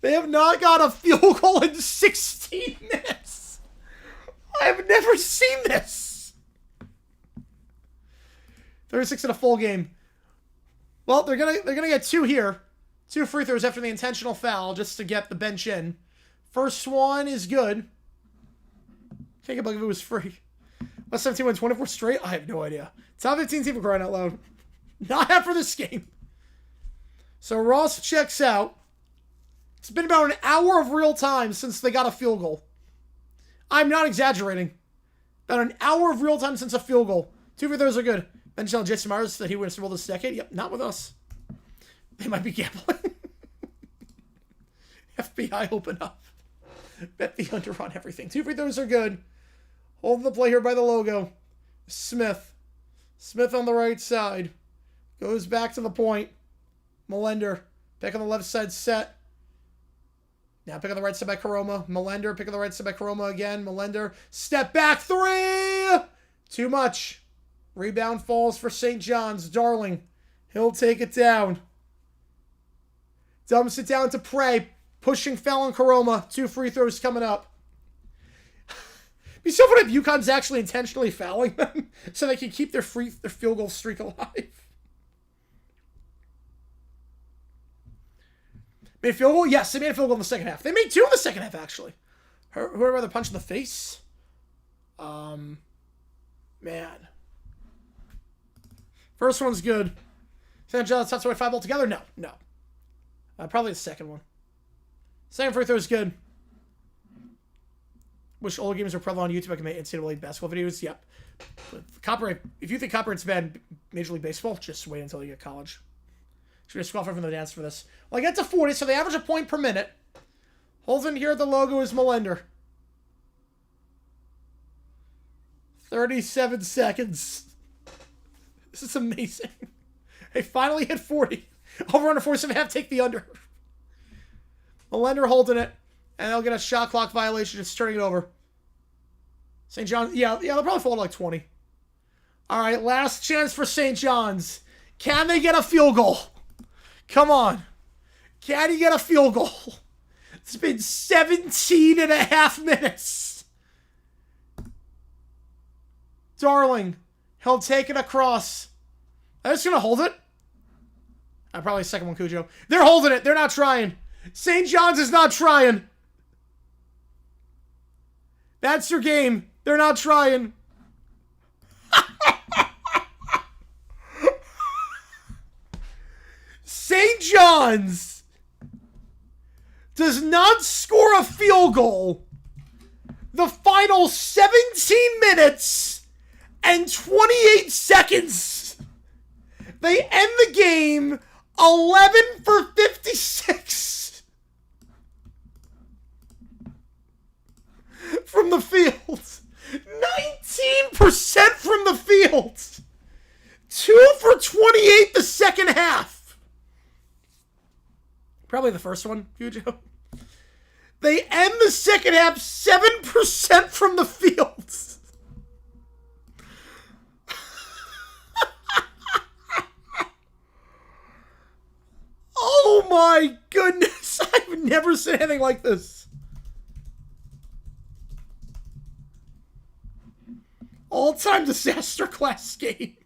They have not got a field goal in 16 minutes. I have never seen this. 36 in a full game. Well, they're gonna get 2 here. 2 free throws after the intentional foul just to get the bench in. First one is good. Can't get believe it was free. West 17 win 24 straight? I have no idea. Top 15 team for crying out loud. Not after this game. So Ross checks out. It's been about an hour of real time since they got a field goal. I'm not exaggerating. About an hour of real time since a field goal. 2 free throws are good. Ben telling Jason Myers that he wins Super Bowl this decade. Yep, not with us. They might be gambling. FBI, open up. Bet the under on everything. 2 free throws are good. Holding the play here by the logo. Smith. Smith on the right side. Goes back to the point. Millender. Pick on the left side set. Now pick on the right side by Karoma. Millender. Pick on the right side by Karoma again. Millender. Step back 3. Too much. Rebound falls for St. John's. Darling. He'll take it down. Dumps it down to Prey. Pushing Fallon Karoma. 2 free throws coming up. It'd be so funny if UConn's actually intentionally fouling them so they can keep their field goal streak alive. Made a field goal? Yes, they made a field goal in the second half. They made 2 in the second half, actually. Whoever rather punch in the face? Man. First one's good. San John's top 25 altogether? No. Probably the second one. Second free throw is good. Wish all games are probably on YouTube. I can make NCAA basketball videos. Yep. But copyright. If you think copyright's bad in Major League Baseball, just wait until you get college. Should be a disqualified from the dance for this. Well, I get to 40, so they average a point per minute. Holden here, the logo is Melender. 37 seconds. This is amazing. They finally hit 40. Over under 47.5, take the under. Melender holding it, and they'll get a shot clock violation, just turning it over. St. John's, yeah, they'll probably fall to like 20. All right, last chance for St. John's. Can they get a field goal? Come on. Can he get a field goal? It's been 17 and a half minutes. Darling, he'll take it across. They're just going to hold it. Probably second one, Cujo. They're holding it. They're not trying. St. John's is not trying. That's your game. They're not trying. St. John's does not score a field goal the final 17 minutes and 28 seconds. They end the game 11 for 56 from the field. 19% from the field. 2 for 28 the second half. Probably the first one, Cujo. They end the second half 7% from the field. Oh my goodness. I've never seen anything like this. All-time disaster class game.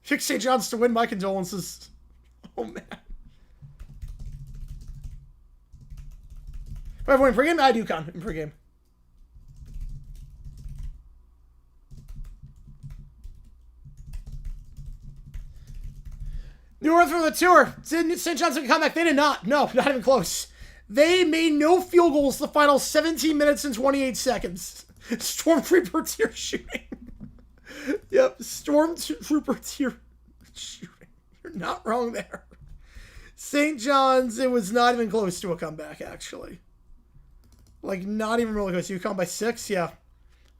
Pick St. John's to win. My condolences. Oh, man. Do I have one in pregame? I do, UConn in pregame. New Earth from the tour. St. John's can come back. They did not. No, not even close. They made no field goals the final 17 minutes and 28 seconds. Stormtrooper tier shooting. Yep, Stormtrooper tier shooting. You're not wrong there. St. John's, it was not even close to a comeback, actually. Like, not even really close. You come by 6? Yeah.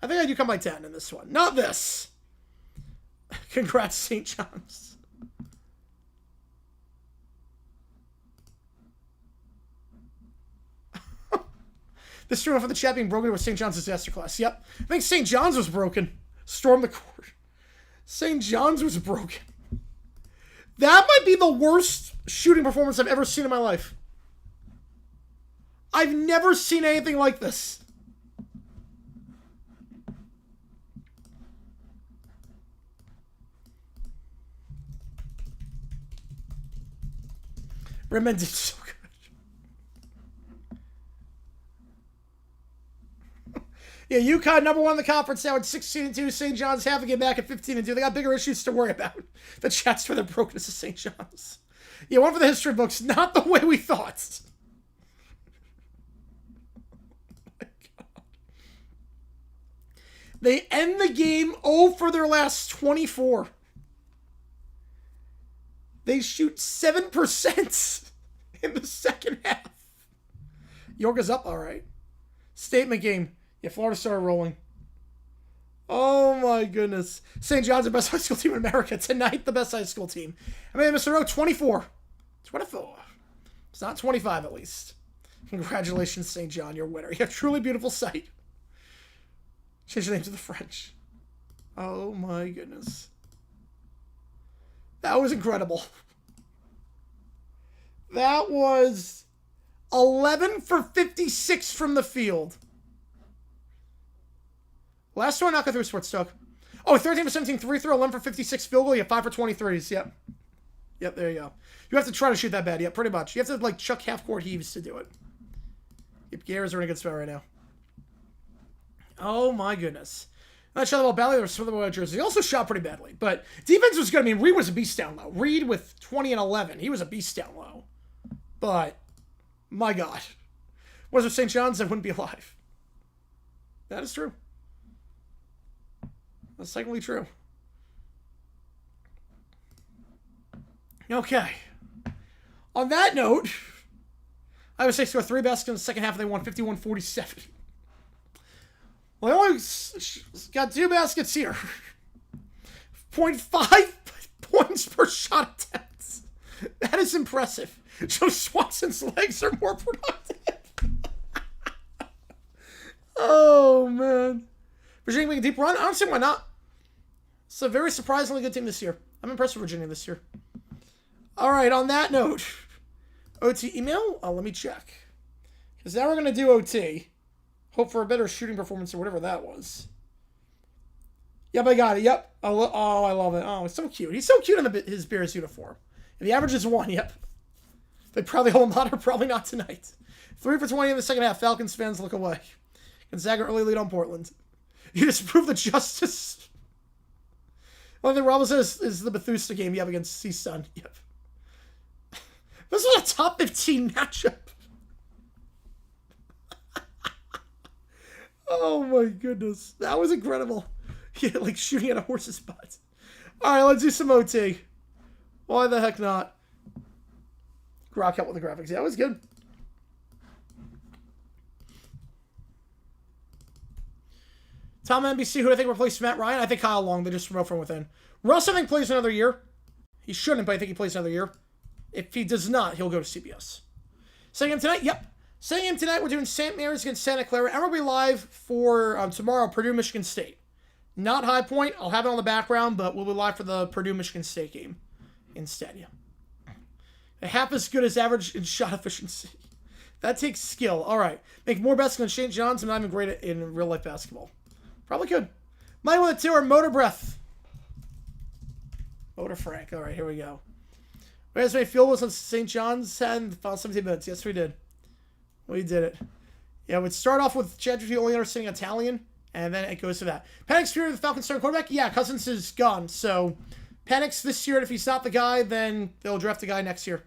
I think I do come by 10 in this one. Not this. Congrats, St. John's. This stream off of the chat being broken was St. John's disaster class. Yep. I think St. John's was broken. Storm the court. St. John's was broken. That might be the worst shooting performance I've ever seen in my life. I've never seen anything like this. Redmond did so good. Yeah, UConn number 1 in the conference now at 16-2. St. John's having it back at 15-2. They got bigger issues to worry about. The chat's for the brokenness of St. John's. Yeah, one for the history books. Not the way we thought. Oh my God. They end the game 0 for their last 24. They shoot 7% in the second half. Yorga's up all right. Statement game. Yeah, Florida started rolling. Oh my goodness. St. John's the best high school team in America. Tonight, the best high school team. I mean, Mr. O, 24. 24. It's not 25 at least. Congratulations, St. John, you're a winner. You have a truly beautiful sight. Change the name to the French. Oh my goodness. That was incredible. That was 11 for 56 from the field. Last one, not go through sports talk. Oh, 13 for 17 free throw, 11 for 56 field goal. You have 5 for 23s. Yep. Yep, there you go. You have to try to shoot that bad. Yep, pretty much. You have to, like, chuck half-court heaves to do it. Yep, Gara's are in a good spot right now. Oh, my goodness. That shot the ball badly. There was some of the jersey. He also shot pretty badly. But defense was good. I mean, Reed was a beast down low. Reed with 20 and 11. He was a beast down low. But, my God. Was it St. John's? I wouldn't be alive. That is true. That's technically true. Okay. On that note, Iowa State scored 3 baskets in the second half, and they won 51-47. Well, they only got 2 baskets here. 0.5 points per shot attempt. That is impressive. Joe Swanson's legs are more productive. Oh, man. Virginia making a deep run? I don't see why not. It's a very surprisingly good team this year. I'm impressed with Virginia this year. All right, on that note, OT email? Let me check. Because now we're going to do OT. Hope for a better shooting performance or whatever that was. Yep, I got it. Yep. Oh, I love it. Oh, it's so cute. He's so cute in his Bears uniform. And the average is 1. Yep. They probably hold him hotter. Probably not tonight. 3 for 20 in the second half. Falcons fans look away. Gonzaga early lead on Portland. You just proved the justice. One thing Rob says is the Bethesda game you have against CSUN. Yep. This is a top 15 matchup. Oh my goodness. That was incredible. Yeah, like shooting at a horse's butt. Alright, let's do some OT. Why the heck not? Grok out with the graphics. Yeah, that was good. Tom NBC, who I think replaced Matt Ryan? I think Kyle Long. They just promote from within. Russ, I think, plays another year. He shouldn't, but I think he plays another year. If he does not, he'll go to CBS. Setting him tonight? Yep. Setting him tonight, we're doing St. Mary's against Santa Clara. And we'll be live for tomorrow, Purdue, Michigan State. Not High Point. I'll have it on the background, but we'll be live for the Purdue, Michigan State game instead. Yeah. Half as good as average in shot efficiency. That takes skill. All right. Make more baskets than St. John's. I'm not even great in real-life basketball. Probably could. Mine with a 2 or Motor Breath. Motor Frank. All right, here we go. Where's my field was on St. John's had in the final 17 minutes. Yes, we did. We did it. Yeah, we'd start off with ChatGPT only understanding Italian, and then it goes to that. Penix Fury, the Falcons starting quarterback? Yeah, Cousins is gone. So, Penix this year, and if he's not the guy, then they'll draft the guy next year.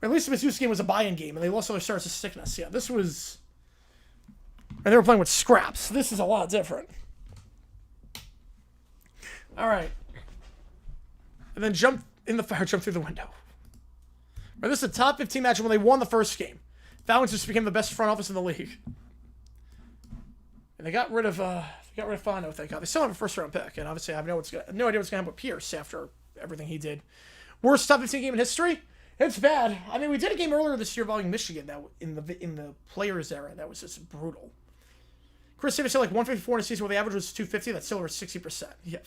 Or at least the Mizzou's game was a buy-in game, and they lost all their stars to sickness. Yeah, this was... And they were playing with scraps. This is a lot different. All right. And then jump in the fire, jump through the window. Right, this is a top 15 matchup when they won the first game. Falcons just became the best front office in the league. And they got rid of Fano, thank God. They still have a first-round pick, and obviously I have no idea what's going to happen with Pierce after everything he did. Worst top 15 game in history? It's bad. I mean, we did a game earlier this year involving Michigan that in the players era that was just brutal. Chris Davis had like 154 in a season where the average was 250. That's still over 60%. Yep.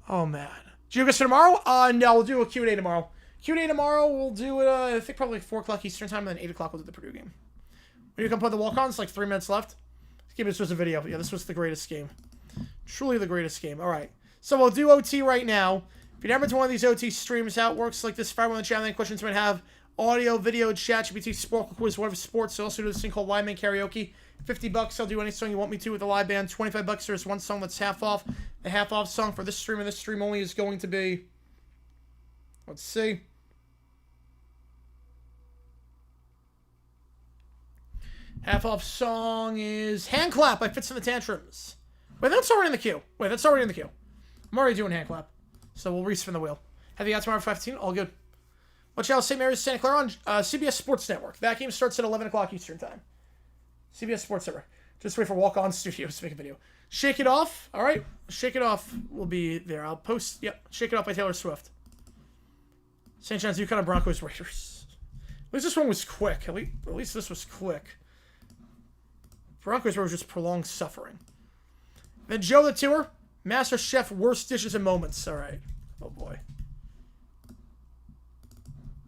Oh, man. Do you guys for tomorrow? No, we'll do a Q&A tomorrow. Q&A tomorrow, we'll do it, I think probably like 4 o'clock Eastern time, and then 8 o'clock we'll do the Purdue game. When you come play the walk-ons, like 3 minutes left. This was a video. Yeah, this was the greatest game. Truly the greatest game. All right. So we'll do OT right now. If you're never to one of these OT streams, how it works like this, fire one in the chat, any questions you might have. Audio, video, chat, GPT, sport, quiz, whatever sports. I also do this thing called Live Man Karaoke. $50, I'll do any song you want me to with a live band. $25, there's one song that's half off. The half off song for this stream and this stream only is going to be... Let's see. Half off song is Hand Clap by Fits in the Tantrums. Wait, that's already in the queue. I'm already doing Hand Clap. So we'll respin the wheel. Have you got tomorrow 15? All good. Watch out, St. Mary's Santa Clara on CBS Sports Network. That game starts at 11 o'clock Eastern Time. CBS Sports Network. Just wait for Walk On Studios to make a video. Shake It Off. All right. Shake It Off will be there. I'll post. Yep. Shake It Off by Taylor Swift. St. John's, UConn, Broncos, Raiders. At least this one was quick. At least this was quick. Broncos were just prolonged suffering. Then Joe the Tour. Master Chef, worst dishes and moments. All right. Oh, boy.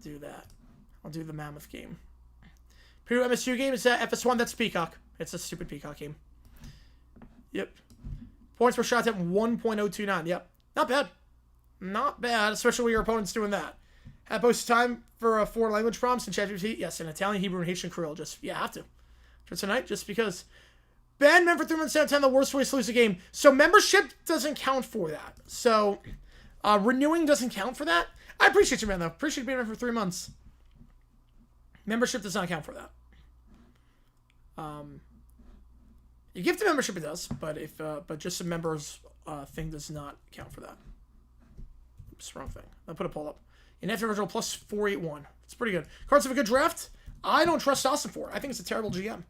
Do that. I'll do the Mammoth game. Purdue MSU game is FS1. That's Peacock. It's a stupid Peacock game. Yep. Points per shot at 1.029. Yep. Not bad. Not bad, especially when your opponent's doing that. Have posted time for foreign language prompts in ChatGPT. Yes, in Italian, Hebrew, and Haitian Creole. Just, yeah, have to. For tonight, just because. Ban member 3 months out of 10, the worst way to lose a game. So membership doesn't count for that. So renewing doesn't count for that. I appreciate you, man, though. Appreciate being there for 3 months. Membership does not count for that. You give to membership, it does, but but just a members thing does not count for that. Oops, wrong thing. I'll put a poll up. In F original plus 481. It's pretty good. Cards of a good draft. I don't trust Austin for it. I think it's a terrible GM.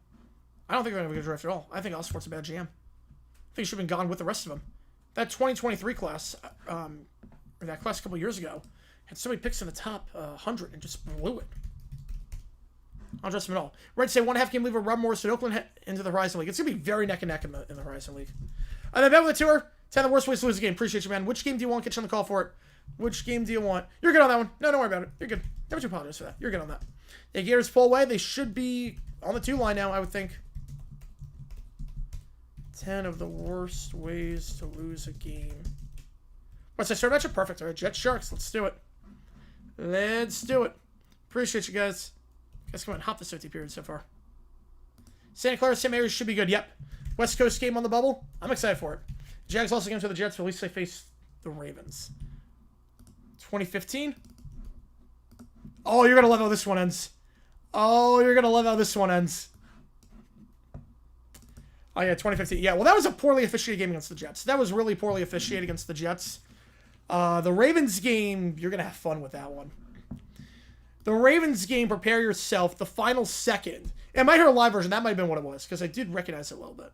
I don't think they're going to have a good draft at all. I think Austin Fort's a bad GM. I think he should have been gone with the rest of them. That 2023 class, or that class a couple years ago, had so many picks in the top 100 and just blew it. I don't trust him at all. Red say 1.5 game leave of Rob Morris at Oakland into the Horizon League. It's going to be very neck and neck in the Horizon League. And then back with the tour. 10 the worst ways to lose a game. Appreciate you, man. Which game do you want? Get you on the call for it. Which game do you want? You're good on that one. No, don't worry about it. You're good. Never to apologize for that. You're good on that. Yeah, Gators pull away. They should be on the 2 line now, I would think. 10 of the worst ways to lose a game. What's that start matchup? Perfect. All right, Jets Sharks. Let's do it. Let's do it. Appreciate you guys. You guys come on, hop the 50 period so far. Santa Clara, St. Mary's should be good. Yep. West Coast game on the bubble. I'm excited for it. Jags also came to the Jets, but at least they face the Ravens. 2015. Oh, you're going to love how this one ends. Oh, you're going to love how this one ends. Oh, yeah, 2015. Yeah, well, that was a poorly officiated game against the Jets. That was really poorly officiated against the Jets. The Ravens game, you're going to have fun with that one. The Ravens game, prepare yourself. The final second. I might hear a live version. That might have been what it was, because I did recognize it a little bit.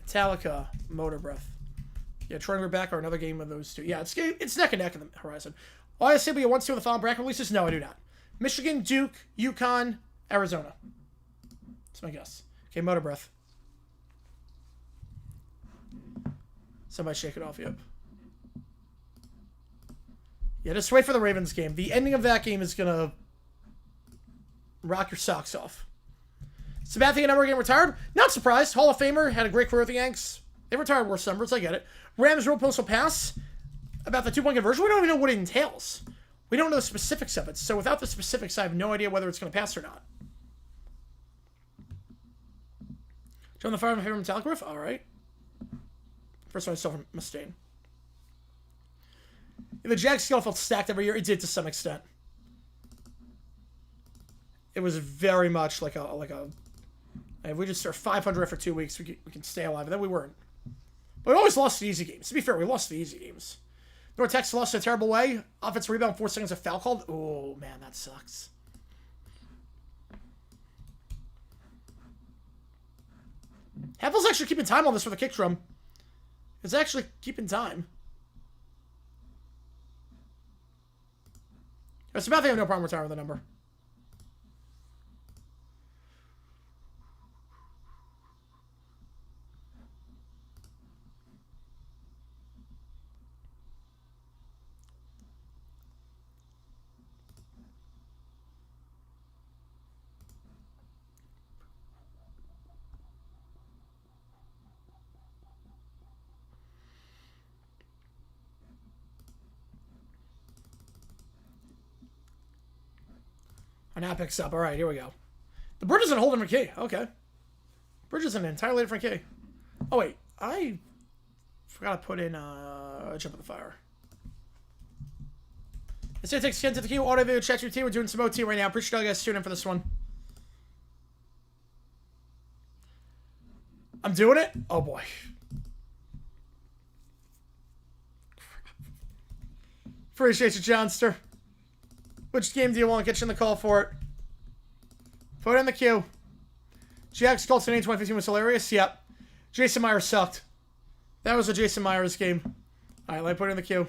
Metallica, Motor Breath. Yeah, Troy back or another game of those two. Yeah, it's neck and neck in the Horizon. Oh, I say we want to see what the final bracket releases? No, I do not. Michigan, Duke, UConn, Arizona. That's my guess. Okay, Motor Breath. Somebody shake it off, yep. Yeah, just wait for the Ravens game. The ending of that game is going to rock your socks off. Sabathia never getting retired? Not surprised. Hall of Famer, had a great career with the Yanks. They retired worse numbers, I get it. Rams road postal pass. About the 2-point conversion, we don't even know what it entails. We don't know the specifics of it. So without the specifics, I have no idea whether it's going to pass or not. Join the fire, my favorite metallic roof? Alright. First one I saw from Mustaine. The Jags schedule felt stacked every year. It did to some extent. It was very much like a if we just start 500 after 2 weeks, we can stay alive. And then we weren't. But we always lost the easy games. To be fair, we lost the easy games. North Texas lost in a terrible way. Offensive rebound, 4 seconds of foul called. Oh, man, that sucks. Heffel's actually keeping time on this for the kick drum. It's actually keeping time. It's about to have no problem retiring the number. An app picks up. All right, here we go. The bridge is in a whole different key. Okay. Bridge is in an entirely different key. Oh, wait. I forgot to put in Jump in the Fire. It's going to take skin to the queue. Audio video chat GPT. We're doing some OT right now. Appreciate all you guys tuning in for this one. I'm doing it? Oh, boy. Appreciate you, Johnster. Which game do you want? Get you in the call for it. Put it in the queue. GX Colts in 2015 was hilarious. Yep. Jason Myers sucked. That was a Jason Myers game. Alright, let me put it in the queue.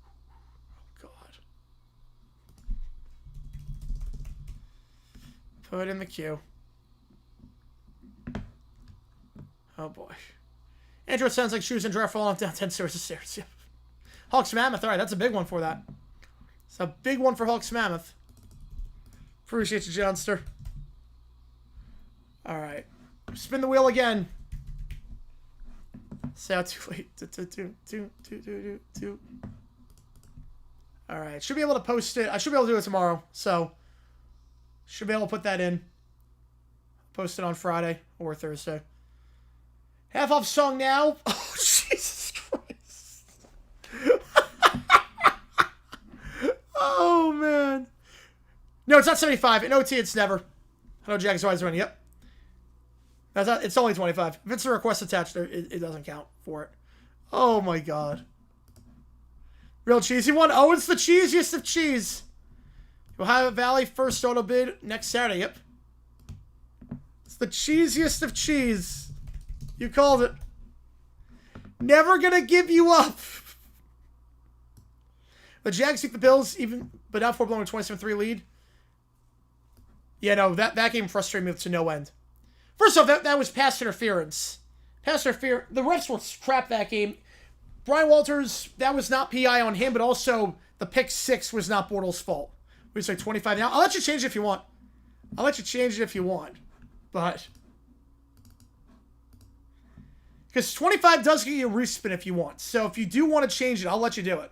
Oh, God. Put in the queue. Oh, boy. Andrew, it sounds like shoes and drawer falling off down 10 stairs of stairs. Yeah. Hawks Mammoth. All right, that's a big one for that. It's a big one for Hawks Mammoth. Appreciate you, Johnster. All right. Spin the wheel again. Say how too late. Two. All right. Should be able to post it. I should be able to do it tomorrow. So, should be able to put that in. Post it on Friday or Thursday. Half off song now. Oh, Jesus Christ. Oh, man. No, it's not 75. In OT, it's never. I know Jack's always running. Yep. That's not, it's only 25. If it's a request attached there, it doesn't count for it. Oh, my God. Real cheesy one. Oh, it's the cheesiest of cheese. Ohio Valley first auto bid next Saturday. Yep. It's the cheesiest of cheese. You called it. Never gonna give you up. The Jags beat the Bills, even but now 4 blowing a 27-3 lead. Yeah, no, that game frustrated me to no end. First off, that was pass interference. Pass interference. The refs were crap that game. Brian Walters, that was not PI on him, but also the pick 6 was not Bortles' fault. We say 25 now. I'll let you change it if you want. But because 25 does get you a respin if you want. So if you do want to change it, I'll let you do it.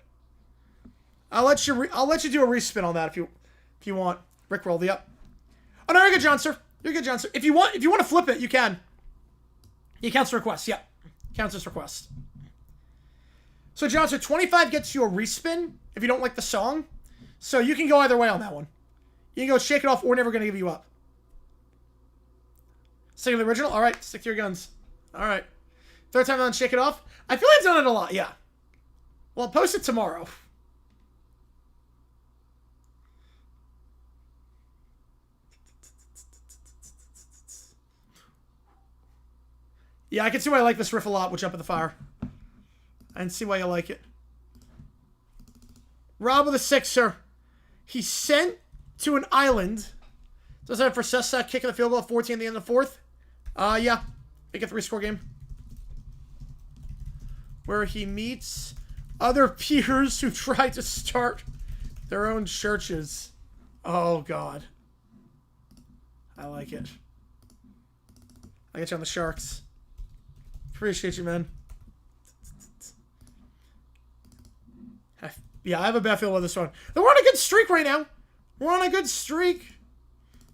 I'll let you do a respin on that if you want. Rick roll the up. Oh no, you're good, John, sir. You're good, John, sir. If you want to flip it, you can. He counts the request. Yeah, counts as request. So John, sir, 25 gets you a respin if you don't like the song. So you can go either way on that one. You can go shake it off or never gonna give you up. Stick to the original. All right, stick to your guns. All right. Third time on shake it off. I feel I've done it a lot. Yeah. Well, I'll post it tomorrow. Yeah, I can see why I like this riff a lot with Jump in the Fire. I can see why you like it. Rob with a 6er. He's sent to an island. So is that for Sessa kicking the field goal at 14 at the end of the 4th? Yeah. Make a 3-score game. Where he meets other peers who try to start their own churches. Oh, God. I like it. I get you on the Sharks. Appreciate you, man. Yeah, I have a bad feeling with this one. We're on a good streak right now. We're on a good streak.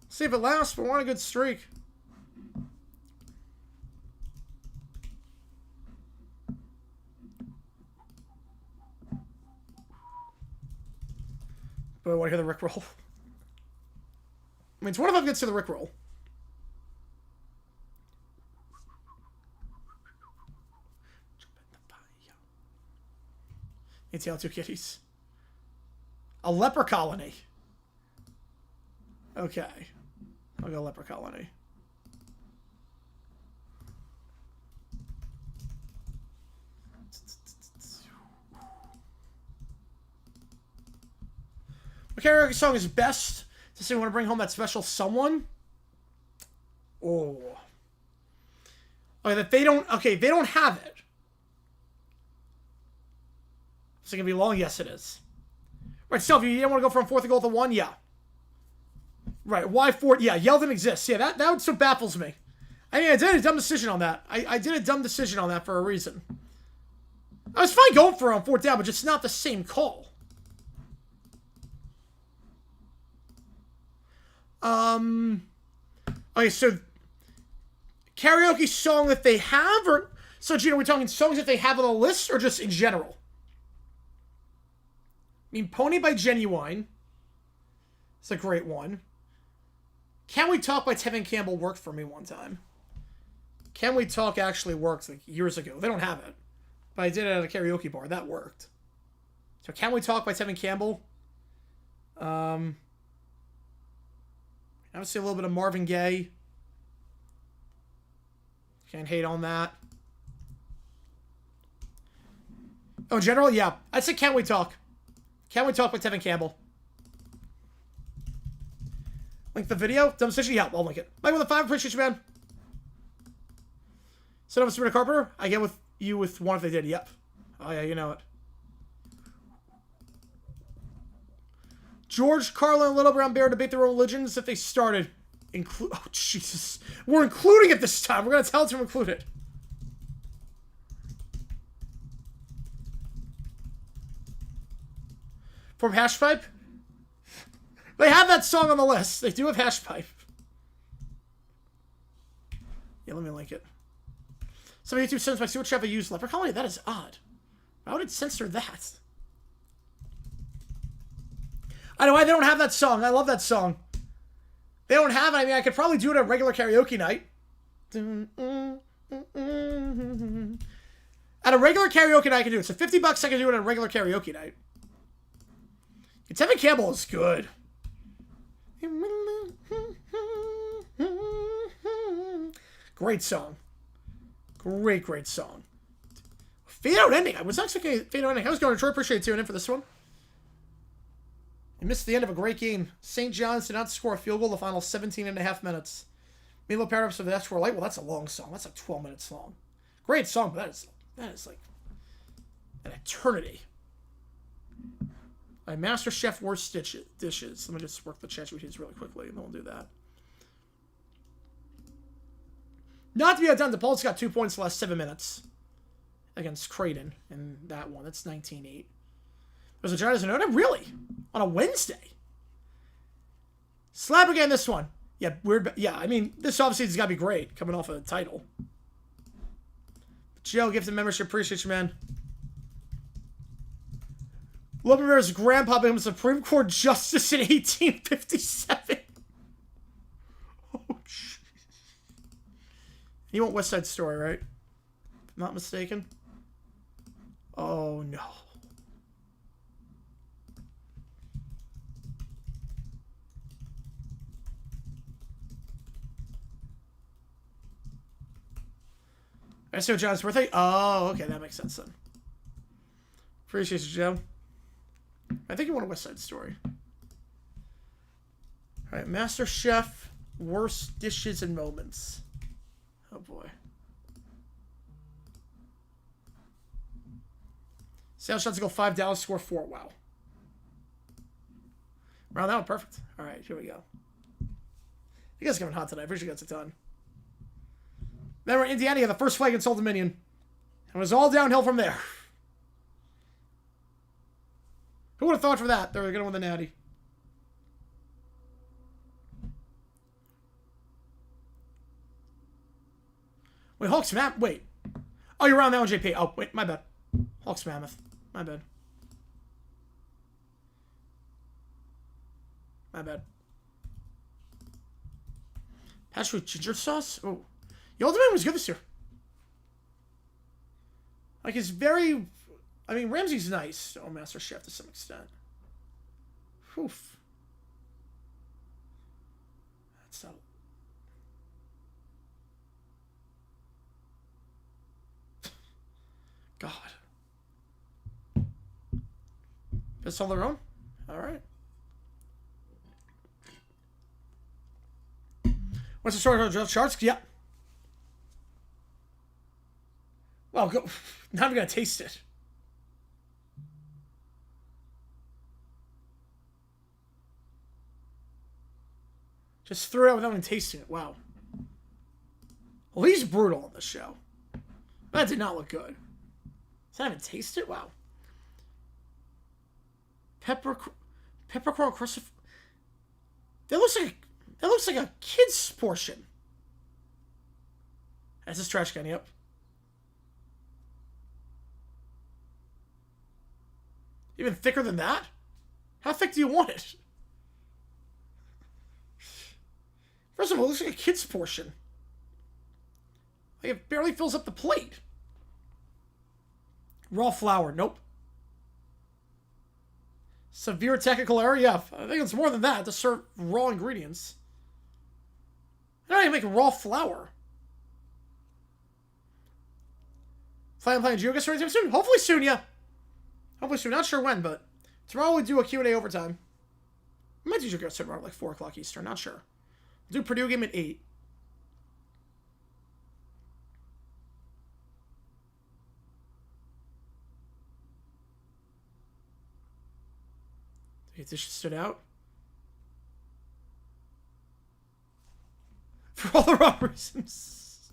See if it lasts, but we're on a good streak. But I want to hear the Rickroll. I mean, 25 gets to the Rickroll. ATL 2 kitties. A leper colony. Okay. I'll go leper colony. What karaoke song is best to say we want to bring home that special someone? Oh. Okay, that they don't... Okay, they don't have it. Is it going to be long? Yes, it is. Right, Sylvia, you don't want to go from 4th and goal to 1? Yeah. Right, why 4? Yeah, Yeldon exists. Yeah, that so baffles me. I mean, I did a dumb decision on that. I did a dumb decision on that for a reason. I was fine going for it on 4th down, but just not the same call. Okay, so karaoke song that they have, or so Gino, we're talking songs that they have on the list, or just in general? I mean, Pony by Genuine. It's a great one. Can We Talk by Tevin Campbell worked for me one time. Can We Talk actually worked like years ago. They don't have it. But I did it at a karaoke bar. That worked. So Can We Talk by Tevin Campbell. Obviously a little bit of Marvin Gaye. Can't hate on that. Oh, in general, yeah. I'd say Can We Talk. Can We Talk by Tevin Campbell. Link the video. Demonstration. Yeah, I'll link it. Mike with a 5. Appreciate you, man. Set up a Sabrina Carpenter. I get with you with 1 if they did. Yep. Oh, yeah, you know it. George, Carlin, and Little Brown Bear debate their own religions if they started. Oh, Jesus. We're including it this time. We're going to tell it to include it. From Hash Pipe? They have that song on the list. They do have Hash Pipe. Yeah, let me link it. Some YouTube sends my Super Chef a used leper colony. That is odd. Why would it censor that? I know why they don't have that song. I love that song. They don't have it. I mean, I could probably do it at a regular karaoke night. At a regular karaoke night, I can do it. So $50 I can do it at a regular karaoke night. Tevin Campbell is good. Great song. Great song. Fade out ending. I was not expecting fade out ending. How's it going, Troy? Appreciate you tuning in for this one. You missed the end of a great game. St. John's did not score a field goal the final 17.5 minutes. Milo Paradox of the That's for Light. Well, that's a long song. That's like 12 minutes long. Great song, but that is like an eternity. All right, Master Chef Worst Dishes. Let me just work the chat routines really quickly, and then we'll do that. Not to be outdone, DePaul's got 2 points the last 7 minutes against Creighton in that one. That's 19-8. There's a Giants and Oda? Really? On a Wednesday? Slap again this one. Yeah, weird. Yeah, I mean, this obviously has got to be great coming off of the title. Joe, gifted membership. Appreciate you, man. Logan Rivera's grandpa became a Supreme Court Justice in 1857. Oh, shit. You want West Side Story, right? If I'm not mistaken. Oh, no. I see what John's birthday. Oh, okay, that makes sense then. Appreciate you, Joe. I think you want a West Side Story. All right, Master Chef, Worst Dishes and Moments. Oh boy. Sales shots to go 5, Dallas score 4. Wow. Round that one, perfect. All right, here we go. You guys are coming hot tonight. I appreciate you guys a ton. Then we're in Indiana, the first flag against Old Dominion. And it was all downhill from there. Who would have thought for that? They were going to win the Natty. Wait, Hawks Mammoth. Wait. Oh, you're around that one, JP. Oh, wait, my bad. Hawks Mammoth. My bad. My bad. Hash with ginger sauce? Oh. The Old Dominion was good this year. Like, it's very... I mean, Ramsey's nice. Oh, Master Chef to some extent. Oof. That's not... God. Best on their own? Alright. What's the story of Sharks? Yeah. Well, go. Now I'm going to taste it. Just threw it out without even tasting it. Wow. Well, he's brutal on this show. That did not look good. Does that even taste it? Wow. Peppercorn crust. That looks like a kid's portion. That's his trash can. Yep. Even thicker than that? How thick do you want it? First of all, it looks like a kid's portion. Like it barely fills up the plate. Raw flour. Nope. Severe technical error? Yeah, I think it's more than that to serve raw ingredients. How do you make raw flour? Playing Geo gets ready soon? Hopefully soon, yeah. Hopefully soon. Not sure when, but tomorrow we'll do a Q&A overtime. We might do Joker around like 4 o'clock Eastern. Not sure. We'll do Purdue game at 8. Okay, this stood out. For all the wrong reasons.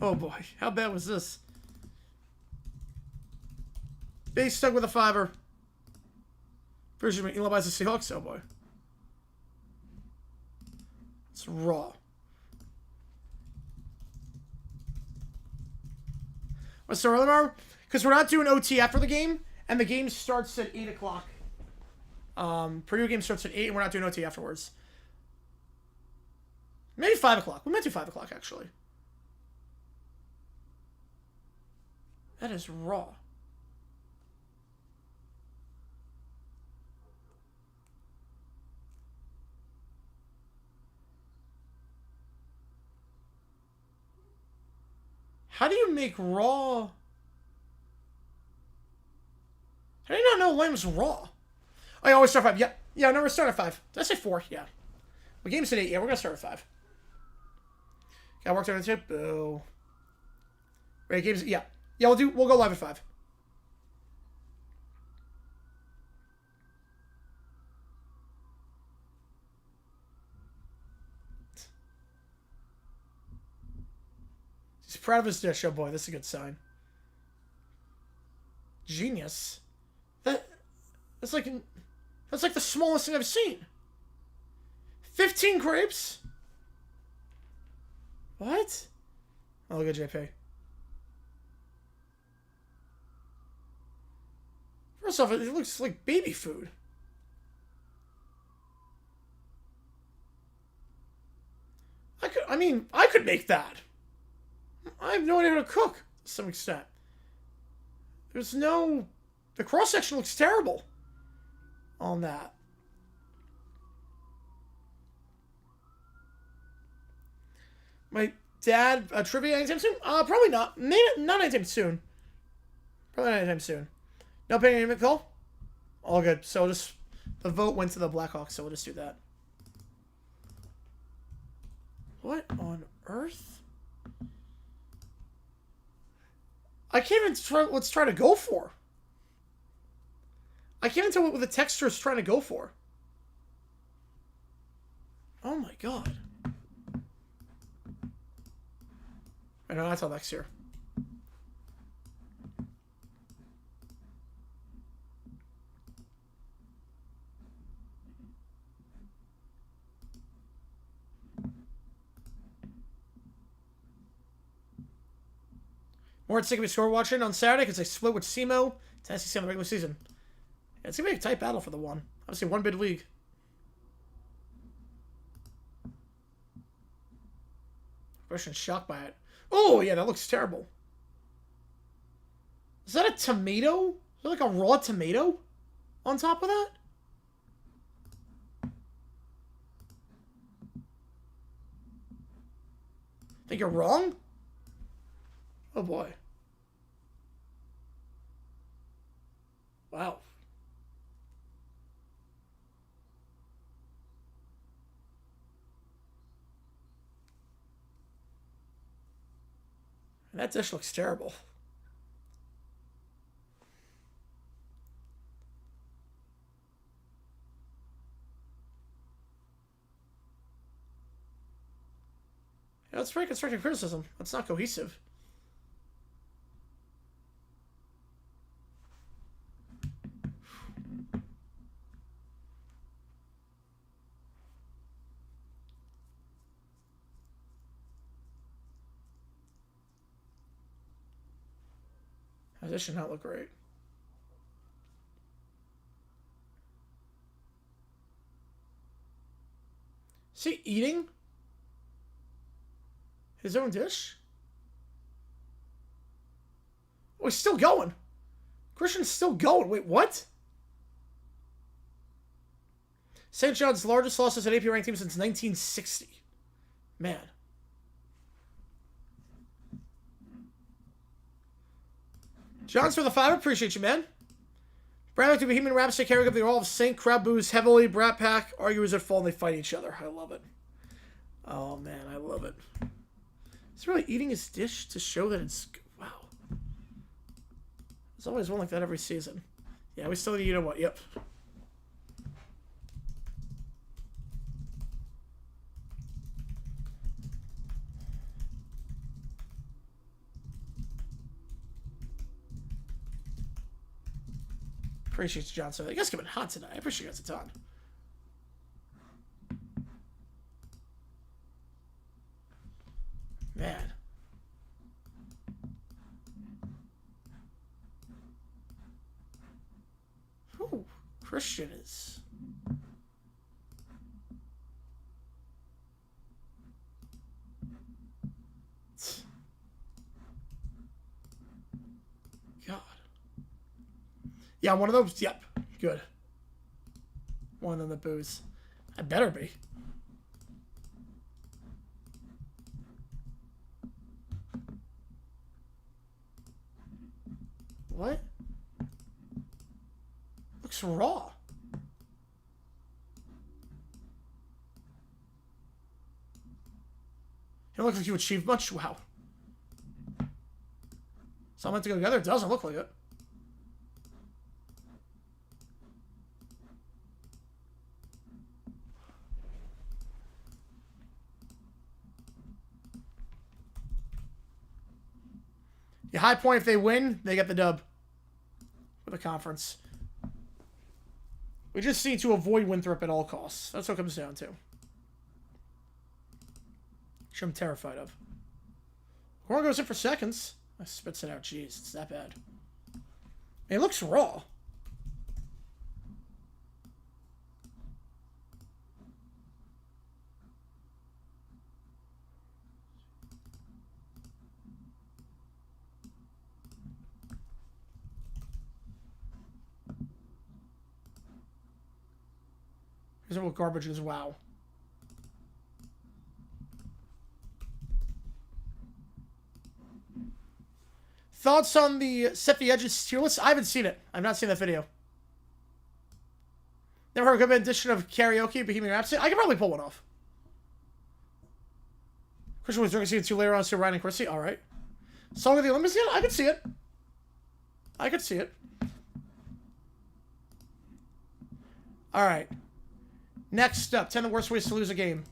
Oh boy, how bad was this? Base stuck with a 5-er. Version of Eli buys the Seahawks. Oh boy. It's raw. What's the early tomorrow? Because we're not doing OT after the game, and the game starts at 8 o'clock. Purdue game starts at 8, and we're not doing OT afterwards. Maybe 5 o'clock. We might do 5 o'clock, actually. That is raw. How do you make raw? How do you not know lamb's raw? Oh, I always start at 5. Yeah. Yeah, no, we're starting at 5. Did I say 4? Yeah. The game's at 8. Yeah, we're going to start at 5. Got worked on the tip. Boo. Right, game's... Yeah. Yeah, we'll go live at 5. He's proud of his dish. Oh boy, this is a good sign. Genius. That's like the smallest thing I've seen. 15 grapes? What? Oh, look at JP. First off, it looks like baby food. I could make that. I have no idea how to cook to some extent. There's no... The cross-section looks terrible on that. My dad, trivia anytime soon? Probably not. Maybe not anytime soon. Probably not anytime soon. No paying any call? All good. So just... The vote went to the Blackhawks, so we'll just do that. What on earth? I can't even try what's trying to go for. I can't even tell what the texture is trying to go for. Oh my god. I know, that's all next year. More sick of me score watching on Saturday because I split with SEMO. Tennessee in the regular season. Yeah, it's going to be a tight battle for the one. Obviously, one bid league. Russian's shocked by it. Oh, yeah, that looks terrible. Is that a tomato? Is that like a raw tomato on top of that? Think you're wrong? Oh boy. Wow. That dish looks terrible. Yeah, that's very constructive criticism. That's not cohesive. This should not look great. Is he eating his own dish? Oh, he's still going. Christian's still going. Wait, what? St. John's largest loss as an AP ranked team since 1960. Man. Johns for the 5. Appreciate you, man. Brown to Bohemian Rhapsody, Carrick, they all have St. Crab Booze, Heavily, Brat Pack, Arguers at Fall, and they fight each other. I love it. Oh, man, I love it. He's really eating his dish to show that it's... Wow. There's always one like that every season. Yeah, we still need, you know what? Yep. Appreciate you, John. So you guys have been hot tonight. I appreciate you guys a ton. Man. Ooh, Christian is... God. Yeah, one of those. Yep. Good. One of them the booze. I better be. What? Looks raw. It looks like you achieved much. Wow. Something to go together. It doesn't look like it. Yeah, High Point, if they win, they get the dub for the conference. We just need to avoid Winthrop at all costs. That's what it comes down to. Which I'm terrified of. Horn goes in for seconds. I spits it out. Jeez, it's that bad. It looks raw. Here's what garbage is. Wow. Thoughts on the Set the Edges tier list? I haven't seen it. I've not seen that video. Never heard a good edition of Karaoke, Bohemian Rhapsody. I could probably pull one off. Christian was drinking two later on, so Ryan and Chrissy. All right. Song of the Olympics? Yeah, I could see it. I could see it. All right. Next up, 10 the worst ways to lose a game.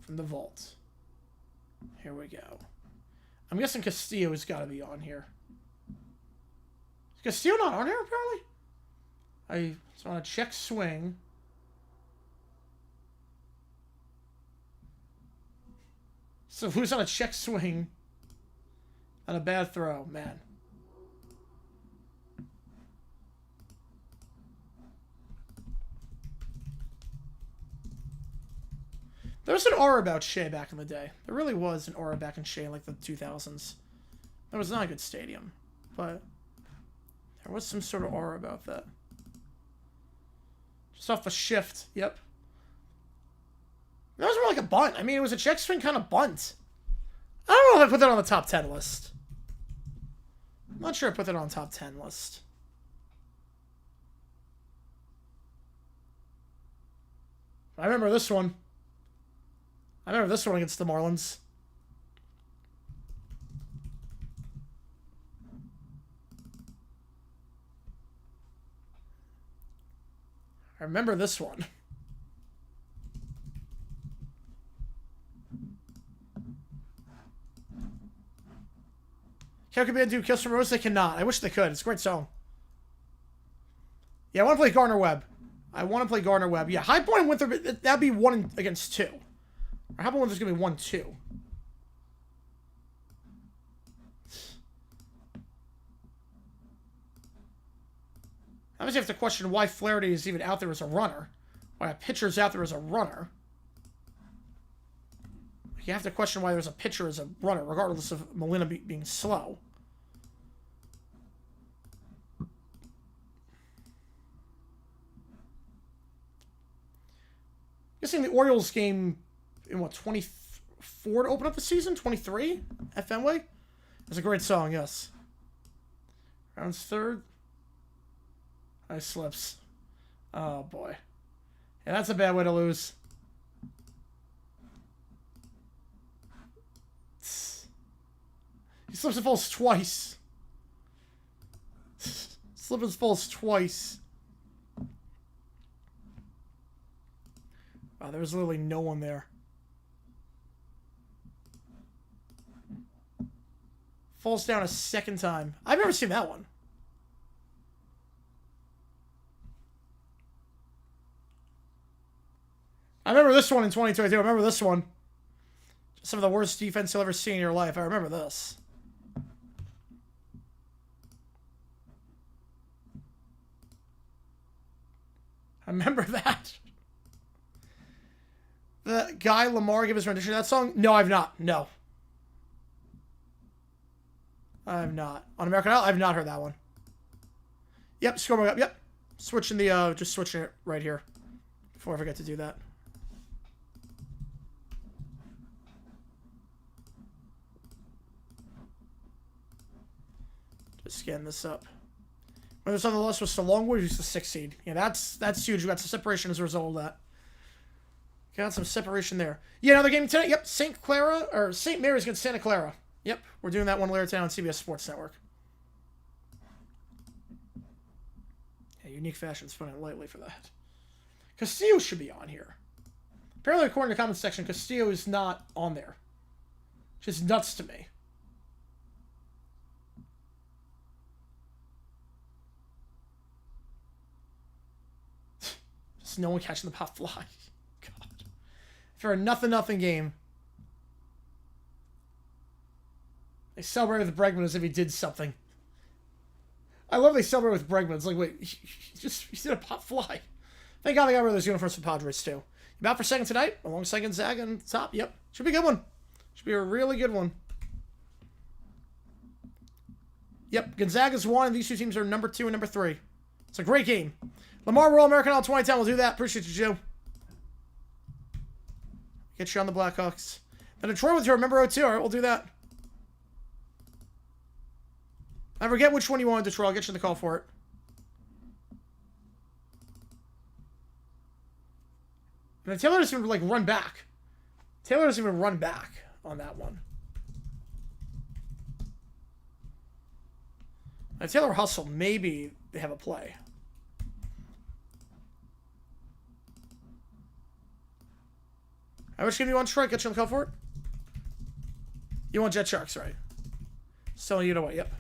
From the vault. Here we go. I'm guessing Castillo's got to be on here. Is Castillo not on here, apparently? It's on a check swing. So who's on a check swing on a bad throw? Man. There was an aura about Shea back in the day. There really was an aura back in Shea in like the 2000s. That was not a good stadium, but there was some sort of aura about that. Just off the shift, yep. That was more like a bunt. I mean, it was a check swing kind of bunt. I don't know if I put that on the top 10 list. I'm not sure I put that on the top 10 list. I remember this one. I remember this one against the Marlins. I remember this one. Can Band do Kills from Rose? They cannot. I wish they could. It's a great song. Yeah, I want to play Gardner Webb. I want to play Gardner Webb. Yeah, High Point and Winthrop, that'd be 1 against 2. Or how about when there's going to be 1-2? Obviously, you have to question why Flaherty is even out there as a runner. Why a pitcher's out there as a runner. You have to question why there's a pitcher as a runner, regardless of Molina being slow. Guessing the Orioles game in what, 4 to open up the season. 23 at Fenway. It's a great song, yes. Rounds third. Nice slips. Oh, boy. Yeah, that's a bad way to lose. He slips and falls twice. Slips and falls twice. Wow, there was literally no one there. Falls down a second time. I've never seen that one. I remember this one in 2022. I remember this one. Some of the worst defense you'll ever see in your life. I remember this. I remember that. The guy Lamar gave his rendition of that song? No, I've not. No. I have not. On American Idol, I've not heard that one. Yep, scoreboard up. Yep. Switching the, just switching it right here. Before I forget to do that. Just scan this up. When this other loss was so Longwood, who's the 6th seed. Yeah, that's huge. We got some separation as a result of that. Got some separation there. Yeah, another game tonight. Yep, St. Clara, or St. Mary's against Santa Clara. Yep, we're doing that one later tonight on CBS Sports Network. Yeah, Unique Fashion's putting it lightly for that. Castillo should be on here. Apparently, according to the comments section, Castillo is not on there. Just nuts to me. Just no one catching the pop fly. God. For a nothing game. They celebrate with Bregman as if he did something. I love they celebrate with Bregman. It's like, wait, he did a pop fly. Thank God they got rid of those uniforms for Padres, too. You out for second tonight, alongside Gonzaga on top. Yep. Should be a good one. Should be a really good one. Yep, Gonzaga's 1, and these two teams are number 2 and number 3. It's a great game. Lamar, we're All-American All 2010. We'll do that. Appreciate you, Joe. Get you on the Blackhawks. Then Detroit with your remember 02. All right, we'll do that. I forget which one you want, Detroit. I'll get you the call for it. And Taylor doesn't even, like, run back. Taylor doesn't even run back on that one. Now, Taylor hustle. Maybe they have a play. How much game do you want, Detroit? Get you on the call for it? You want Jet Sharks, right? So, you know what? Yep.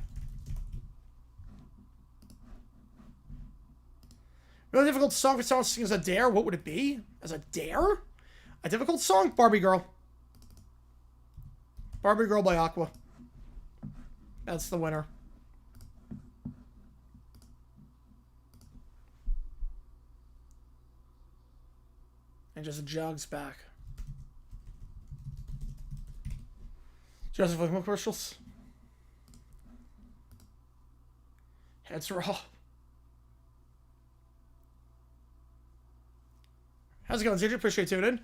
Really difficult song for someone to sing as a dare. What would it be? As a dare? A difficult song? Barbie Girl. Barbie Girl by Aqua. That's the winner. And just jogs back. Joseph Wickman commercials. Heads raw. How's it going, CJ? Appreciate you tuning in.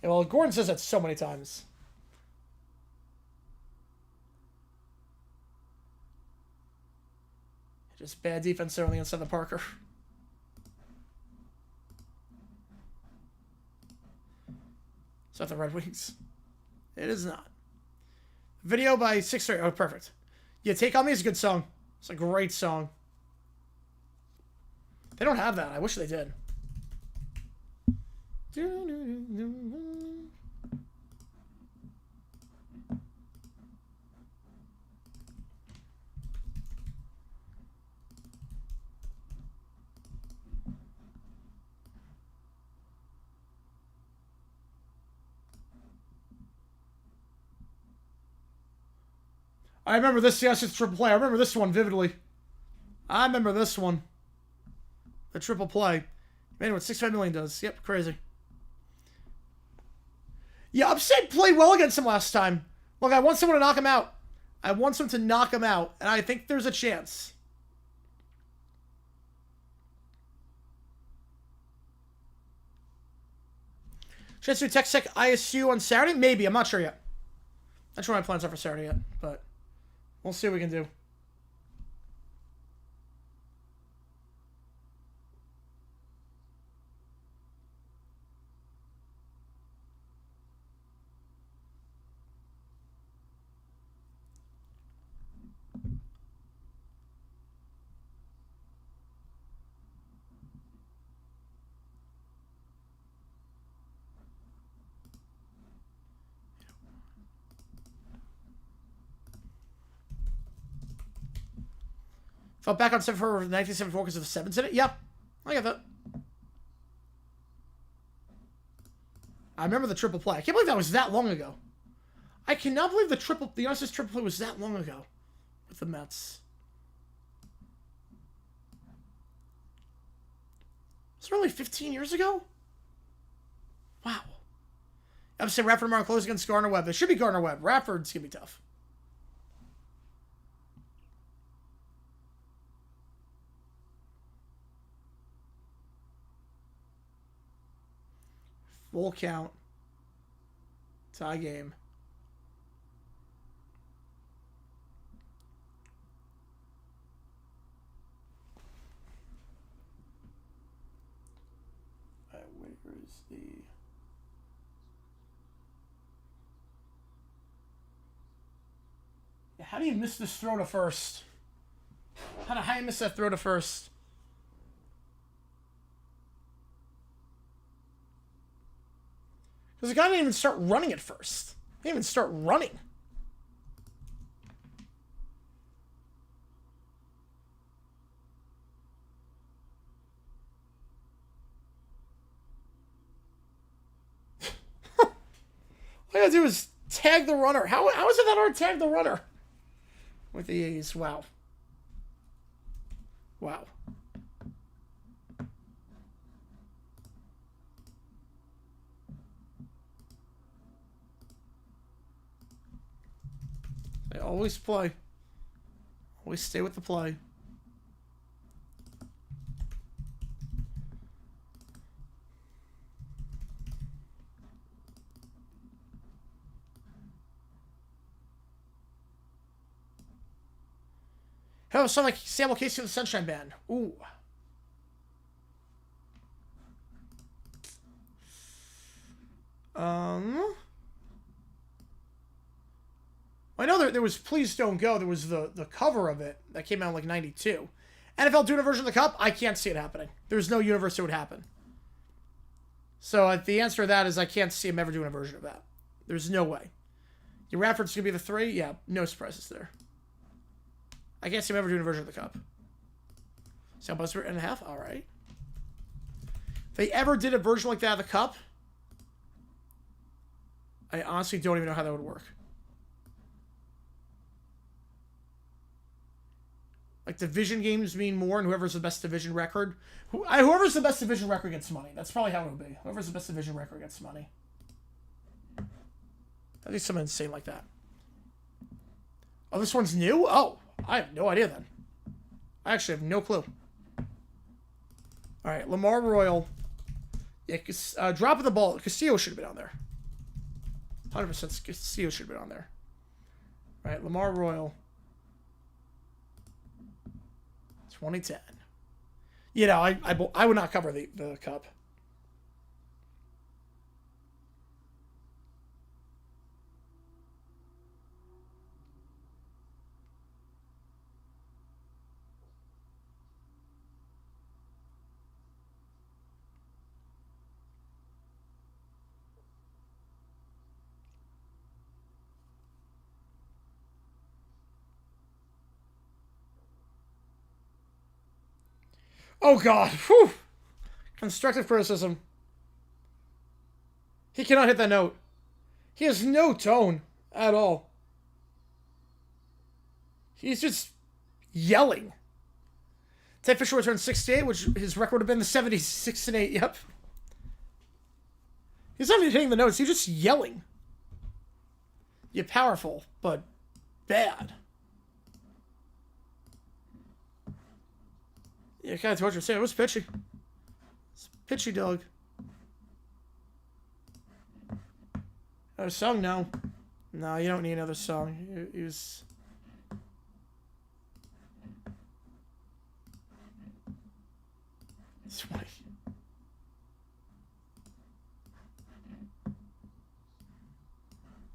Yeah, well, Gordon says that so many times. Just bad defense there on the inside of the Parker. Is that the Red Wings? It is not. Video by 6-3. Oh, perfect. Yeah, Take On Me is a good song. It's a great song. They don't have that. I wish they did. I remember this. Yes, it's triple play. I remember this one vividly. I remember this one. The triple play. Man, what 65 million does. Yep, crazy. Yeah, Upstate played well against him last time. Look, I want someone to knock him out. I want someone to knock him out, and I think there's a chance. Should I do Tech Sec ISU on Saturday? Maybe. I'm not sure yet. Not sure what my plans are for Saturday yet, but we'll see what we can do. Fell back on 7 for 1974 because of the 7s in it? Yep. I get that. I remember the triple play. I can't believe that was that long ago. I cannot believe the United States triple play was that long ago with the Mets. It's really 15 years ago? Wow. I'm saying Radford tomorrow close against Gardner Webb. It should be Gardner Webb. Radford's going to be tough. Full count. Tie game. Where is the... Yeah, how do you miss this throw to first? How do you miss that throw to first? Because the guy didn't even start running at first. He didn't even start running. All I gotta do is tag the runner. How is it that hard to tag the runner? With the A's. Wow. Wow. They always play. Always stay with the play. Oh, sound like Samuel Casey of the Sunshine Band. Ooh. I know there was Please Don't Go. There was the cover of it that came out in like 92. NFL doing a version of the Cup? I can't see it happening. There's no universe it would happen. So the answer to that is I can't see him ever doing a version of that. There's no way. Your Radford's going to be the 3? Yeah, no surprises there. I can't see him ever doing a version of the Cup. Sound buzzer and a half? All right. If they ever did a version like that of the Cup, I honestly don't even know how that would work. Like, division games mean more, and whoever's the best division record... Whoever's the best division record gets money. That's probably how it would be. Whoever's the best division record gets money. I think something insane like that. Oh, this one's new? Oh, I have no idea then. I actually have no clue. Alright, Lamar Royal. Yeah, dropping the ball. Castillo should have been on there. 100% Castillo should have been on there. Alright, Lamar Royal. 2010. You know, I would not cover the Cup. Oh, God. Whew. Constructive criticism. He cannot hit that note. He has no tone at all. He's just yelling. Ted Fisher returned 68, which his record would have been the 76-8. Yep. He's not even hitting the notes. He's just yelling. You're powerful, but bad. Yeah, kind of what you're saying. It was pitchy. It's pitchy, dog. Another song? No. No, you don't need another song. He was... I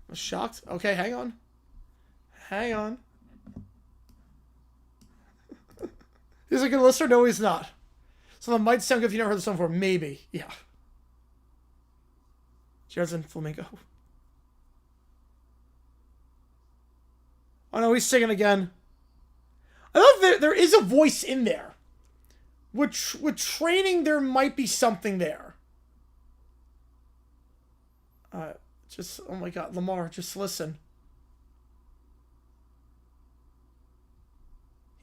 was shocked. Okay, hang on. Hang on. He's a good listener? No, he's not. So that might sound good if you never heard the song before. Maybe. Yeah. Jared's in flamenco. Oh no, he's singing again. I love there is a voice in there. With training, there might be something there. Just, oh my god, Lamar, just listen.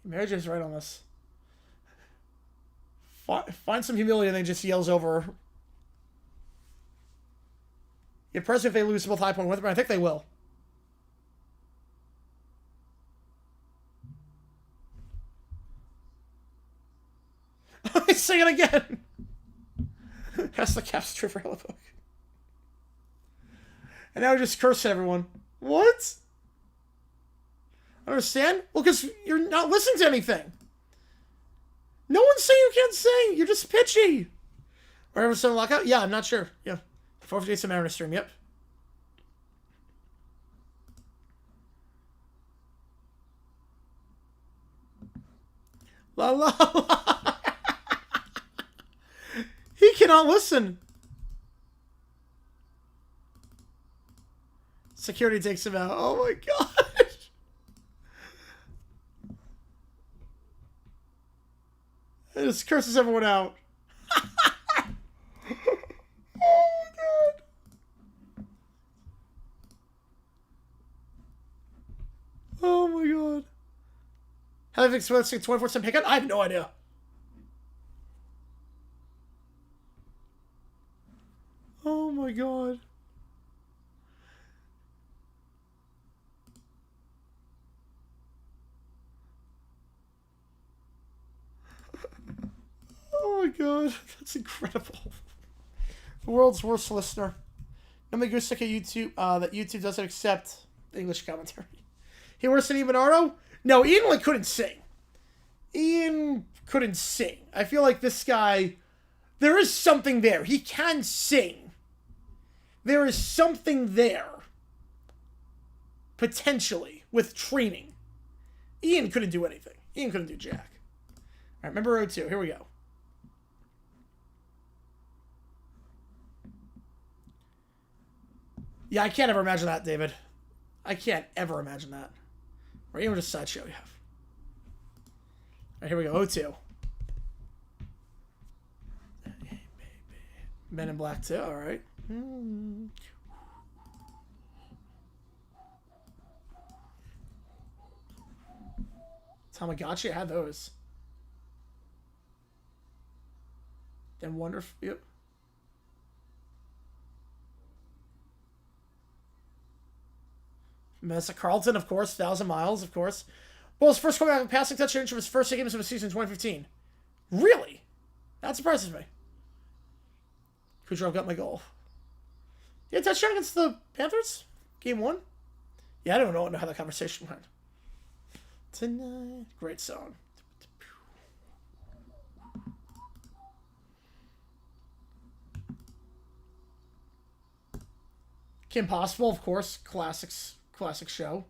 Mary Jane's right on this. Find some humility and then just yells over. Get pressed if they lose both high point with them. I think they will. Sing it again. That's the Caps true for Hella Book. And now we just curse everyone. What? Understand? Well, because you're not listening to anything. No one's saying you can't sing. You're just pitchy. Or ever some lockout? Yeah, I'm not sure. Yeah. 458 some Mariner stream. Yep. La la la. He cannot listen. Security takes him out. Oh my god. It just curses everyone out. Oh my god. Oh my god. How do you think 24/7 pickup? I have no idea. Oh my god. Oh my god, that's incredible. The world's worst listener. No make sick at YouTube that YouTube doesn't accept English commentary. He worse than Ian Bernardo? No, Ian like couldn't sing. Ian couldn't sing. I feel like this guy, there is something there. He can sing. There is something there. Potentially, with training. Ian couldn't do anything. Ian couldn't do jack. Alright, remember row 2. Here we go. Yeah, I can't ever imagine that, David. I can't ever imagine that. Or even just sideshow you have. Alright, here we go. O2. Men in Black 2, alright. Tamagotchi, I had those. Then Wonderful, yep. Mesa Carlton, of course. 1,000 miles, of course. Bull's first quarterback passing touchdown from his first 8 games of the season in 2015. Really? That surprises me. Kucherov got my goal. Yeah, touchdown against the Panthers? Game 1? Yeah, I don't know how that conversation went. Tonight. Great song. Kim Possible, of course. Classic show.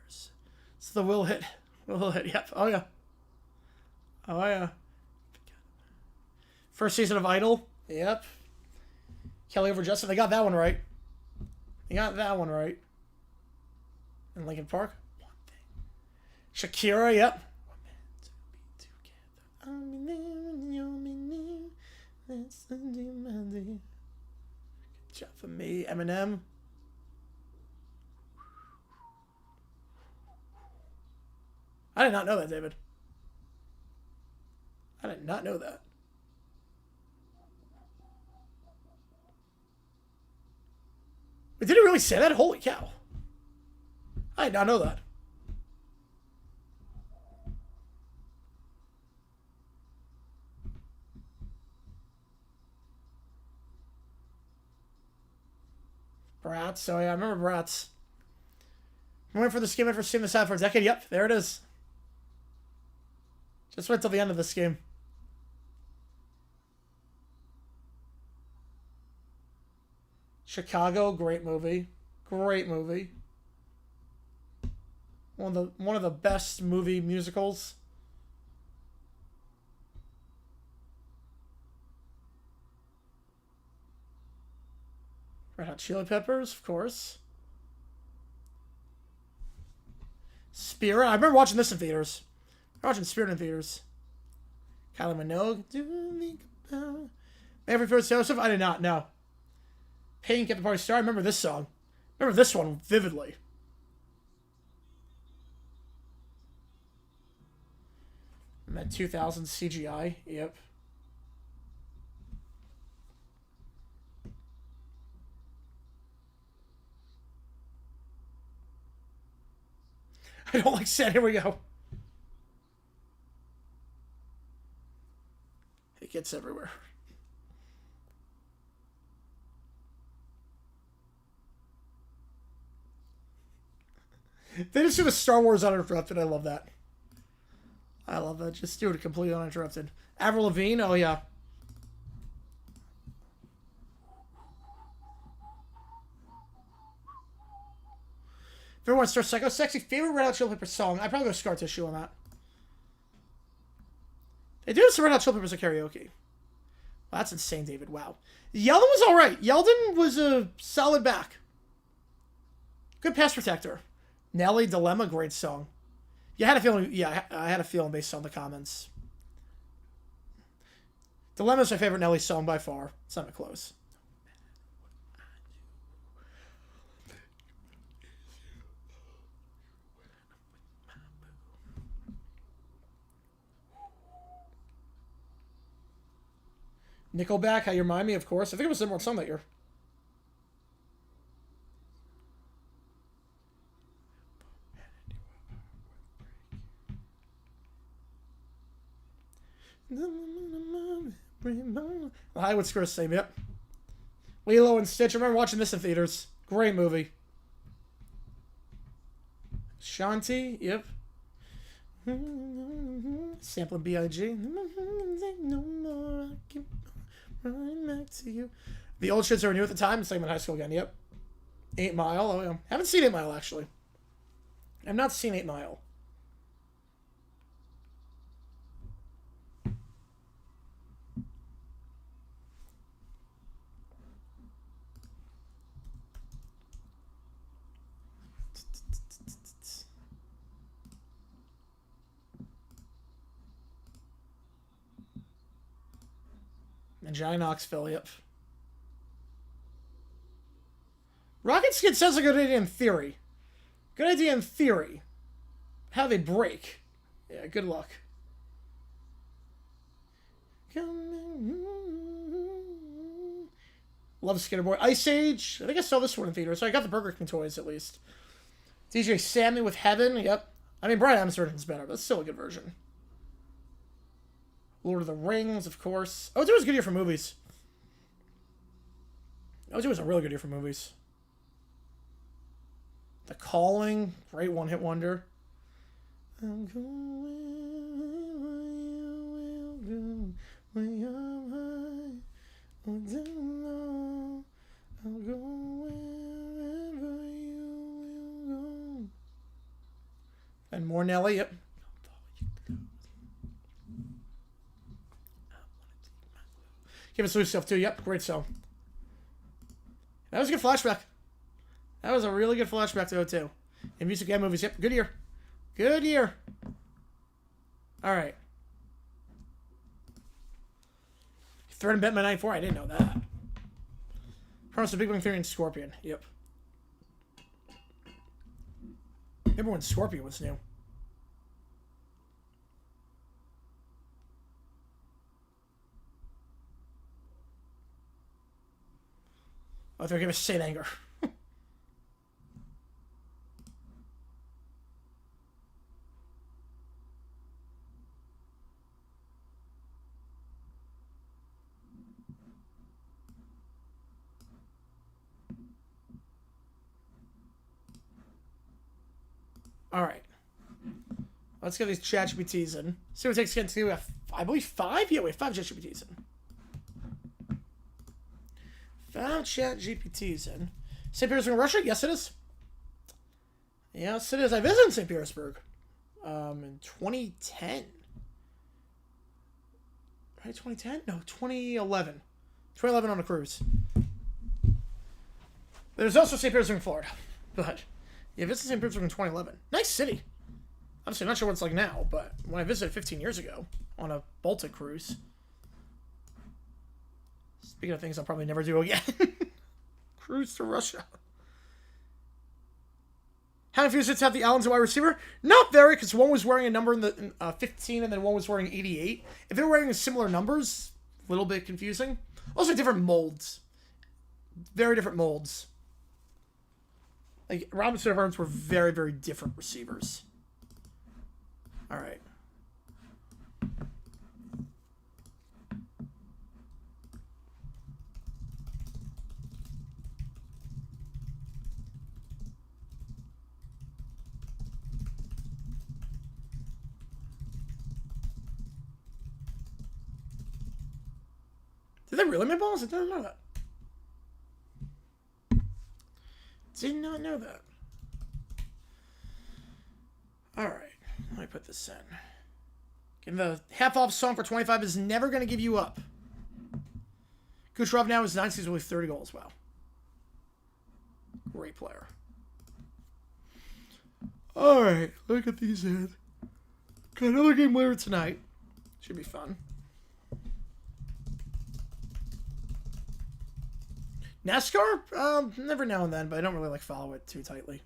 It's the Will hit. Will hit, yep. Oh, yeah. Oh, yeah. First season of Idol. Yep. Kelly over Justin. They got that one right. They got that one right. In Lincoln Park. One thing. Shakira, yep. We're meant to be together. I'm in you're in let's do my day. Good job for me. Eminem. I did not know that, David. I did not know that. Wait, did he really say that? Holy cow. I did not know that. Bratz. Oh, yeah, I remember Bratz. I'm waiting for this game for seeing this out for a decade. Yep, there it is. Just wait till the end of this game. Chicago, great movie. Great movie. One of the best movie musicals. Red Hot Chili Peppers, of course. Spirit. I remember watching this in theaters. I was watching Spirit in theaters. Kylie Minogue. Every first Joseph? I did not know. Pink at the Party Star. I remember this song. I remember this one vividly. And that 2000 CGI. Yep. I don't like sand. Here we go. It gets everywhere. They just do the Star Wars uninterrupted. I love that. I love that. Just do it completely uninterrupted. Avril Lavigne. Oh, yeah. If everyone starts Psycho Sexy, favorite Red Hot Chili Peppers song. I'd probably go Scar Tissue on that. They do some Red Hot Chili Peppers at karaoke. Well, that's insane, David. Wow. Yeldon was alright. Yeldon was a solid back. Good pass protector. Nelly, Dilemma, great song. You had a feeling, yeah, I had a feeling based on the comments. Dilemma's my favorite Nelly song by far. It's not even close. Nickelback, How You Remind Me, of course. I think it was the number one song that year. Hollywood Squares same, yep. Lilo and Stitch. I remember watching this in theaters. Great movie. Shanti, yep. Sampling B.I.G. No more, I keep running back to you. The old shits are new at the time. It's like I'm in high school again, yep. 8 Mile. Oh, yeah. Haven't seen 8 Mile, actually. I've not seen 8 Mile. And Johnny Knoxville, yep. Rocket Skid sounds like a good idea in theory. Good idea in theory. How they break. Yeah, good luck. Love Skater Boy. Ice Age. I think I saw this one in theater, so I got the Burger King toys at least. DJ Sammy with Heaven, yep. I mean, Brian Adams' version's better, but it's still a good version. Lord of the Rings, of course. Oh, it was a good year for movies. Oh, it was a really good year for movies. The Calling, great one-hit wonder. I'm going where you will go, where I'm high, or down low. I'll go wherever you will go. And more Nelly, yep. Give us loose stuff too. Yep, great song. That was a good flashback. That was a really good flashback to 02. In music and movies. Yep, good year. Good year. All right. Thread and Batman 94. I didn't know that. Promise of Big Bang Theory and Scorpion. Yep. Remember when Scorpion was new? Oh, they're gonna say anger. All right. Let's get these chat GPTs in. See what it takes to get to, I believe, 5? Yeah, wait, 5 chat GPTs in. 5 chat GPTs in. St. Petersburg, Russia? Yes, it is. Yes, it is. I visited St. Petersburg in 2010. Right, 2010? No, 2011. 2011 on a cruise. There's also St. Petersburg, Florida. But, yeah, I visited St. Petersburg in 2011. Nice city. Honestly, I'm not sure what it's like now, but when I visited 15 years ago on a Baltic cruise. Speaking of things I'll probably never do again. Cruise to Russia. How many Fusits have the Allens at wide receiver? Not very, because one was wearing a number in the 15 and then one was wearing 88. If they were wearing similar numbers, a little bit confusing. Also different molds. Very different molds. Like, Robinson and Burns were very, very different receivers. All right. Did they really make balls? I didn't know that. Did not know that. All right. Let me put this in. Getting the half-off song for 25 is never going to give you up. Kucherov now is 9 seasons with 30 goals. Wow. Great player. All right. Look at these in. Got another game later tonight. Should be fun. NASCAR? Never now and then, but I don't really follow it too tightly.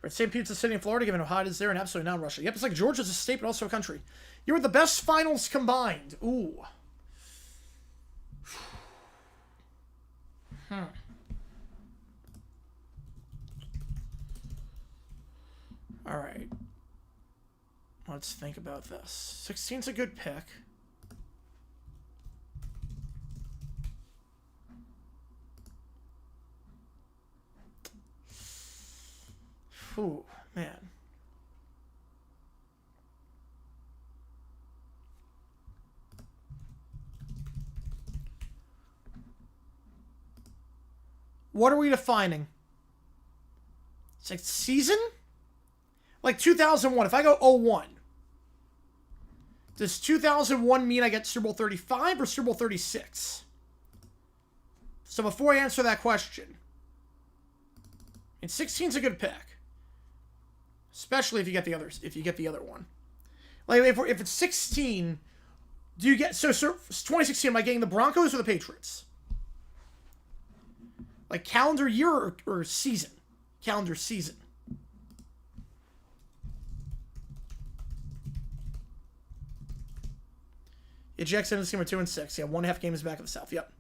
Right, St. Pete's City in Florida, given how hot it is there, and absolutely not Russia. Yep, it's like Georgia's a state, but also a country. You were the best finals combined. Ooh. All right. Let's think about this. 16's a good pick. Ooh, man. What are we defining? It's like season? Like 2001. If I go 01, does 2001 mean I get Super Bowl 35 or Super Bowl 36? So before I answer that question, and 16's a good pick. Especially if you get the others, if you get the other one. Like if it's 16, do you get so 2016? Am I getting the Broncos or the Patriots? Like calendar year or season? Calendar season. Yeah, Jackson is team 2-6. Yeah, 1.5 games back of the South. Yep.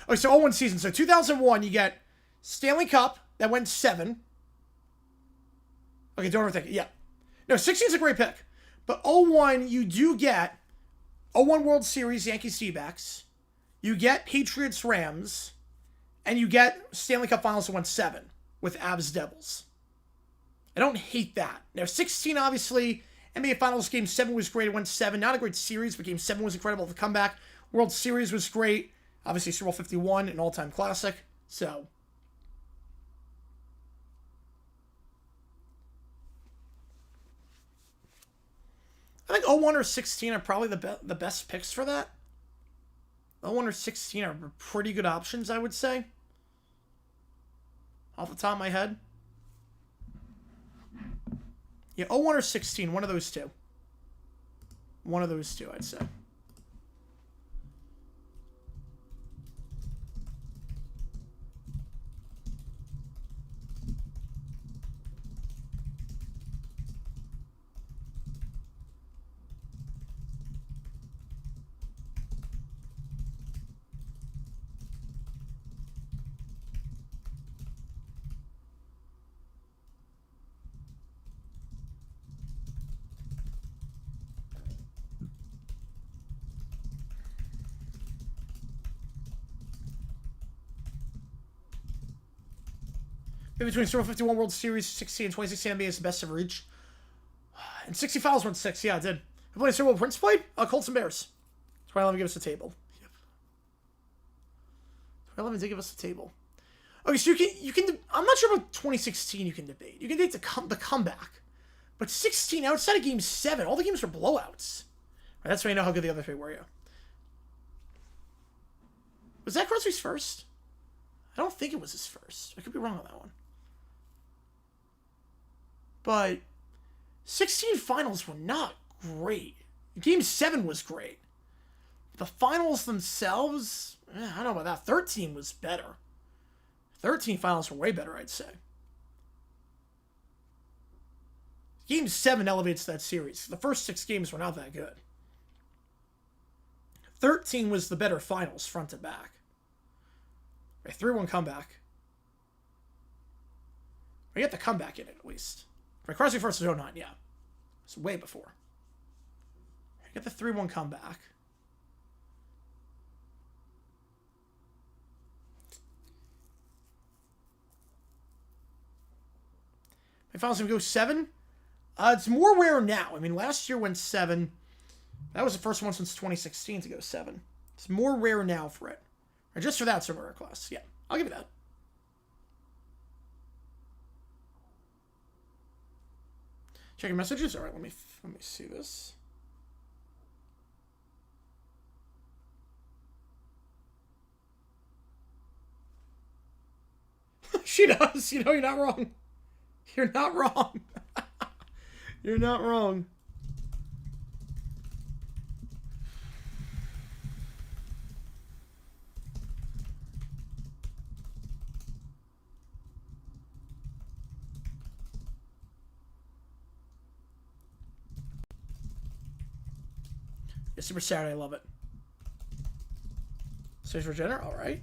Okay, so 01 season. So 2001, you get Stanley Cup that went 7. Okay, don't overthink it. Yeah. No, 16 is a great pick. But 01, you do get 01 World Series, Yankees D-backs. You get Patriots Rams. And you get Stanley Cup Finals that went 7 with Avs Devils. I don't hate that. Now, 16, obviously, NBA Finals Game 7 was great. It went 7. Not a great series, but Game 7 was incredible. The comeback. World Series was great. Obviously, Super Bowl 51, an all-time classic. So... I think 01 or 16 are probably the best picks for that. 01 or 16 are pretty good options, I would say. Off the top of my head. Yeah, 01 or 16, one of those two. One of those two, I'd say. In between Super 51 World Series 16 and 2016 NBA is the best ever reached. And 60 fouls went 6. Yeah, it did. I played Super Bowl Prince played? Colts and Bears. 2011 give us a table. Yep. 2011 did give us a table. Okay, so you can I'm not sure about 2016 you can debate. You can debate the comeback. But 16, outside of Game 7, all the games were blowouts. Right, that's why you know how good the other three were, yeah. Was that Crosby's first? I don't think it was his first. I could be wrong on that one. But 16 finals were not great. Game 7 was great. The finals themselves, I don't know about that. 13 was better. 13 finals were way better, I'd say. Game 7 elevates that series. The first 6 games were not that good. 13 was the better finals, front to back. A 3-1 comeback. We get the comeback in it, at least. Right, Crosby first is 09, yeah. It's way before. We get the 3-1 comeback. My finals going to go 7. It's more rare now. I mean, last year went 7. That was the first one since 2016 to go 7. It's more rare now for it. Or just for that, it's a rare class. Yeah, I'll give you that. Checking messages. All right, let me see this. She does. You know, you're not wrong. You're not wrong. You're not wrong. Yeah, Super Saturday, I love it. Stage Regener, all right.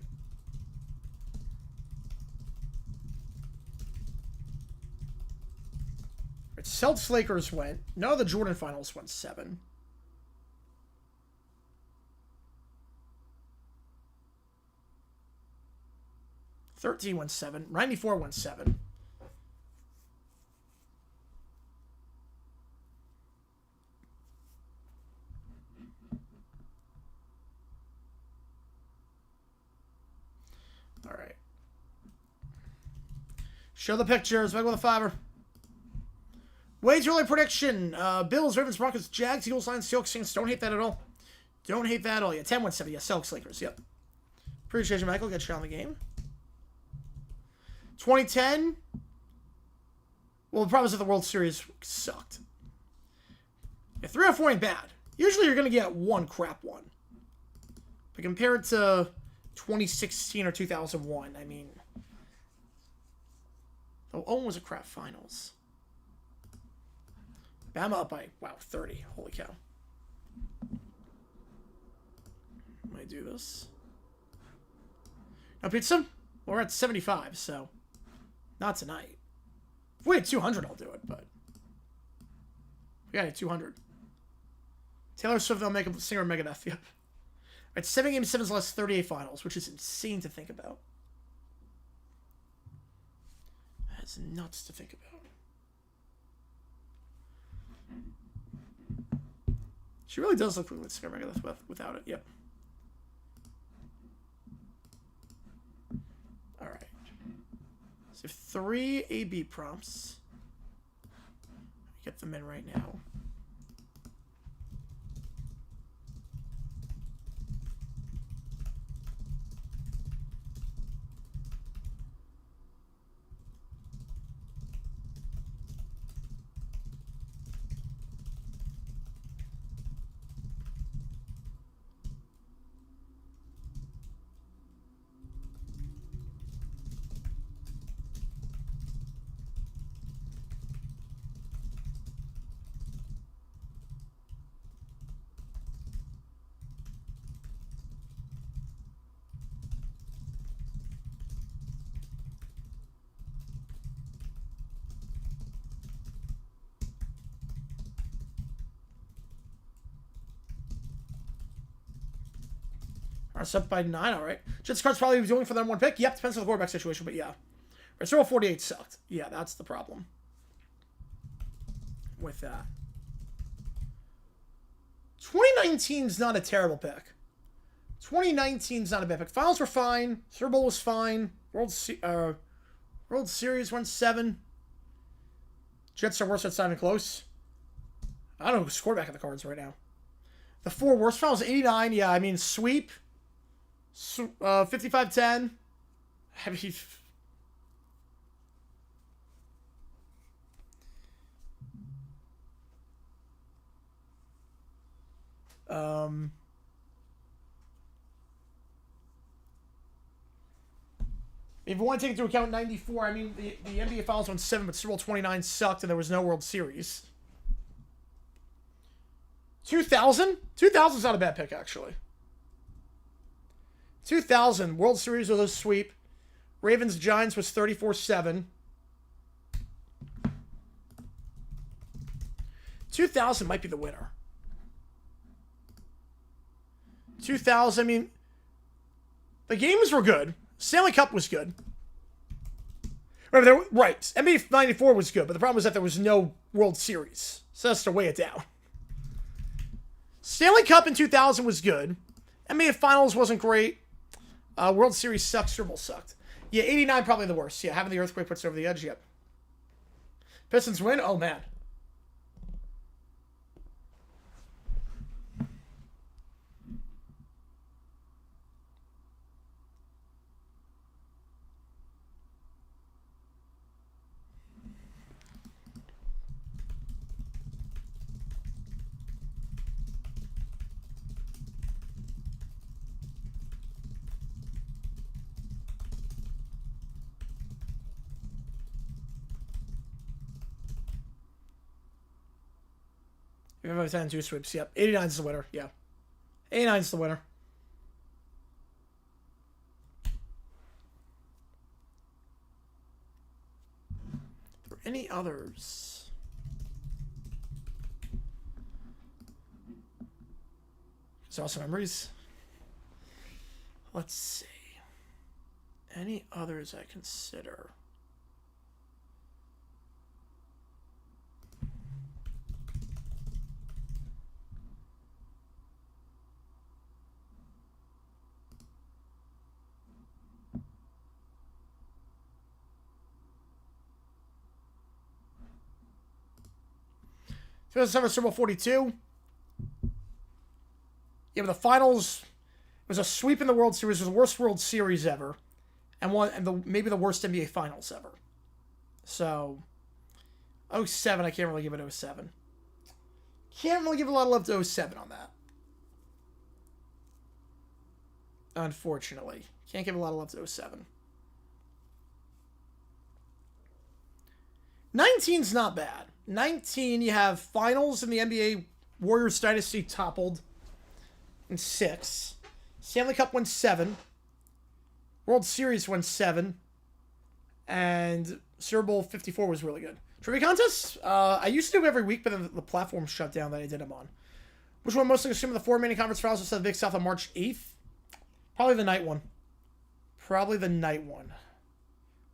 Celtics Lakers went. None of the Jordan finals went 7. '13 went 7. '94 went 7. All right. Show the pictures. Back with a 5er. Way too early prediction. Bills, Ravens, Broncos, Jags, Eagles, Lions, Seahawks, Saints. Don't hate that at all. Don't hate that at all. Yeah, 10-1-7. Yeah, Celtics, Lakers. Yep. Appreciate you, Michael. Get you on the game. 2010. Well, the problem is that the World Series sucked. Yeah, 3 out of 4 ain't bad. Usually you're going to get one crap one. But compared to 2016 or 2001, I mean... The 0 was a crap finals. Bama up by, wow, 30. Holy cow. Let me do this. Now, pizza? Well, we're at 75, so not tonight. If we had 200, I'll do it, but we got 200. Taylor Swift, they'll make a singer Megadeth. Yep. Right, 7 games, 7's less 38 finals, which is insane to think about. That's nuts to think about. She really does look like Singer Megadeth without it. Yep. All right. So 3 A/B prompts. Get them in right now. It's up by 9, all right. Jets card's probably doing for the #1 pick. Yep, depends on the quarterback situation, but yeah. But Super Bowl 48 sucked. Yeah, that's the problem with that. 2019's not a terrible pick. 2019's not a bad pick. Finals were fine. Super Bowl was fine. World Series went 7. Jets are worse. That's not even close. I don't know who's quarterback of the Cards right now. The 4 worst finals, 89. Yeah, I mean, sweep. 55-10. I mean... If you want to take into account 94, I mean, the NBA Finals won 7, but Super Bowl 29 sucked, and there was no World Series. 2000? 2000's not a bad pick, actually. 2000, World Series was a sweep. Ravens-Giants was 34-7. 2000 might be the winner. 2000, I mean, the games were good. Stanley Cup was good. Remember, right, NBA 94 was good, but the problem was that there was no World Series. So that's to weigh it down. Stanley Cup in 2000 was good. NBA Finals wasn't great. World Series sucked. Super Bowl sucked. Yeah, 89 probably the worst. Yeah, having the earthquake puts it over the edge. Yep. Pistons win? Oh, man. Everybody's had 2 sweeps. Yep. 89 is the winner. Yeah. 89 is the winner. Are there any others? There's also memories. Let's see. Any others I consider? Super Bowl 42. Yeah, but the finals was a sweep in the World Series. It was the worst World Series ever, and maybe the worst NBA Finals ever. So, 07, I can't really give it 07. Can't really give a lot of love to 07 on that. Unfortunately, can't give a lot of love to 07. 19's not bad. 19, you have finals in the NBA. Warriors dynasty toppled in 6. Stanley Cup won 7. World Series won 7. And Super Bowl 54 was really good. Trivia contests? I used to do every week, but then the platform shut down that I did them on. Which one mostly consumed the 4 remaining conference finals instead of the Big South on March 8th? Probably the night one. Probably the night one.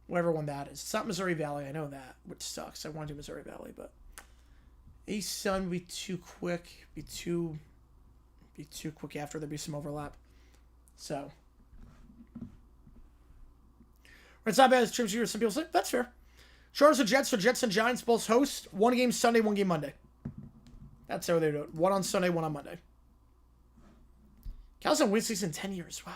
Whatever one that is. It's not Missouri Valley, I know that, which sucks. I want to do Missouri Valley, but East Sun would be too quick. Be too quick after there'd be some overlap. So it's not bad as trips here. Some people say that's fair. Chargers and Jets, so Jets and Giants both host. 1 game Sunday, 1 game Monday. That's how they do it. 1 on Sunday, 1 on Monday. Cowboys on win season 10 years. Wow.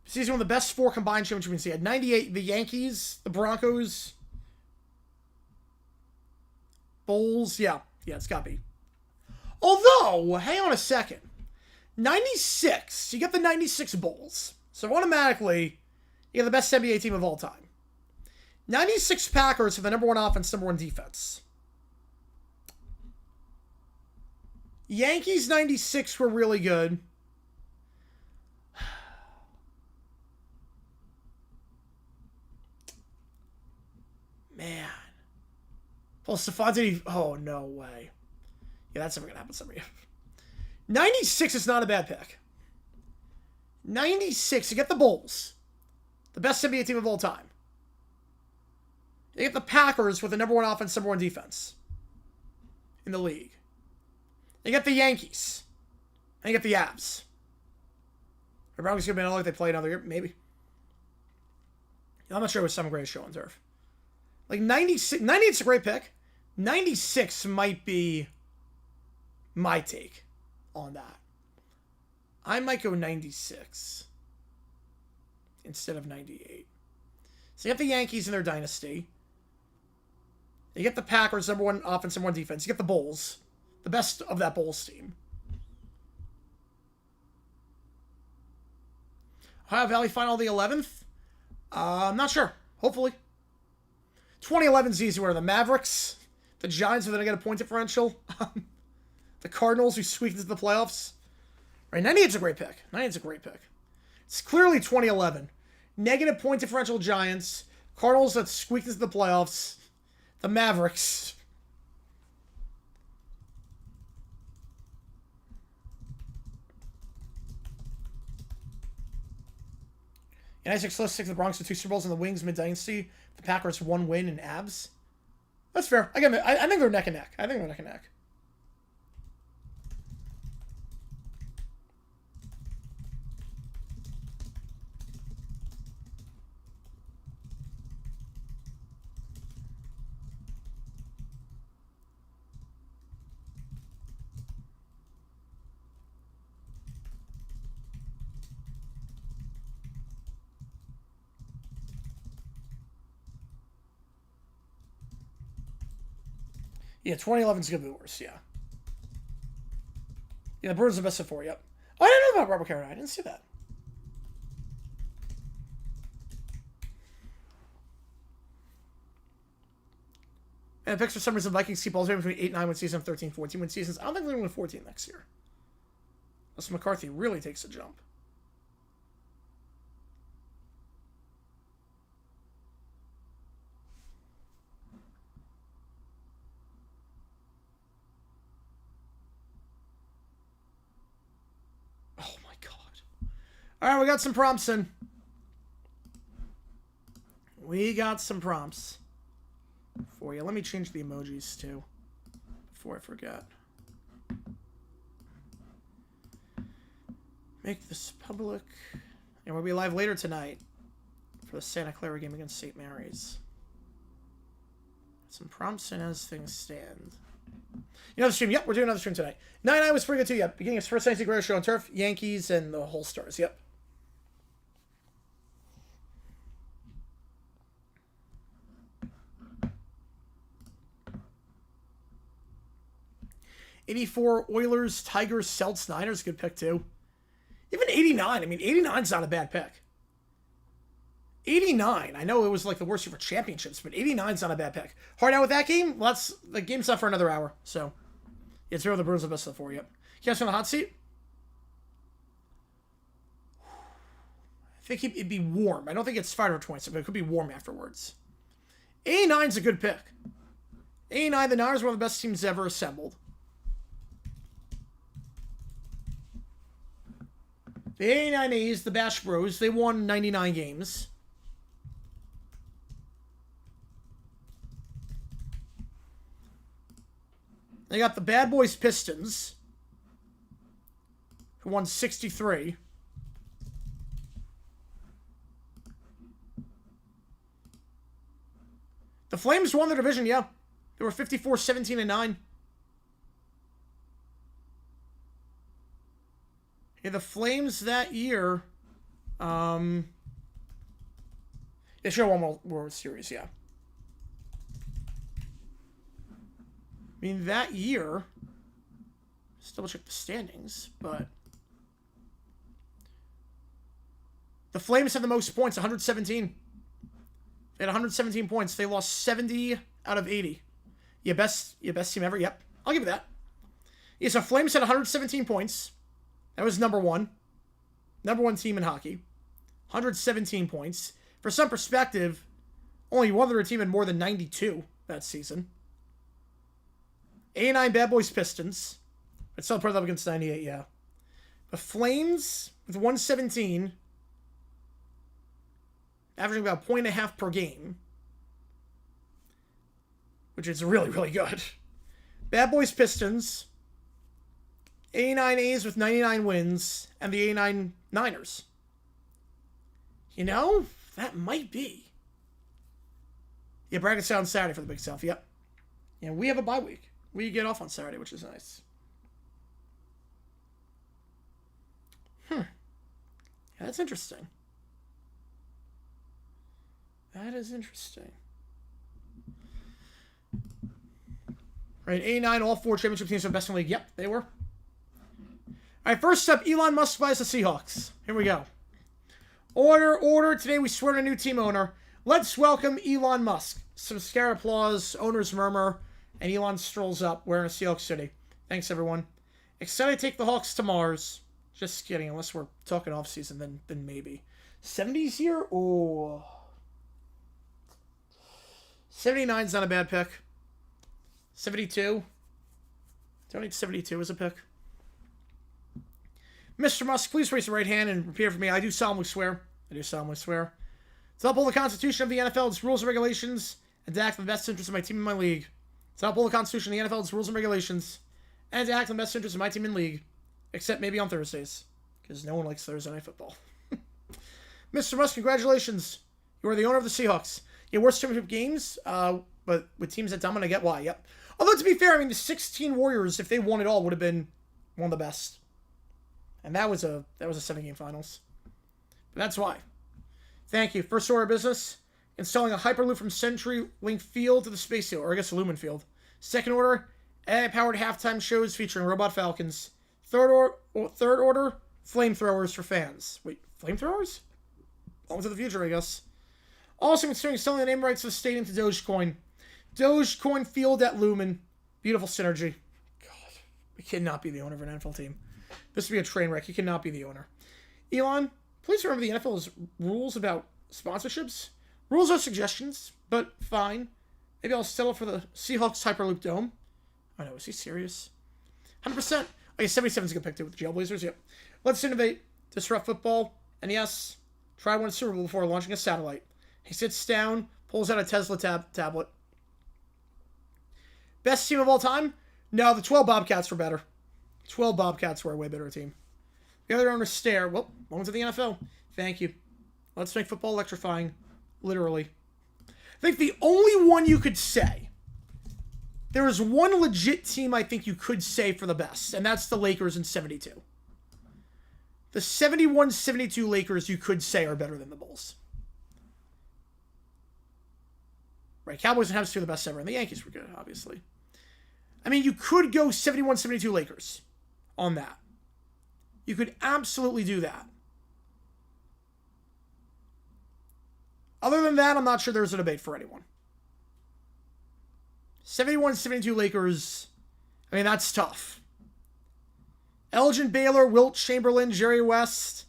Season one of the best 4 combined championships he had. 98, the Yankees, the Broncos, Bulls. Yeah, it's got to be. Although, hang on a second. 96, you get the 96 Bulls. So automatically, you have the best NBA team of all time. 96 Packers have the number 1 offense, number 1 defense. Yankees 96 were really good. Man. Well, Stephon, oh, no way. Yeah, that's never going to happen to somebody. 96 is not a bad pick. 96, you get the Bulls. The best NBA team of all time. You get the Packers with the number 1 offense, number 1 defense in the league. You get the Yankees. And you get the Avs. Are Broncos going to be like they play another year? Maybe. I'm not sure it was some great show on turf. Like 96, 98 is a great pick. 96 might be my take on that. I might go 96 instead of 98. So you get the Yankees in their dynasty. You get the Packers, number 1 offense, number 1 defense. You get the Bulls. The best of that Bulls team. Ohio Valley final the 11th? I'm not sure. Hopefully. 2011 is easy. Where the Mavericks, the Giants, are going to get a point differential. The Cardinals, who squeaked into the playoffs. Right, 98's a great pick. 98's a great pick. It's clearly 2011. Negative point differential Giants. Cardinals that squeaked into the playoffs. The Mavericks. And I stick the Bronx with 2 Super Bowls and the Wings mid-dynasty. The Packers 1 win and abs. That's fair. I think they're neck and neck. I think they're neck and neck. Yeah, 2011's going to be worse, yeah. Yeah, the Bruins are best of 4, yep. Oh, I didn't know about Robert Carradine. I didn't see that. And picks for some reason Vikings keep all between 8-9 win season, 13-14 win seasons. I don't think they're going to win 14 next year. Unless McCarthy really takes a jump. All right, we got some prompts in. We got some prompts for you. Let me change the emojis, too, before I forget. Make this public. And we'll be live later tonight for the Santa Clara game against St. Mary's. Some prompts in as things stand. Another stream. Yep, we're doing another stream tonight. 9-9 was pretty good, too. Yep, beginning of first Dynasty Greatest Show on turf. Yankees and the whole stars. Yep. '84 Oilers, Tigers, Celts, Niners, good pick too. Even 89. I mean, 89's not a bad pick. 89. I know it was like the worst year for championships, but 89's not a bad pick. Hard out with that game? Well, the game's not for another hour. So, yeah, 0 the Bruins are best of the 4. Yep. Guys on the hot seat? I think it'd be warm. I don't think it's 5 or 20, but it could be warm afterwards. 89's a good pick. 89, the Niners were one of the best teams ever assembled. The 89 A's, the Bash Bros, they won 99 games. They got the Bad Boys Pistons, who won 63. The Flames won their division, yeah. They were 54-17-9. Yeah, the Flames that year, they should have won World Series, yeah. I mean, that year, let's double check the standings, but the Flames had the most points, 117. They had 117 points. They lost 70 out of 80. Your best team ever? Yep. I'll give you that. Yeah, so Flames had 117 points. That was number one. Number one team in hockey. 117 points. For some perspective, Only one other team had more than 92 that season. 89 Bad Boys Pistons. It's still put up against 98, yeah. The Flames with 117. Averaging about a point and a half per game. Which is really, really good. Bad Boys Pistons. 89 A's with 99 wins. And the 89 Niners. You know, that might be. Yeah, bracket's out on Saturday for the Big South. Yep. Yeah, we have a bye week. We get off on Saturday, which is nice. Yeah, that's interesting. That is interesting. Right, 89, all 4 championship teams are best in the league. Yep, they were. All right, first up, Elon Musk buys the Seahawks. Here we go. Order. Today we swear to a new team owner. Let's welcome Elon Musk. Some scared applause, owner's murmur, and Elon strolls up wearing a Seahawks hoodie. Thanks, everyone. Excited to take the Hawks to Mars. Just kidding, unless we're talking off-season, then maybe. 70s here? Oh. 79's not a bad pick. 72. Don't need 72 as a pick. Mr. Musk, please raise your right hand and repeat for me. I do solemnly swear. To uphold the Constitution of the NFL, its rules and regulations, and to act in the best interest of my team and my league. To uphold the Constitution of the NFL, its rules and regulations, and to act in the best interest of my team and league. Except maybe on Thursdays. Because no one likes Thursday Night Football. Mr. Musk, congratulations. You are the owner of the Seahawks. Your worst championship games, but with teams that dominate, I get why. Yep. Although, to be fair, I mean, the 16 Warriors, if they won it all, would have been one of the best. And that was a 7-game finals. But that's why. Thank you. First order of business. Installing a Hyperloop from CenturyLink Field to the Space Field, or I guess the Lumen Field. Second order, AI-powered halftime shows featuring robot falcons. Third order, flamethrowers for fans. Wait, flamethrowers? On to the future, I guess. Also considering selling the name rights to the stadium to Dogecoin. Dogecoin Field at Lumen. Beautiful synergy. God, we cannot be the owner of an NFL team. This would be a train wreck. You cannot be the owner. Elon, please remember the NFL's rules about sponsorships. Rules are suggestions, but fine. Maybe I'll settle for the Seahawks Hyperloop Dome. Oh no, is he serious? 100%. Okay, 77 is a good pick too with the Jailblazers. Yep. Let's innovate, disrupt football, and yes, try one Super Bowl before launching a satellite. He sits down, pulls out a Tesla tablet. Best team of all time? No, the 12 Bobcats were better. 12 Bobcats were a way better team. The other owners stare. Well, welcome to the NFL. Thank you. Let's make football electrifying. Literally. I think the only one you could say, there is one legit team I think you could say for the best, and that's the Lakers in 72. The 71-72 Lakers you could say are better than the Bulls. Right, Cowboys and Habs were the best ever, and the Yankees were good, obviously. I mean, you could go 71-72 Lakers on that. You could absolutely do that. Other than that, I'm not sure there's a debate for anyone. 71-72 Lakers, I mean, that's tough. Elgin Baylor, Wilt Chamberlain, Jerry West.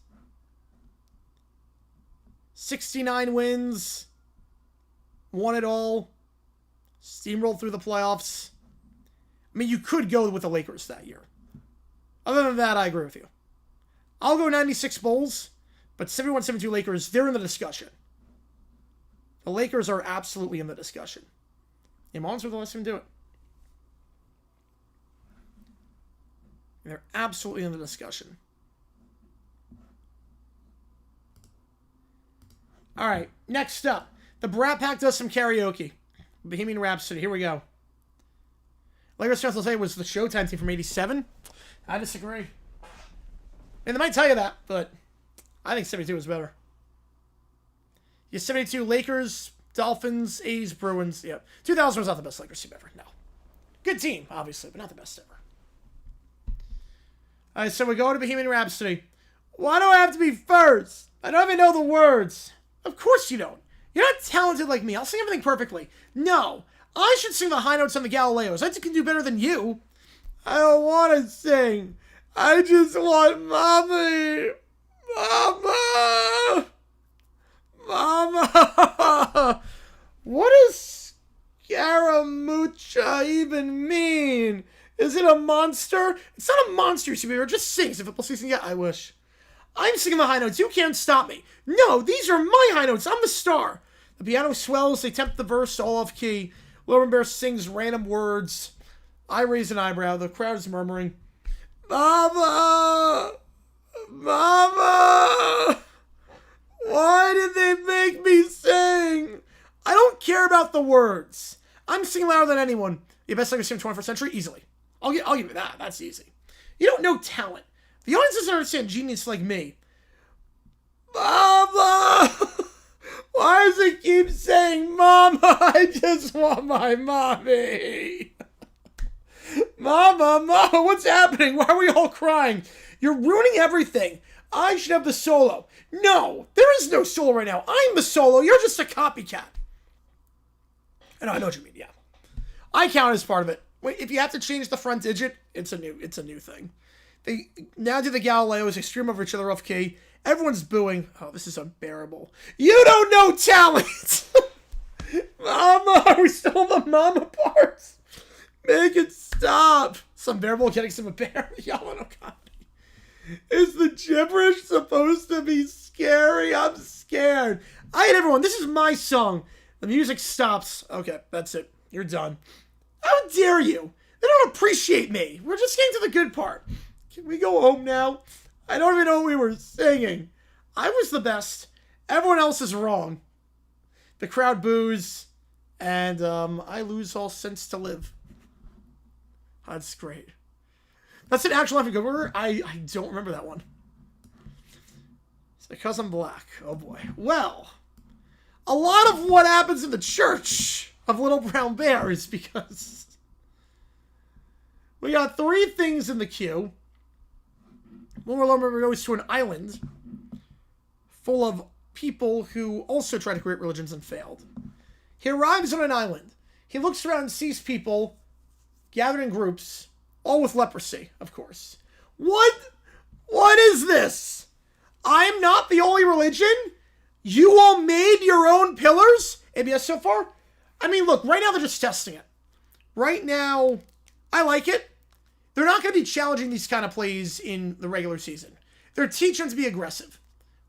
69 wins. Won it all. Steamrolled through the playoffs. I mean, you could go with the Lakers that year. Other than that, I agree with you. I'll go 96 Bulls, but 71-72 Lakers, they're in the discussion. The Lakers are absolutely in the discussion. Yeah, Mons were the last team to do it. They're absolutely in the discussion. All right, next up. The Brat Pack does some karaoke. Bohemian Rhapsody. Here we go. Lakers fans will say it was the Showtime team from 87. I disagree. And they might tell you that, but I think 72 was better. Yeah, 72 Lakers, Dolphins, A's, Bruins. Yep. 2000 was not the best Lakers team ever. No. Good team, obviously, but not the best ever. All right, so we go to Bohemian Rhapsody. Why do I have to be first? I don't even know the words. Of course you don't. You're not talented like me. I'll sing everything perfectly. No. I should sing the high notes on the Galileos. I can do better than you. I don't want to sing. I just want mommy. Mama. Mama. mucha even mean? Is it a monster? It's not a monster, you see, it just sings. If it plus sing, yeah, I wish. I'm singing the high notes. You can't stop me. No, these are my high notes. I'm the star. The piano swells. They tempt the verse all off key. Lower Bear sings random words. I raise an eyebrow. The crowd is murmuring, Mama! Mama! Why did they make me sing? I don't care about the words. I'm singing louder than anyone. The best singer in the 21st century? Easily. I'll give you that. That's easy. You don't know talent. The audience doesn't understand genius like me. Mama! Why does it keep saying, Mama, I just want my mommy? Mama, Mama, what's happening? Why are we all crying? You're ruining everything. I should have the solo. No, there is no solo right now. I'm the solo. You're just a copycat. I know what you mean, yeah. I count as part of it. Wait, if you have to change the front digit, it's a new thing. They now do the Galileos. They stream over each other off key. Everyone's booing. Oh, this is unbearable. You don't know talent! Mama, are we still on the mama parts? Make it stop. Some unbearable getting some bear yelling, oh god. Is the gibberish supposed to be scary? I'm scared. I hate everyone. This is my song. The music stops. Okay, that's it. You're done. How dare you? They don't appreciate me. We're just getting to the good part. Can we go home now? I don't even know what we were singing. I was the best. Everyone else is wrong. The crowd boos. And I lose all sense to live. That's great. That's an actual Laughing Good Burger. I don't remember that one. It's because I'm black. Oh boy. Well, a lot of what happens in the church of Little Brown Bear is because we got 3 things in the queue. One more lumber goes to an island full of people who also tried to create religions and failed. He arrives on an island. He looks around and sees people gathered in groups, all with leprosy, of course. What? What is this? I'm not the only religion? You all made your own pillars? ABS so far? I mean, look, right now they're just testing it. Right now, I like it. They're not going to be challenging these kind of plays in the regular season. They're teaching them to be aggressive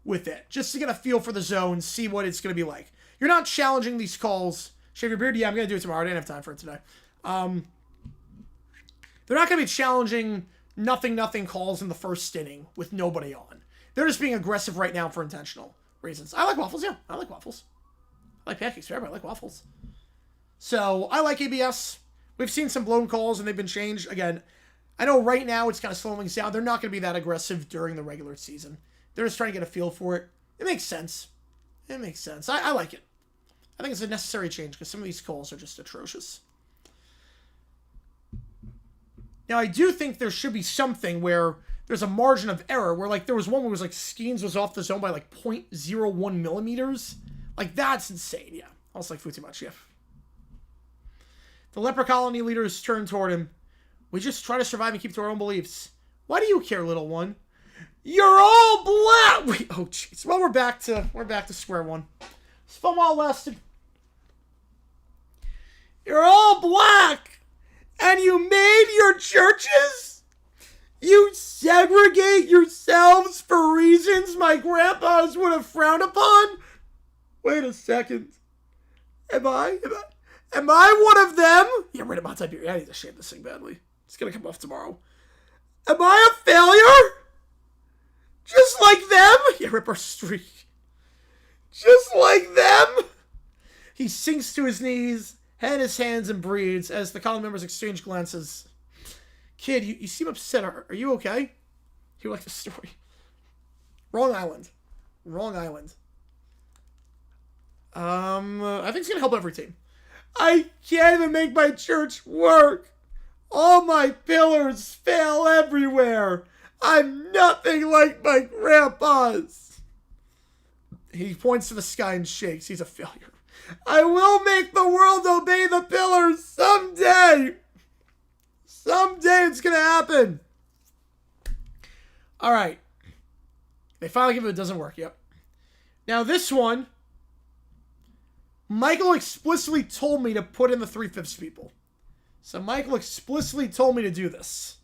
with it, just to get a feel for the zone, see what it's going to be like. You're not challenging these calls. Shave your beard? Yeah, I'm going to do it tomorrow. I didn't have time for it today. They're not going to be challenging nothing calls in the first inning with nobody on. They're just being aggressive right now for intentional reasons. I like waffles, yeah. I like waffles. I like pancakes, but I like waffles. So, I like ABS. We've seen some blown calls, and they've been changed. Again, I know right now it's kind of slowing things down. They're not going to be that aggressive during the regular season. They're just trying to get a feel for it. It makes sense. It makes sense. I like it. I think it's a necessary change because some of these calls are just atrocious. Now, I do think there should be something where there's a margin of error where, like, there was one where it was like Skeens was off the zone by like 0.01 millimeters. Like, that's insane. Yeah. I was like, foo too much. Yeah. The leper colony leaders turn toward him. We just try to survive and keep to our own beliefs. Why do you care, little one? You're all black. Wait, oh jeez. Well, we're back to square one. It's fun while it lasted. You're all black, and you made your churches. You segregate yourselves for reasons my grandpas would have frowned upon. Wait a second. Am I one of them? Yeah, right about type here. I need to shave this thing badly. It's gonna come off tomorrow. Am I a failure? Just like them? Yeah, rip our streak. Just like them? He sinks to his knees, head in his hands, and breathes as the column members exchange glances. Kid, you seem upset. Are you okay? You like the story. Wrong island. Wrong island. I think it's gonna help every team. I can't even make my church work. All my pillars fail everywhere. I'm nothing like my grandpa's. He points to the sky and shakes. He's a failure. I will make the world obey the pillars someday. Someday it's going to happen. All right. They finally give it. It doesn't work. Yep. Now this one. Michael explicitly told me to put in the 3/5 people. So Michael explicitly told me to do this.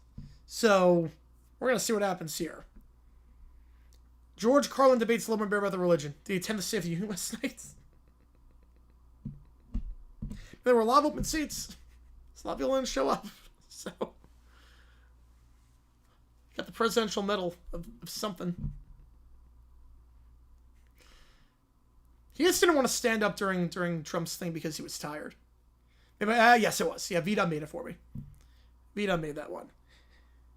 So we're going to see what happens here. George Carlin debates Loman Bear about the religion. Did he attend the State of the Union last night? There were a lot of open seats. A lot of people didn't show up. So, got the presidential medal of something. He just didn't want to stand up during Trump's thing because he was tired. Yes, it was. Yeah, Vida made it for me. Vida made that one.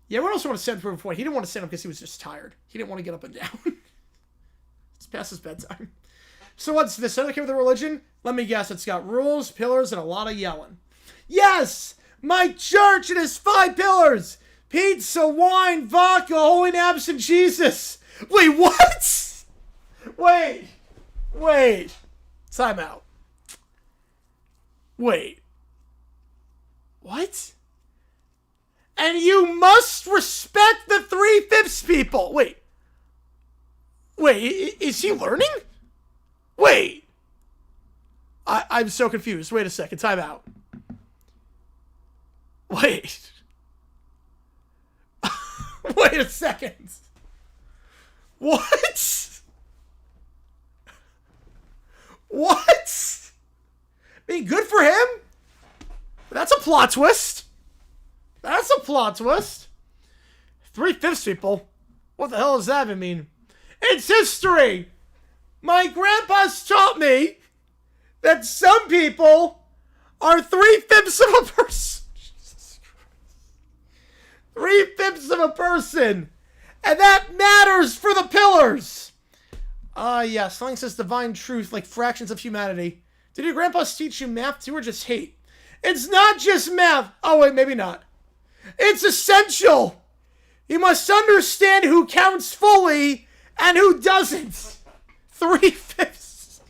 Yeah, everyone else wanted to stand up before. He didn't want to stand up because he was just tired. He didn't want to get up and down. It's past his bedtime. So what's this? Okay with the religion? Let me guess. It's got rules, pillars, and a lot of yelling. Yes! My church, it has 5 pillars! Pizza, wine, vodka, holy and absent Jesus. Wait, what? Wait. Time out. Wait. What? And you must respect the 3/5 people. Wait, is he learning? Wait. I'm so confused. Wait a second. Time out. Wait. Wait a second. What? What? I mean, good for him. That's a plot twist. That's a plot twist. 3/5 people? What the hell does that even mean? It's history. My grandpa's taught me that some people are 3/5 of a person. 3/5 of a person. And that matters for the pillars. Yes. Something says divine truth, like fractions of humanity. Did your grandpas teach you math too, or just hate? It's not just math. Oh, wait, maybe not. It's essential. You must understand who counts fully and who doesn't. 3/5.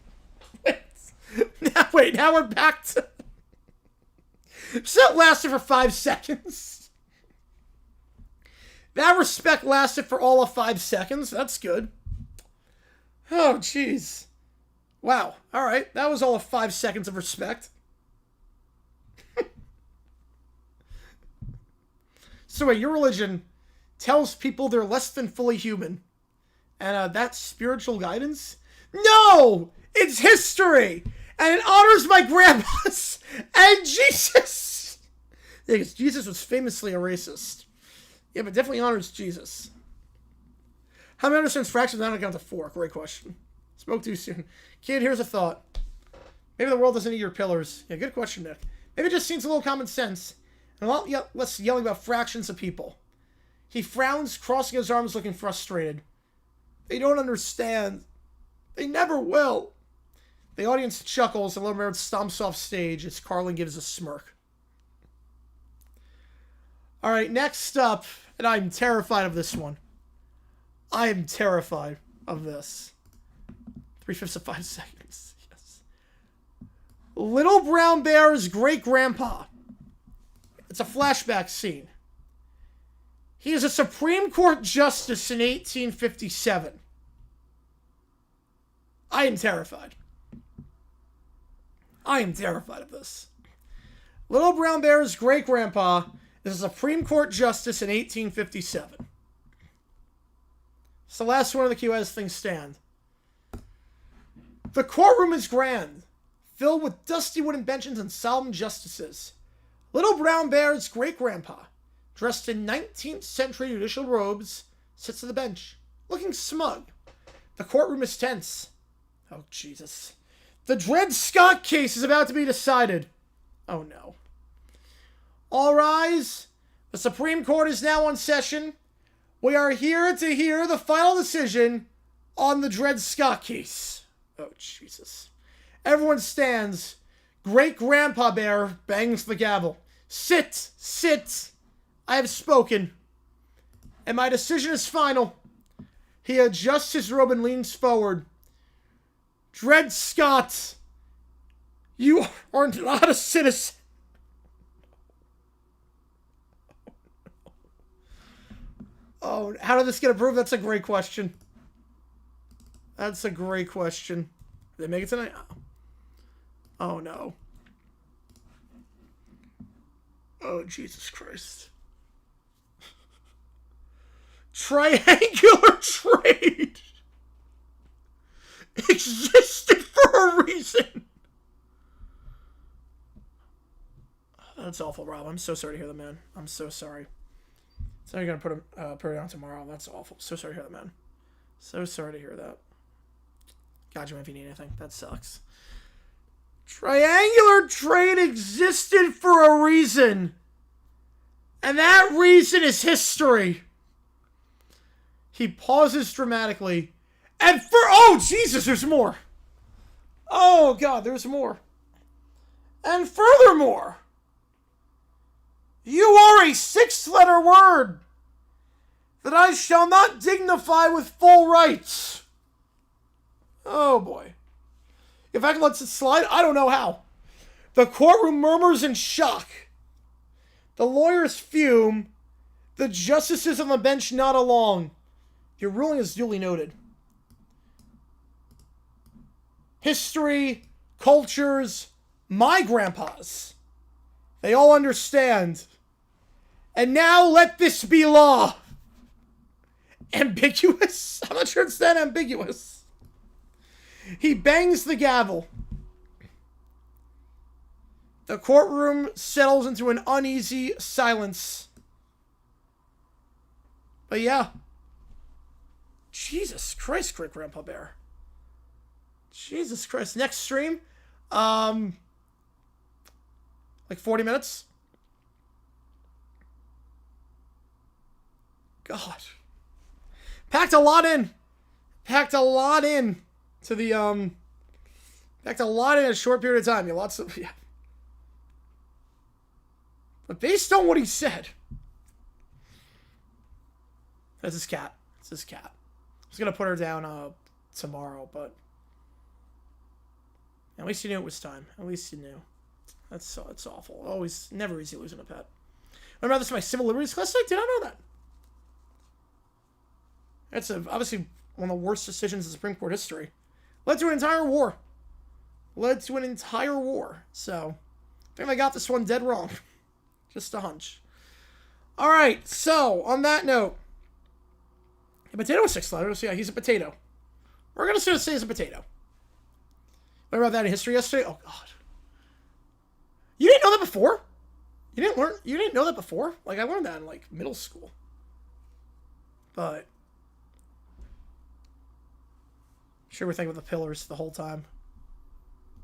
Now we're back to... So that lasted for 5 seconds. That respect lasted for all of 5 seconds. That's good. Oh, jeez. Wow. All right. That was all of 5 seconds of respect. So wait, your religion tells people they're less than fully human. And that's spiritual guidance? No! It's history! And it honors my grandpas and Jesus! Yeah, because Jesus was famously a racist. Yeah, but definitely honors Jesus. How many understands fractions? I don't count to 4. Great question. Spoke too soon. Kid, here's a thought. Maybe the world doesn't need your pillars. Yeah, good question, Nick. Maybe it just needs a little common sense. And a lot less yelling about fractions of people. He frowns, crossing his arms, looking frustrated. They don't understand. They never will. The audience chuckles and Little Merritt stomps off stage as Carlin gives a smirk. Alright, next up, and I'm terrified of this one. I am terrified of this. 3/5 of 5 seconds. Yes. Little Brown Bear's great-grandpa. It's a flashback scene. He is a Supreme Court justice in 1857. I am terrified. I am terrified of this. Little Brown Bear's great-grandpa is a Supreme Court justice in 1857. It's the last one of the queue as things stand. The courtroom is grand, filled with dusty wooden benches and solemn justices. Little Brown Bear's great-grandpa, dressed in 19th century judicial robes, sits at the bench, looking smug. The courtroom is tense. Oh, Jesus. The Dred Scott case is about to be decided. Oh, no. All rise. The Supreme Court is now in session. We are here to hear the final decision on the Dred Scott case. Oh, Jesus. Everyone stands. Great-grandpa Bear bangs the gavel. Sit, sit. I have spoken. And my decision is final. He adjusts his robe and leans forward. Dred Scott, you are not a citizen. Oh, how did this get approved? That's a great question. That's a great question. Did they make it tonight? Oh. Oh, no. Oh, Jesus Christ. Triangular trade existed for a reason. That's awful, Rob. I'm so sorry to hear that, man. I'm so sorry. So you're going to put it on tomorrow. That's awful. So sorry to hear that, man. So sorry to hear that. Got you if you need anything. That sucks. Triangular trade existed for a reason. And that reason is history. He pauses dramatically. And oh, Jesus, there's more. Oh, God, there's more. And furthermore, you are a 6-letter word that I shall not dignify with full rights. Oh, boy. If I can let it slide, I don't know how. The courtroom murmurs in shock. The lawyers fume. The justices on the bench nod along. Your ruling is duly noted. History, cultures, my grandpas. They all understand. And now let this be law. Ambiguous? I'm not sure it's that ambiguous. He bangs the gavel. The courtroom settles into an uneasy silence. But yeah. Jesus Christ, Great Grandpa Bear. Jesus Christ. Next stream, like 40 minutes. God. Packed a lot in. Packed a lot in to the, packed a lot in a short period of time. Yeah, lots of, yeah. But based on what he said, that's his cat. It's his cat. I was going to put her down tomorrow, but at least you knew it was time. At least you knew. That's awful. Always, never easy losing a pet. What about this? My civil liberties class? I did not know that. That's obviously one of the worst decisions in Supreme Court history. Led to an entire war. Led to an entire war. So, I think I got this one dead wrong. Just a hunch. All right. So, on that note, a potato is 6 letters. Yeah, he's a potato. We're going to say he's a potato. What about that in history yesterday? Oh, God. You didn't know that before? You didn't know that before? Like, I learned that in, like, middle school. But I'm sure we're thinking of the pillars the whole time.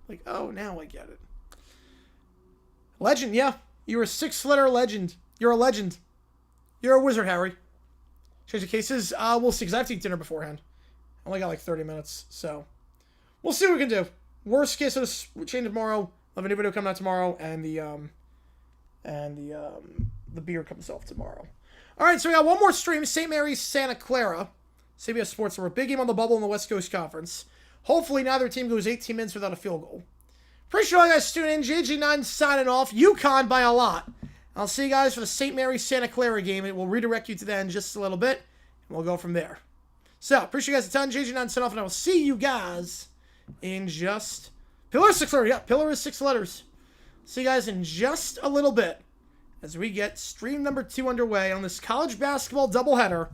Like, oh, now I get it. Legend, yeah. You're a 6-letter legend. You're a legend. You're a wizard, Harry. Change the cases. We'll see, because I have to eat dinner beforehand. I only got like 30 minutes, so we'll see what we can do. Worst case, it'll change tomorrow. I'll have a new video coming out tomorrow, and the beer comes off tomorrow. All right, so we got one more stream. St. Mary's, Santa Clara. CBS Sports. We're a big game on the bubble in the West Coast Conference. Hopefully, neither team goes 18 minutes without a field goal. Appreciate all you guys tuning in. JG9 signing off. UConn by a lot. I'll see you guys for the St. Mary's, Santa Clara game. It will redirect you to that in just a little bit, and we'll go from there. So, appreciate you guys a ton. JG9 signing off, and I will see you guys in just... Pillar is 6 letters. Yeah, Pillar is 6 letters. See you guys in just a little bit as we get stream number 2 underway on this college basketball doubleheader.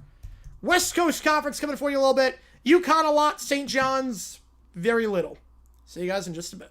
West Coast Conference coming for you a little bit. UConn a lot. St. John's very little. See you guys in just a bit.